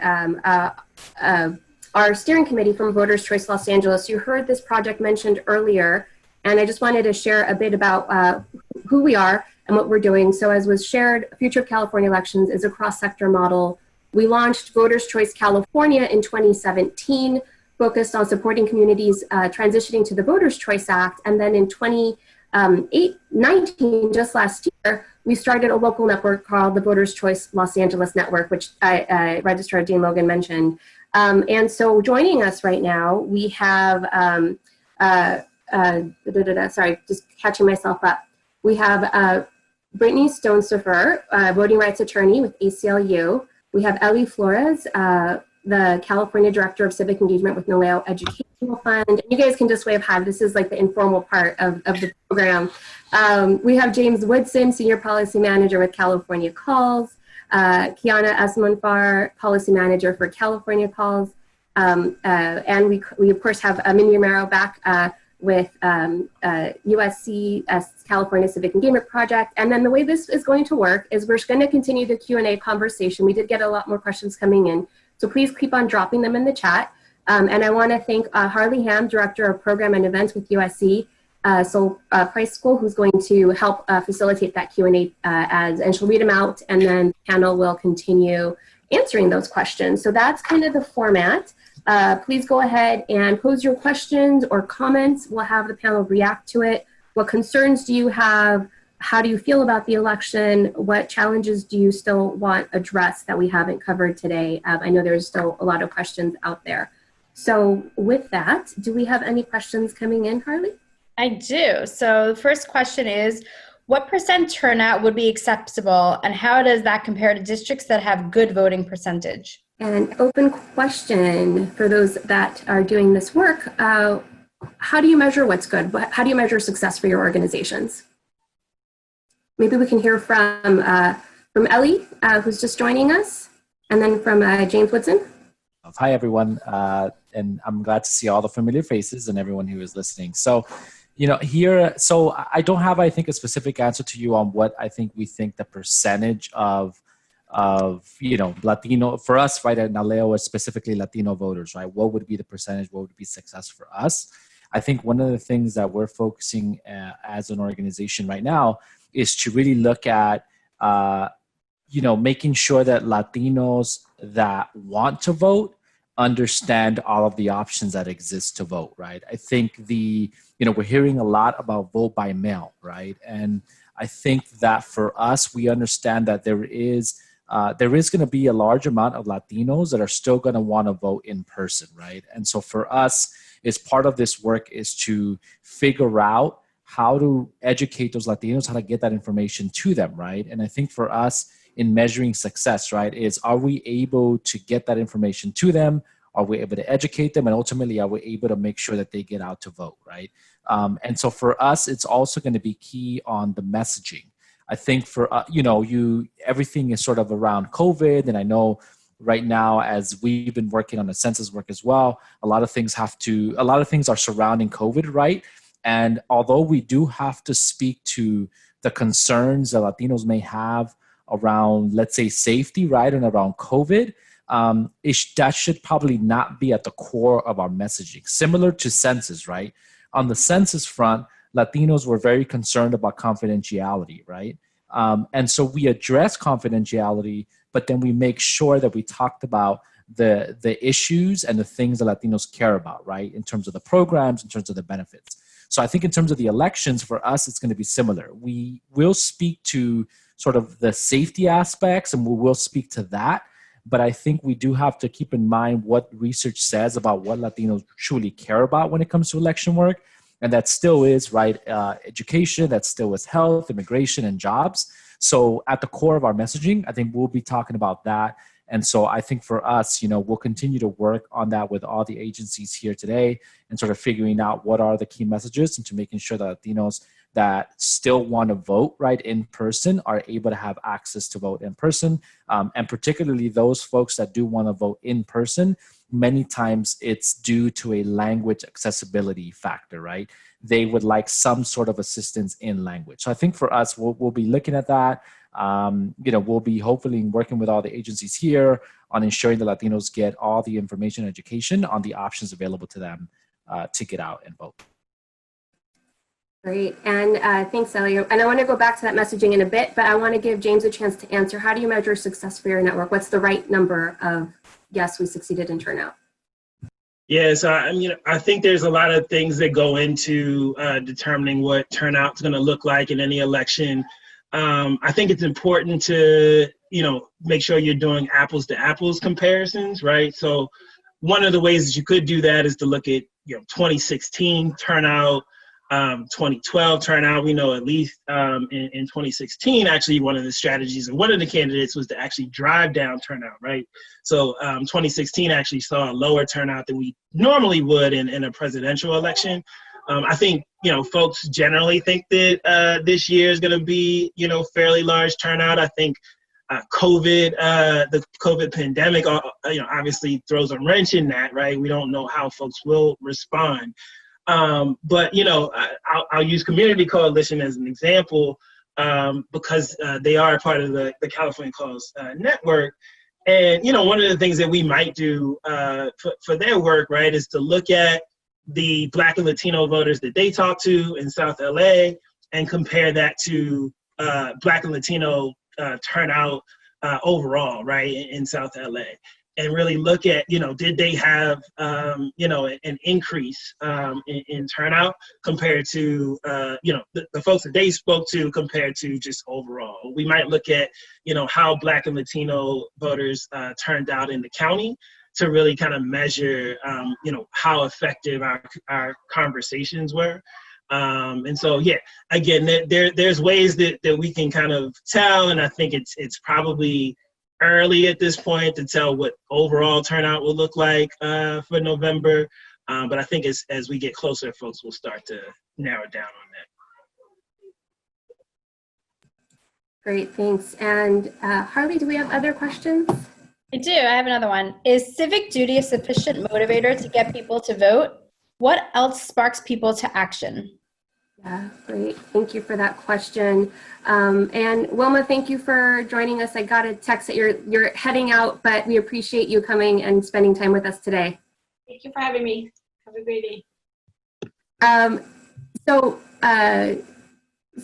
our steering committee from Voters Choice Los Angeles. You heard this project mentioned earlier, and I just wanted to share a bit about who we are and what we're doing. So as was shared, Future of California Elections is a cross-sector model. We launched Voters Choice California in 2017, focused on supporting communities transitioning to the Voters Choice Act. And then in 2019, just last year, we started a local network called the Voters Choice Los Angeles Network, which Registrar Dean Logan mentioned. And so joining us right now, we have, sorry, just catching myself up. We have Brittany Stone-Soffer, voting rights attorney with ACLU. We have Ellie Flores, the California Director of Civic Engagement with Noleo Educational Fund. And you guys can just wave hi. This is like the informal part of the program. We have James Woodson, Senior Policy Manager with California Calls. Kiana Asmonfar, Policy Manager for California Calls. And we of course have Mindy Romero back with USC California Civic Engagement Project. And then the way this is going to work is we're going to continue the Q&A conversation. We did get a lot more questions coming in, so please keep on dropping them in the chat. And I want to thank Harley Ham, Director of Program and Events with USC Price School, who's going to help facilitate that Q&A and she'll read them out, and then the panel will continue answering those questions. So that's kind of the format. Please go ahead and pose your questions or comments. We'll have the panel react to it. What concerns do you have? How do you feel about the election? What challenges do you still want addressed that we haven't covered today? I know there's still a lot of questions out there. So with that, do we have any questions coming in, Harley? I do. So the first question is, what % turnout would be acceptable, and how does that compare to districts that have good voting percentage? And open question for those that are doing this work. How do you measure what's good? How do you measure success for your organizations? Maybe we can hear from Ellie, who's just joining us, and then from James Woodson. of. Hi, everyone. And I'm glad to see all the familiar faces and everyone who is listening. So, so I don't have, I think, a specific answer to you on what I think we think the percentage of Latino, for us, right, at NALEO, is specifically Latino voters, right? What would be the percentage? What would be success for us? I think one of the things that we're focusing as an organization right now is to really look at, making sure that Latinos that want to vote understand all of the options that exist to vote, right? I think we're hearing a lot about vote by mail, right? And I think that for us, we understand that there is going to be a large amount of Latinos that are still going to want to vote in person, right? And so for us, as part of this work is to figure out how to educate those Latinos, how to get that information to them, right? And I think for us in measuring success, right, is are we able to get that information to them? Are we able to educate them? And ultimately, are we able to make sure that they get out to vote, right? And so for us, it's also going to be key on the messaging. I think for, everything is sort of around COVID. And I know right now, as we've been working on the census work as well, a lot of things are surrounding COVID, right? And although we do have to speak to the concerns that Latinos may have around, let's say, safety, right, and around COVID, that should probably not be at the core of our messaging. Similar to census, right? On the census front, Latinos were very concerned about confidentiality, right? And so we address confidentiality, but then we make sure that we talked about the issues and the things that Latinos care about, right? In terms of the programs, in terms of the benefits. So I think in terms of the elections, for us, it's going to be similar. We will speak to sort of the safety aspects and we will speak to that. But I think we do have to keep in mind what research says about what Latinos truly care about when it comes to election work. And that still is, right, education, that still is health, immigration, and jobs. So at the core of our messaging, I think we'll be talking about that. And so I think for us, we'll continue to work on that with all the agencies here today and sort of figuring out what are the key messages and to making sure that Latinos that still want to vote, right, in person are able to have access to vote in person. And particularly those folks that do want to vote in person, many times it's due to a language accessibility factor, right? They would like some sort of assistance in language. So I think for us, we'll be looking at that. We'll be hopefully working with all the agencies here on ensuring that Latinos get all the information and education on the options available to them to get out and vote. Great, and thanks, Elio. And I want to go back to that messaging in a bit, but I want to give James a chance to answer. How do you measure success for your network? What's the right number of, yes, we succeeded in turnout? Yeah, so I think there's a lot of things that go into determining what turnout's going to look like in any election. I think it's important to, make sure you're doing apples to apples comparisons, right? So one of the ways that you could do that is to look at, 2016 turnout, 2012 turnout. We know at least in 2016, actually, one of the strategies and one of the candidates was to actually drive down turnout, right? So 2016 actually saw a lower turnout than we normally would in a presidential election. I think, folks generally think that this year is going to be, fairly large turnout. I think the COVID pandemic, obviously throws a wrench in that, right? We don't know how folks will respond. But, I'll use Community Coalition as an example because they are a part of the California Cause Network. And, one of the things that we might do for their work, right, is to look at the Black and Latino voters that they talk to in South LA and compare that to Black and Latino turnout overall, right, in South LA. And really look at, did they have, an increase in turnout compared to, the folks that they spoke to compared to just overall. We might look at, how Black and Latino voters turned out in the county to really kind of measure, how effective our conversations were. And so, yeah, again, there's ways that we can kind of tell, and I think it's probably early at this point to tell what overall turnout will look like for November. But I think as we get closer, folks will start to narrow down on that. Great, thanks. And Harley, do we have other questions? I do. I have another one. Is civic duty a sufficient motivator to get people to vote? What else sparks people to action? Yeah, great. Thank you for that question. And Wilma, thank you for joining us. I got a text that you're heading out, but we appreciate you coming and spending time with us today. Thank you for having me. Have a great day. So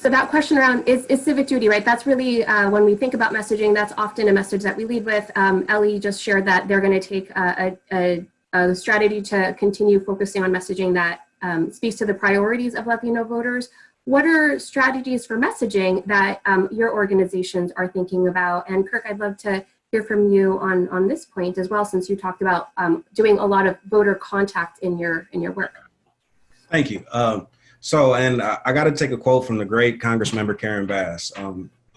that question around is civic duty, right? That's really, when we think about messaging, that's often a message that we lead with. Ellie just shared that they're going to take a strategy to continue focusing on messaging that speaks to the priorities of Latino voters. What are strategies for messaging that your organizations are thinking about? And Kirk, I'd love to hear from you on this point as well, since you talked about doing a lot of voter contact in your work. Thank you. I got to take a quote from the great Congressmember Karen Bass.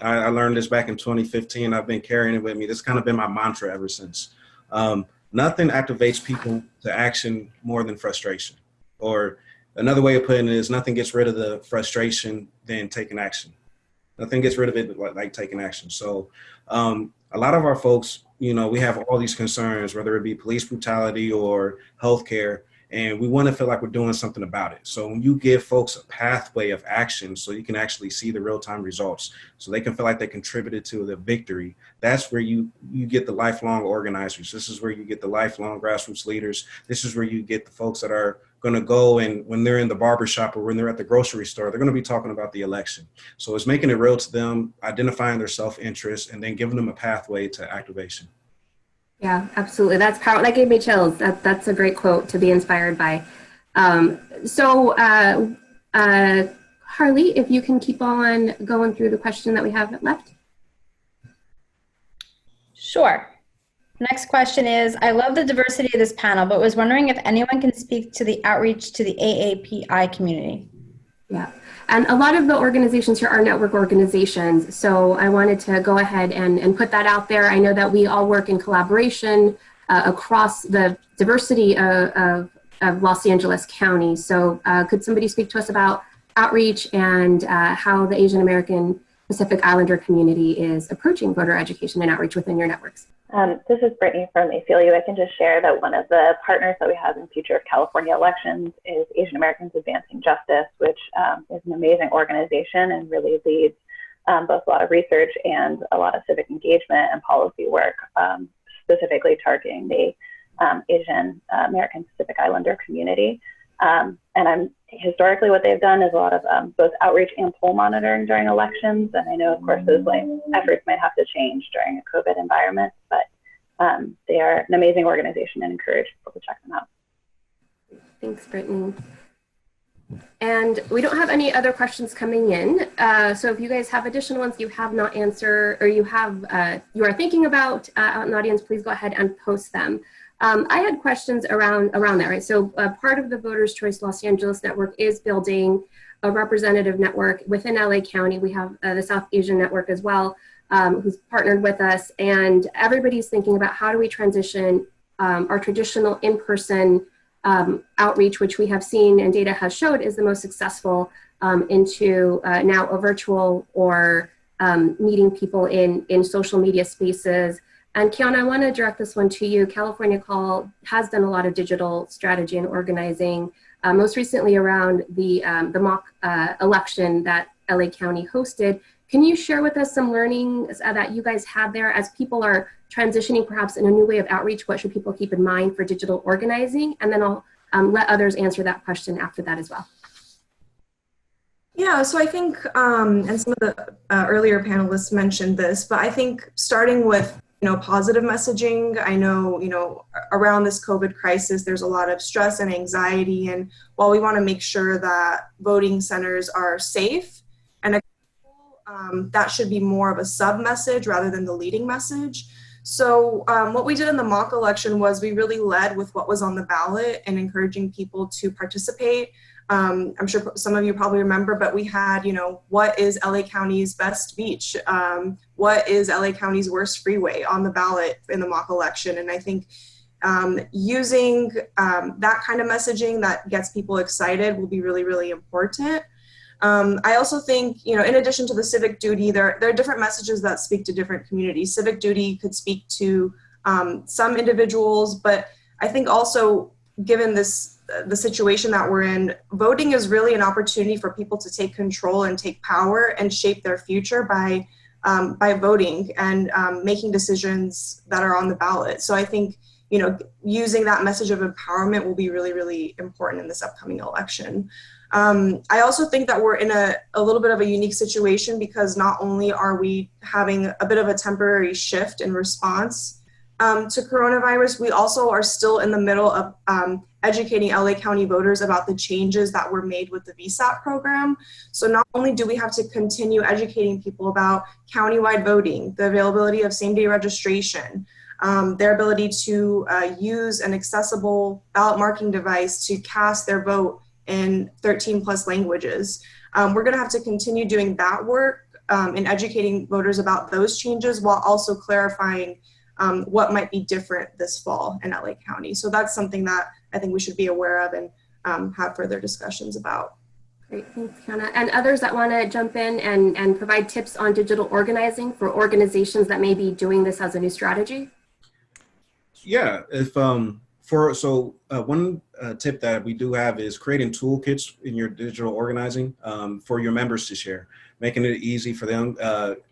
I learned this back in 2015. I've been carrying it with me. This has kind of been my mantra ever since. Nothing activates people to action more than frustration. Or another way of putting it is nothing gets rid of the frustration than taking action. Nothing gets rid of it like taking action. So a lot of our folks, we have all these concerns, whether it be police brutality or healthcare, and we want to feel like we're doing something about it. So when you give folks a pathway of action so you can actually see the real-time results, so they can feel like they contributed to the victory, that's where you get the lifelong organizers. This is where you get the lifelong grassroots leaders. This is where you get the folks that are going to go, and when they're in the barbershop or when they're at the grocery store, they're going to be talking about the election. So it's making it real to them, identifying their self-interest, and then giving them a pathway to activation. Yeah, absolutely. That's powerful. That gave me chills. That's a great quote to be inspired by. Harley, if you can keep on going through the question that we have left. Sure. Next question is, I love the diversity of this panel, but was wondering if anyone can speak to the outreach to the AAPI community. Yeah, and a lot of the organizations here are network organizations. So I wanted to go ahead and put that out there. I know that we all work in collaboration across the diversity of Los Angeles County. So could somebody speak to us about outreach and how the Asian American Pacific Islander community is approaching voter education and outreach within your networks? This is Brittany from ACLU. I can just share that one of the partners that we have in Future of California Elections is Asian Americans Advancing Justice, which is an amazing organization and really leads both a lot of research and a lot of civic engagement and policy work, specifically targeting the Asian American Pacific Islander community. And historically what they've done is a lot of both outreach and poll monitoring during elections. And I know, of course, those efforts might have to change during a COVID environment, but they are an amazing organization and encourage people to check them out. Thanks, Brittany. And we don't have any other questions coming in. So if you guys have additional ones you have not answered, or you are thinking about out in the audience, please go ahead and post them. I had questions around that, right? So part of the Voters Choice Los Angeles Network is building a representative network within LA County. We have the South Asian Network as well, who's partnered with us. And everybody's thinking about how do we transition our traditional in-person outreach, which we have seen and data has showed is the most successful, into now a virtual or meeting people in social media spaces. And Kiana, I want to direct this one to you. California Call has done a lot of digital strategy and organizing, most recently around the mock election that LA County hosted. Can you share with us some learnings that you guys had there as people are transitioning perhaps in a new way of outreach? What should people keep in mind for digital organizing? And then I'll let others answer that question after that as well. Yeah, so I think, and some of the earlier panelists mentioned this, but I think starting with positive messaging. I know, around this COVID crisis, there's a lot of stress and anxiety. And while we want to make sure that voting centers are safe and that should be more of a sub message rather than the leading message. So what we did in the mock election was we really led with what was on the ballot and encouraging people to participate. I'm sure some of you probably remember, but we had, what is LA County's best beach? What is LA County's worst freeway on the ballot in the mock election? And I think using that kind of messaging that gets people excited will be really, really important. I also think, in addition to the civic duty, there are different messages that speak to different communities. Civic duty could speak to some individuals, but I think also given the situation that we're in, voting is really an opportunity for people to take control and take power and shape their future by voting and making decisions that are on the ballot. So I think, using that message of empowerment will be really, really important in this upcoming election. I also think that we're in a little bit of a unique situation because not only are we having a bit of a temporary shift in response to coronavirus, we also are still in the middle of educating LA County voters about the changes that were made with the VSAT program. So not only do we have to continue educating people about countywide voting, the availability of same-day registration, their ability to use an accessible ballot marking device to cast their vote in 13 plus languages. We're gonna have to continue doing that work in educating voters about those changes while also clarifying what might be different this fall in LA County. So that's something that I think we should be aware of and have further discussions about. Great, thanks, Kiana. And others that want to jump in and provide tips on digital organizing for organizations that may be doing this as a new strategy? Yeah, if one tip that we do have is creating toolkits in your digital organizing for your members to share, making it easy for them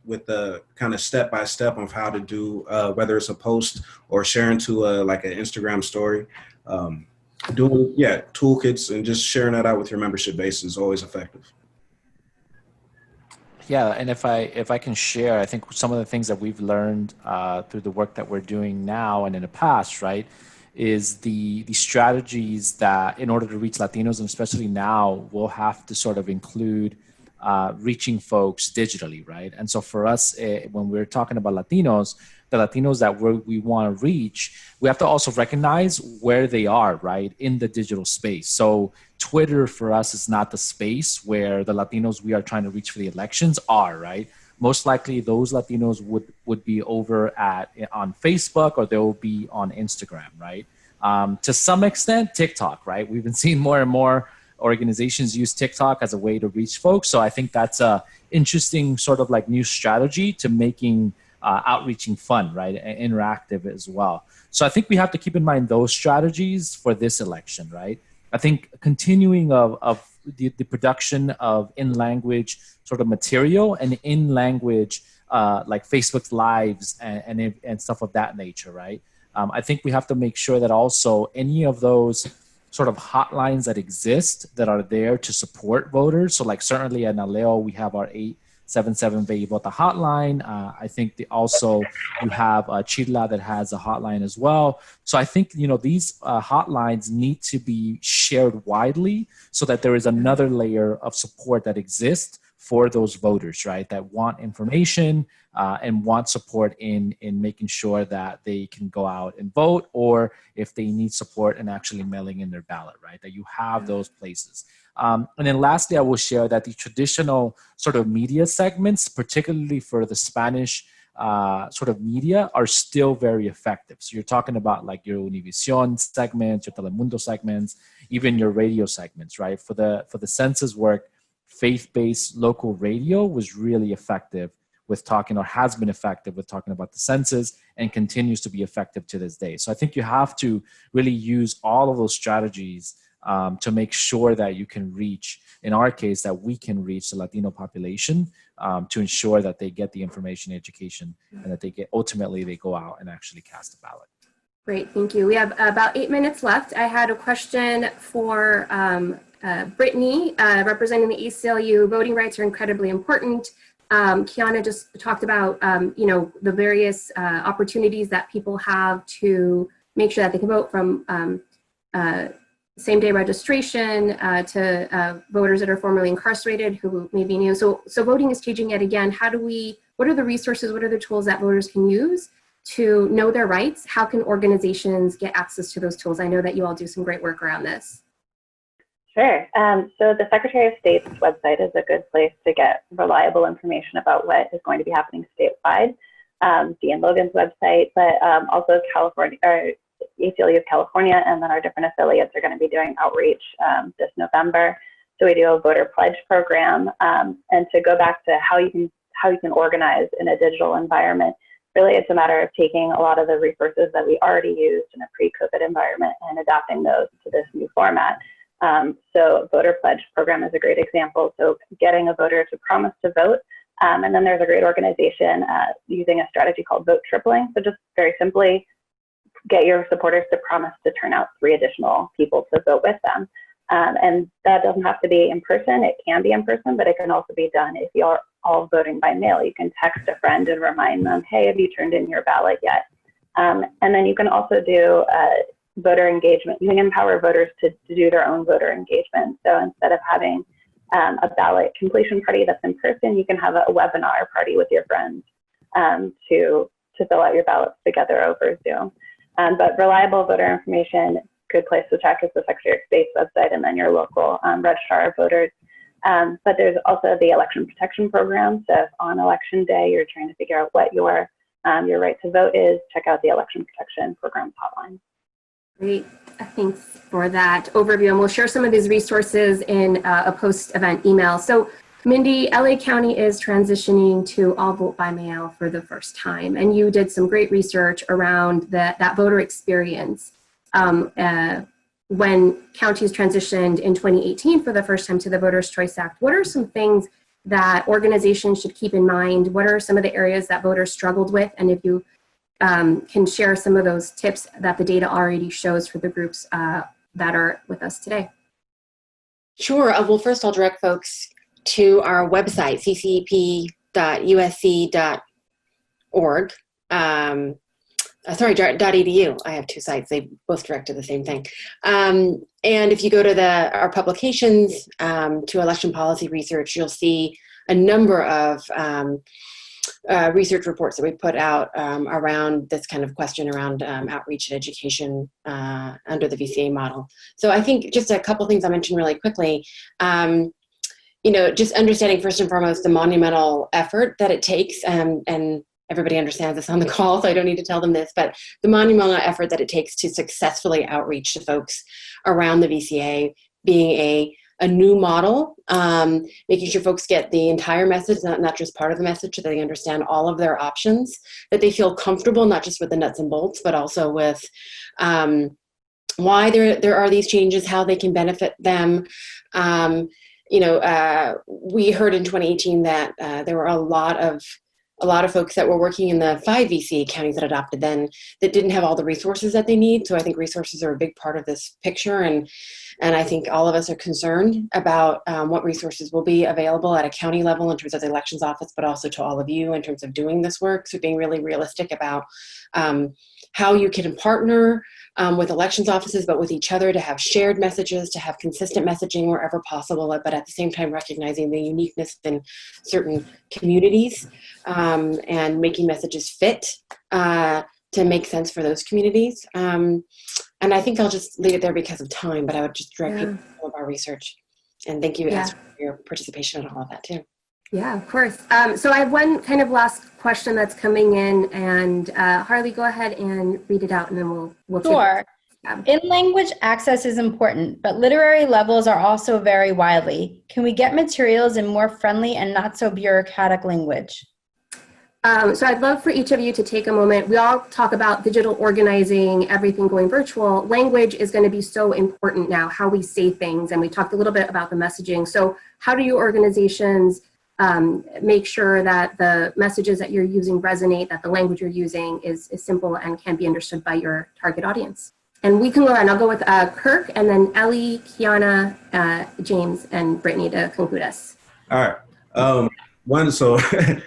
with the kind of step-by-step of how to do, whether it's a post or sharing to like an Instagram story. Doing, toolkits and just sharing that out with your membership base is always effective. Yeah, and if I can share, I think some of the things that we've learned through the work that we're doing now and in the past, right, is the strategies that in order to reach Latinos, and especially now, we'll have to sort of include reaching folks digitally, right? And so for us, when we're talking about Latinos, the Latinos that we want to reach, we have to also recognize where they are, right, in the digital space. So Twitter for us is not the space where the Latinos we are trying to reach for the elections are, right? Most likely those Latinos would be over on Facebook, or they'll be on Instagram, right? To some extent, TikTok, right? We've been seeing more and more organizations use TikTok as a way to reach folks. So I think that's a interesting sort of like new strategy to making outreaching fun, right? And interactive as well. So I think we have to keep in mind those strategies for this election, right? I think continuing of the production of in-language sort of material and in-language like Facebook Lives and stuff of that nature, right? I think we have to make sure that also any of those sort of hotlines that exist that are there to support voters. So like certainly at Naleo, we have our 877 Ve Vota hotline. I think also you have Chirla that has a hotline as well. So I think, these hotlines need to be shared widely so that there is another layer of support that exists for those voters, right, that want information and want support in making sure that they can go out and vote, or if they need support in actually mailing in their ballot, right, that you have those places. And then lastly, I will share that the traditional sort of media segments, particularly for the Spanish sort of media, are still very effective. So you're talking about like your Univision segments, your Telemundo segments, even your radio segments, right? For the census work, faith-based local radio was really effective with talking, or has been effective with talking about the census, and continues to be effective to this day. So I think you have to really use all of those strategies to make sure that you can reach, in our case, that we can reach the Latino population to ensure that they get the information, education, and that ultimately they go out and actually cast a ballot. Great, thank you. We have about 8 minutes left. I had a question for Brittany, representing the ACLU. Voting rights are incredibly important. Kiana just talked about, the various opportunities that people have to make sure that they can vote, from same-day registration to voters that are formerly incarcerated who may be new. So voting is changing yet again. What are the resources, what are the tools that voters can use to know their rights? How can organizations get access to those tools? I know that you all do some great work around this. Sure. So the Secretary of State's website is a good place to get reliable information about what is going to be happening statewide. Dean Logan's website, but also California, or ACLU of California, and then our different affiliates are going to be doing outreach this November. So we do a voter pledge program, and to go back to how you can organize in a digital environment. really it's a matter of taking a lot of the resources that we already used in a pre-COVID environment and adapting those to this new format. So voter pledge program is a great example. So getting a voter to promise to vote. And then there's a great organization using a strategy called vote tripling. So just very simply get your supporters to promise to turn out 3 additional people to vote with them. And that doesn't have to be in person. It can be in person, but it can also be done if you're all voting by mail. You can text a friend and remind them, hey, have you turned in your ballot yet? And then you can also do voter engagement. You can empower voters to do their own voter engagement. So instead of having a ballot completion party that's in person, you can have a webinar party with your friends to fill out your ballots together over Zoom. But reliable voter information, good place to check is the Secretary of State's website and then your local registrar of voters. But there's also the election protection program. So if on election day you're trying to figure out what your right to vote is, check out the election protection program hotline. Great, thanks for that overview. And we'll share some of these resources in a post-event email. So Mindy, LA County is transitioning to all vote by mail for the first time. And you did some great research around that voter experience. When counties transitioned in 2018 for the first time to the Voters' Choice Act, what are some things that organizations should keep in mind? What are some of the areas that voters struggled with? And if you can share some of those tips that the data already shows for the groups that are with us today. Sure. Well, first I'll direct folks to our website, ccep.usc.org. .edu. I have 2 sites. They both direct to the same thing. And if you go to our publications, to election policy research, you'll see a number of research reports that we put out around this kind of question around outreach and education under the VCA model. So I think just a couple things I'll mention really quickly. Just understanding first and foremost the monumental effort that it takes, and everybody understands this on the call, so I don't need to tell them this, but the monumental effort that it takes to successfully outreach to folks around the VCA, being a new model, making sure folks get the entire message, not just part of the message, so they understand all of their options, that they feel comfortable, not just with the nuts and bolts, but also with why there are these changes, how they can benefit them. We heard in 2018 that there were a lot of folks that were working in the 5 VCA counties that adopted then that didn't have all the resources that they need. So I think resources are a big part of this picture. And I think all of us are concerned about what resources will be available at a county level in terms of the elections office, but also to all of you in terms of doing this work. So being really realistic about how you can partner with elections offices, but with each other to have shared messages, to have consistent messaging wherever possible, but at the same time recognizing the uniqueness in certain communities and making messages fit to make sense for those communities. And I think I'll just leave it there because of time, but I would just direct people to some of our research. And thank you, Astrid, for your participation in all of that too. Yeah, of course. So I have one kind of last question that's coming in, and Harley, go ahead and read it out, and then we'll Sure. In-language access is important, but literary levels are also vary widely. Can we get materials in more friendly and not so bureaucratic language? So I'd love for each of you to take a moment. We all talk about digital organizing, everything going virtual. Language is going to be so important now, how we say things, and we talked a little bit about the messaging. So how do you organizations make sure that the messages that you're using resonate, that the language you're using is simple and can be understood by your target audience? And we can go on. I'll go with Kirk, and then Ellie, Kiana, James, and Brittany to conclude us. All right. So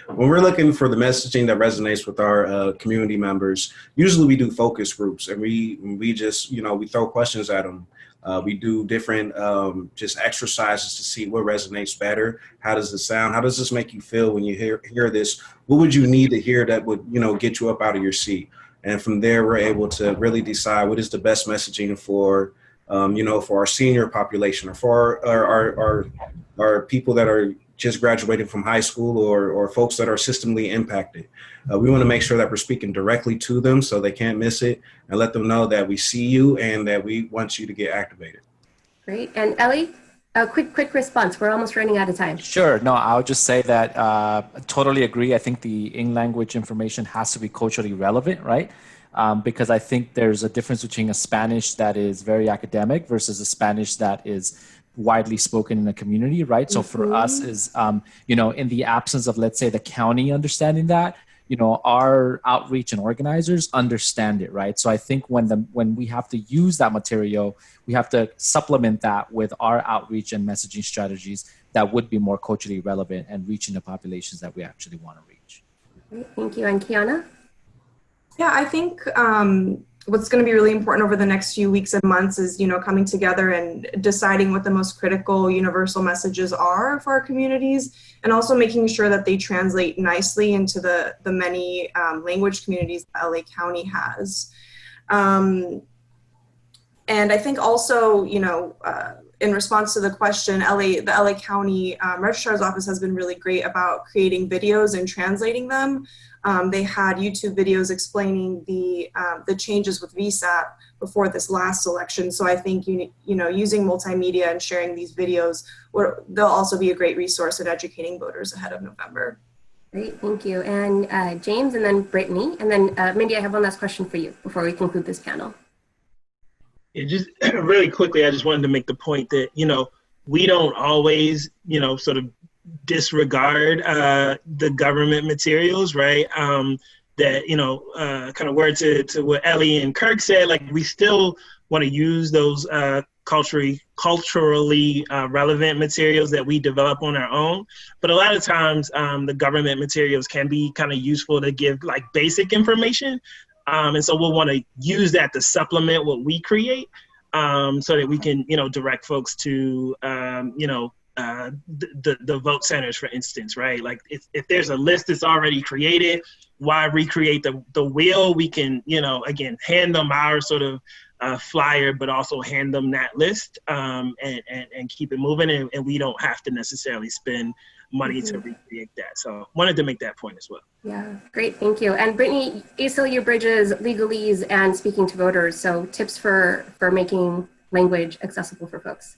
when we're looking for the messaging that resonates with our community members, usually we do focus groups, and we just, we throw questions at them. We do different just exercises to see what resonates better. How does it sound? How does this make you feel when you hear this? What would you need to hear that would, get you up out of your seat? And from there, we're able to really decide what is the best messaging for, for our senior population, or for our people that are just graduating from high school, or folks that are systemically impacted. We want to make sure that we're speaking directly to them so they can't miss it, and let them know that we see you and that we want you to get activated. Great. And Ellie? A quick response. We're almost running out of time. Sure. No, I'll just say that I totally agree. I think the in-language information has to be culturally relevant, right? Because I think there's a difference between a Spanish that is very academic versus a Spanish that is widely spoken in the community, right? So for us is, in the absence of, let's say, the county understanding that, our outreach and organizers understand it, right? So I think when we have to use that material, we have to supplement that with our outreach and messaging strategies that would be more culturally relevant and reaching the populations that we actually want to reach. Great, thank you. And Kiana? Yeah, I think what's going to be really important over the next few weeks and months is, coming together and deciding what the most critical universal messages are for our communities, and also making sure that they translate nicely into the many language communities that LA County has. And I think also, in response to the question, the LA County Registrar's Office has been really great about creating videos and translating them. They had YouTube videos explaining the changes with VSAP before this last election. So I think using multimedia and sharing these videos, they'll also be a great resource in educating voters ahead of November. Great, thank you. And James, and then Brittany, and then Mindy, I have one last question for you before we conclude this panel. Yeah, just really quickly, I just wanted to make the point that, we don't always, sort of disregard the government materials, right? That, kind of word to what Ellie and Kirk said, like we still want to use those culturally relevant materials that we develop on our own. But a lot of times the government materials can be kind of useful to give like basic information. And so we'll want to use that to supplement what we create so that we can, direct folks to, the vote centers, for instance, right? Like if there's a list that's already created, why recreate the wheel? We can, again, hand them our sort of flyer, but also hand them that list and keep it moving. And we don't have to necessarily spend money to recreate that. So wanted to make that point as well. Yeah, great, thank you. And Brittany, ACLU bridges legalese and speaking to voters. So tips for making language accessible for folks.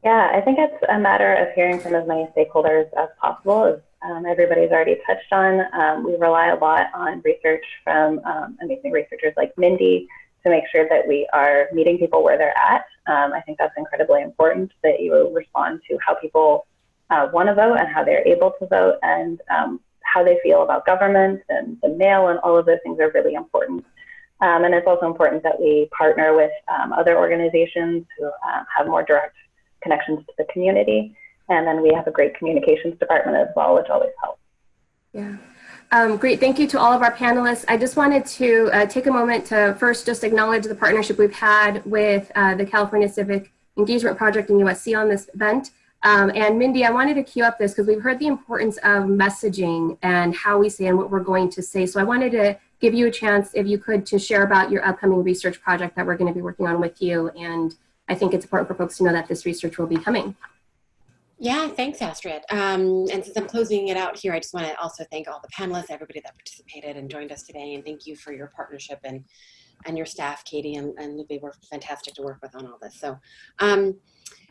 Yeah, I think it's a matter of hearing from as many stakeholders as possible. As everybody's already touched on, we rely a lot on research from amazing researchers like Mindy to make sure that we are meeting people where they're at. I think that's incredibly important, that you respond to how people want to vote and how they're able to vote, and how they feel about government and the mail, and all of those things are really important. And it's also important that we partner with other organizations who have more direct connections to the community. And then we have a great communications department as well, which always helps. Yeah. Great, thank you to all of our panelists. I just wanted to take a moment to first just acknowledge the partnership we've had with the California Civic Engagement Project and USC on this event. And Mindy, I wanted to cue up this because we've heard the importance of messaging and how we say and what we're going to say. So I wanted to give you a chance, if you could, to share about your upcoming research project that we're going to be working on with you. And I think it's important for folks to know that this research will be coming. Yeah, thanks, Astrid. And since I'm closing it out here, I just want to also thank all the panelists, everybody that participated and joined us today. And thank you for your partnership and your staff, Katie and Lupe, were fantastic to work with on all this. So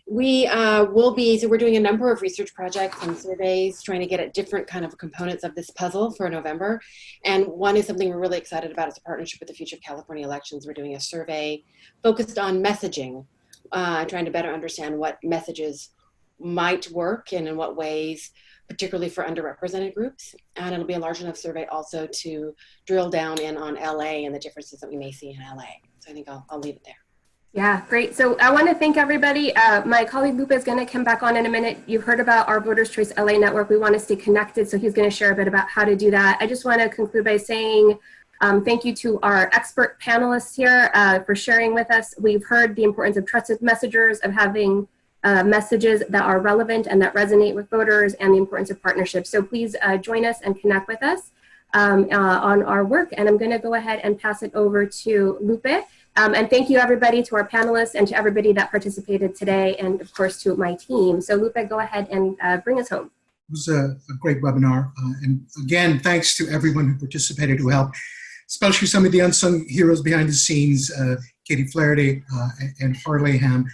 we're doing a number of research projects and surveys, trying to get at different kind of components of this puzzle for November. And one is something we're really excited about. It's a partnership with the Future of California Elections. We're doing a survey focused on messaging, trying to better understand what messages might work and in what ways, particularly for underrepresented groups. And it'll be a large enough survey also to drill down in on LA and the differences that we may see in LA. So I think I'll leave it there. Yeah, great. So I want to thank everybody. My colleague Lupe is going to come back on in a minute. You've heard about our Voters Choice LA network. We want to stay connected, so he's going to share a bit about how to do that. I just want to conclude by saying thank you to our expert panelists here for sharing with us. We've heard the importance of trusted messengers, of having messages that are relevant and that resonate with voters, and the importance of partnerships. So please join us and connect with us on our work. And I'm going to go ahead and pass it over to Lupe. And thank you, everybody, to our panelists and to everybody that participated today, and of course to my team. So Lupe, go ahead and bring us home. It was a great webinar. And again, thanks to everyone who participated, who helped, especially some of the unsung heroes behind the scenes, Katie Flaherty and Harley Ham.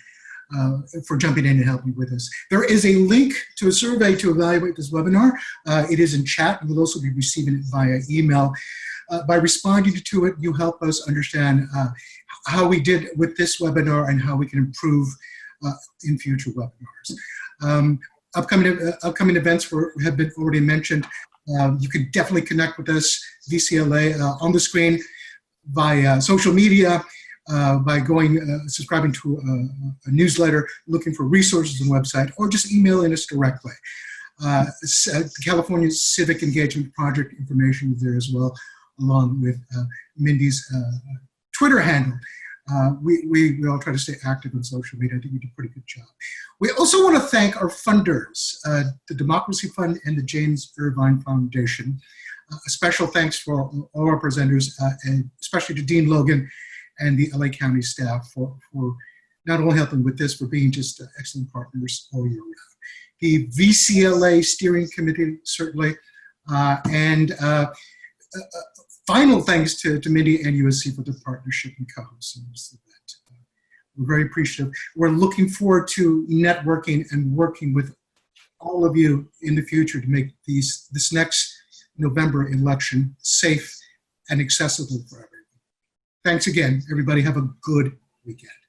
for jumping in and helping with us. There is a link to a survey to evaluate this webinar. It is in chat, and we'll also be receiving it via email. By responding to it, you help us understand how we did with this webinar and how we can improve in future webinars. Upcoming events have been already mentioned. You can definitely connect with us, VCLA, on the screen, via social media, by subscribing to a newsletter, looking for resources on the website, or just emailing us directly. The California Civic Engagement Project information is there as well, along with Mindy's Twitter handle. We all try to stay active on social media. I think we do a pretty good job. We also want to thank our funders, the Democracy Fund and the James Irvine Foundation. A special thanks for all our presenters, and especially to Dean Logan and the LA County staff for not only helping with this, for being just excellent partners all year round. The VCLA Steering Committee, certainly, and final thanks to Mindy and USC for the partnership and co-hosting this event. We're very appreciative. We're looking forward to networking and working with all of you in the future to make this next November election safe and accessible for everyone. Thanks again, everybody. Have a good weekend.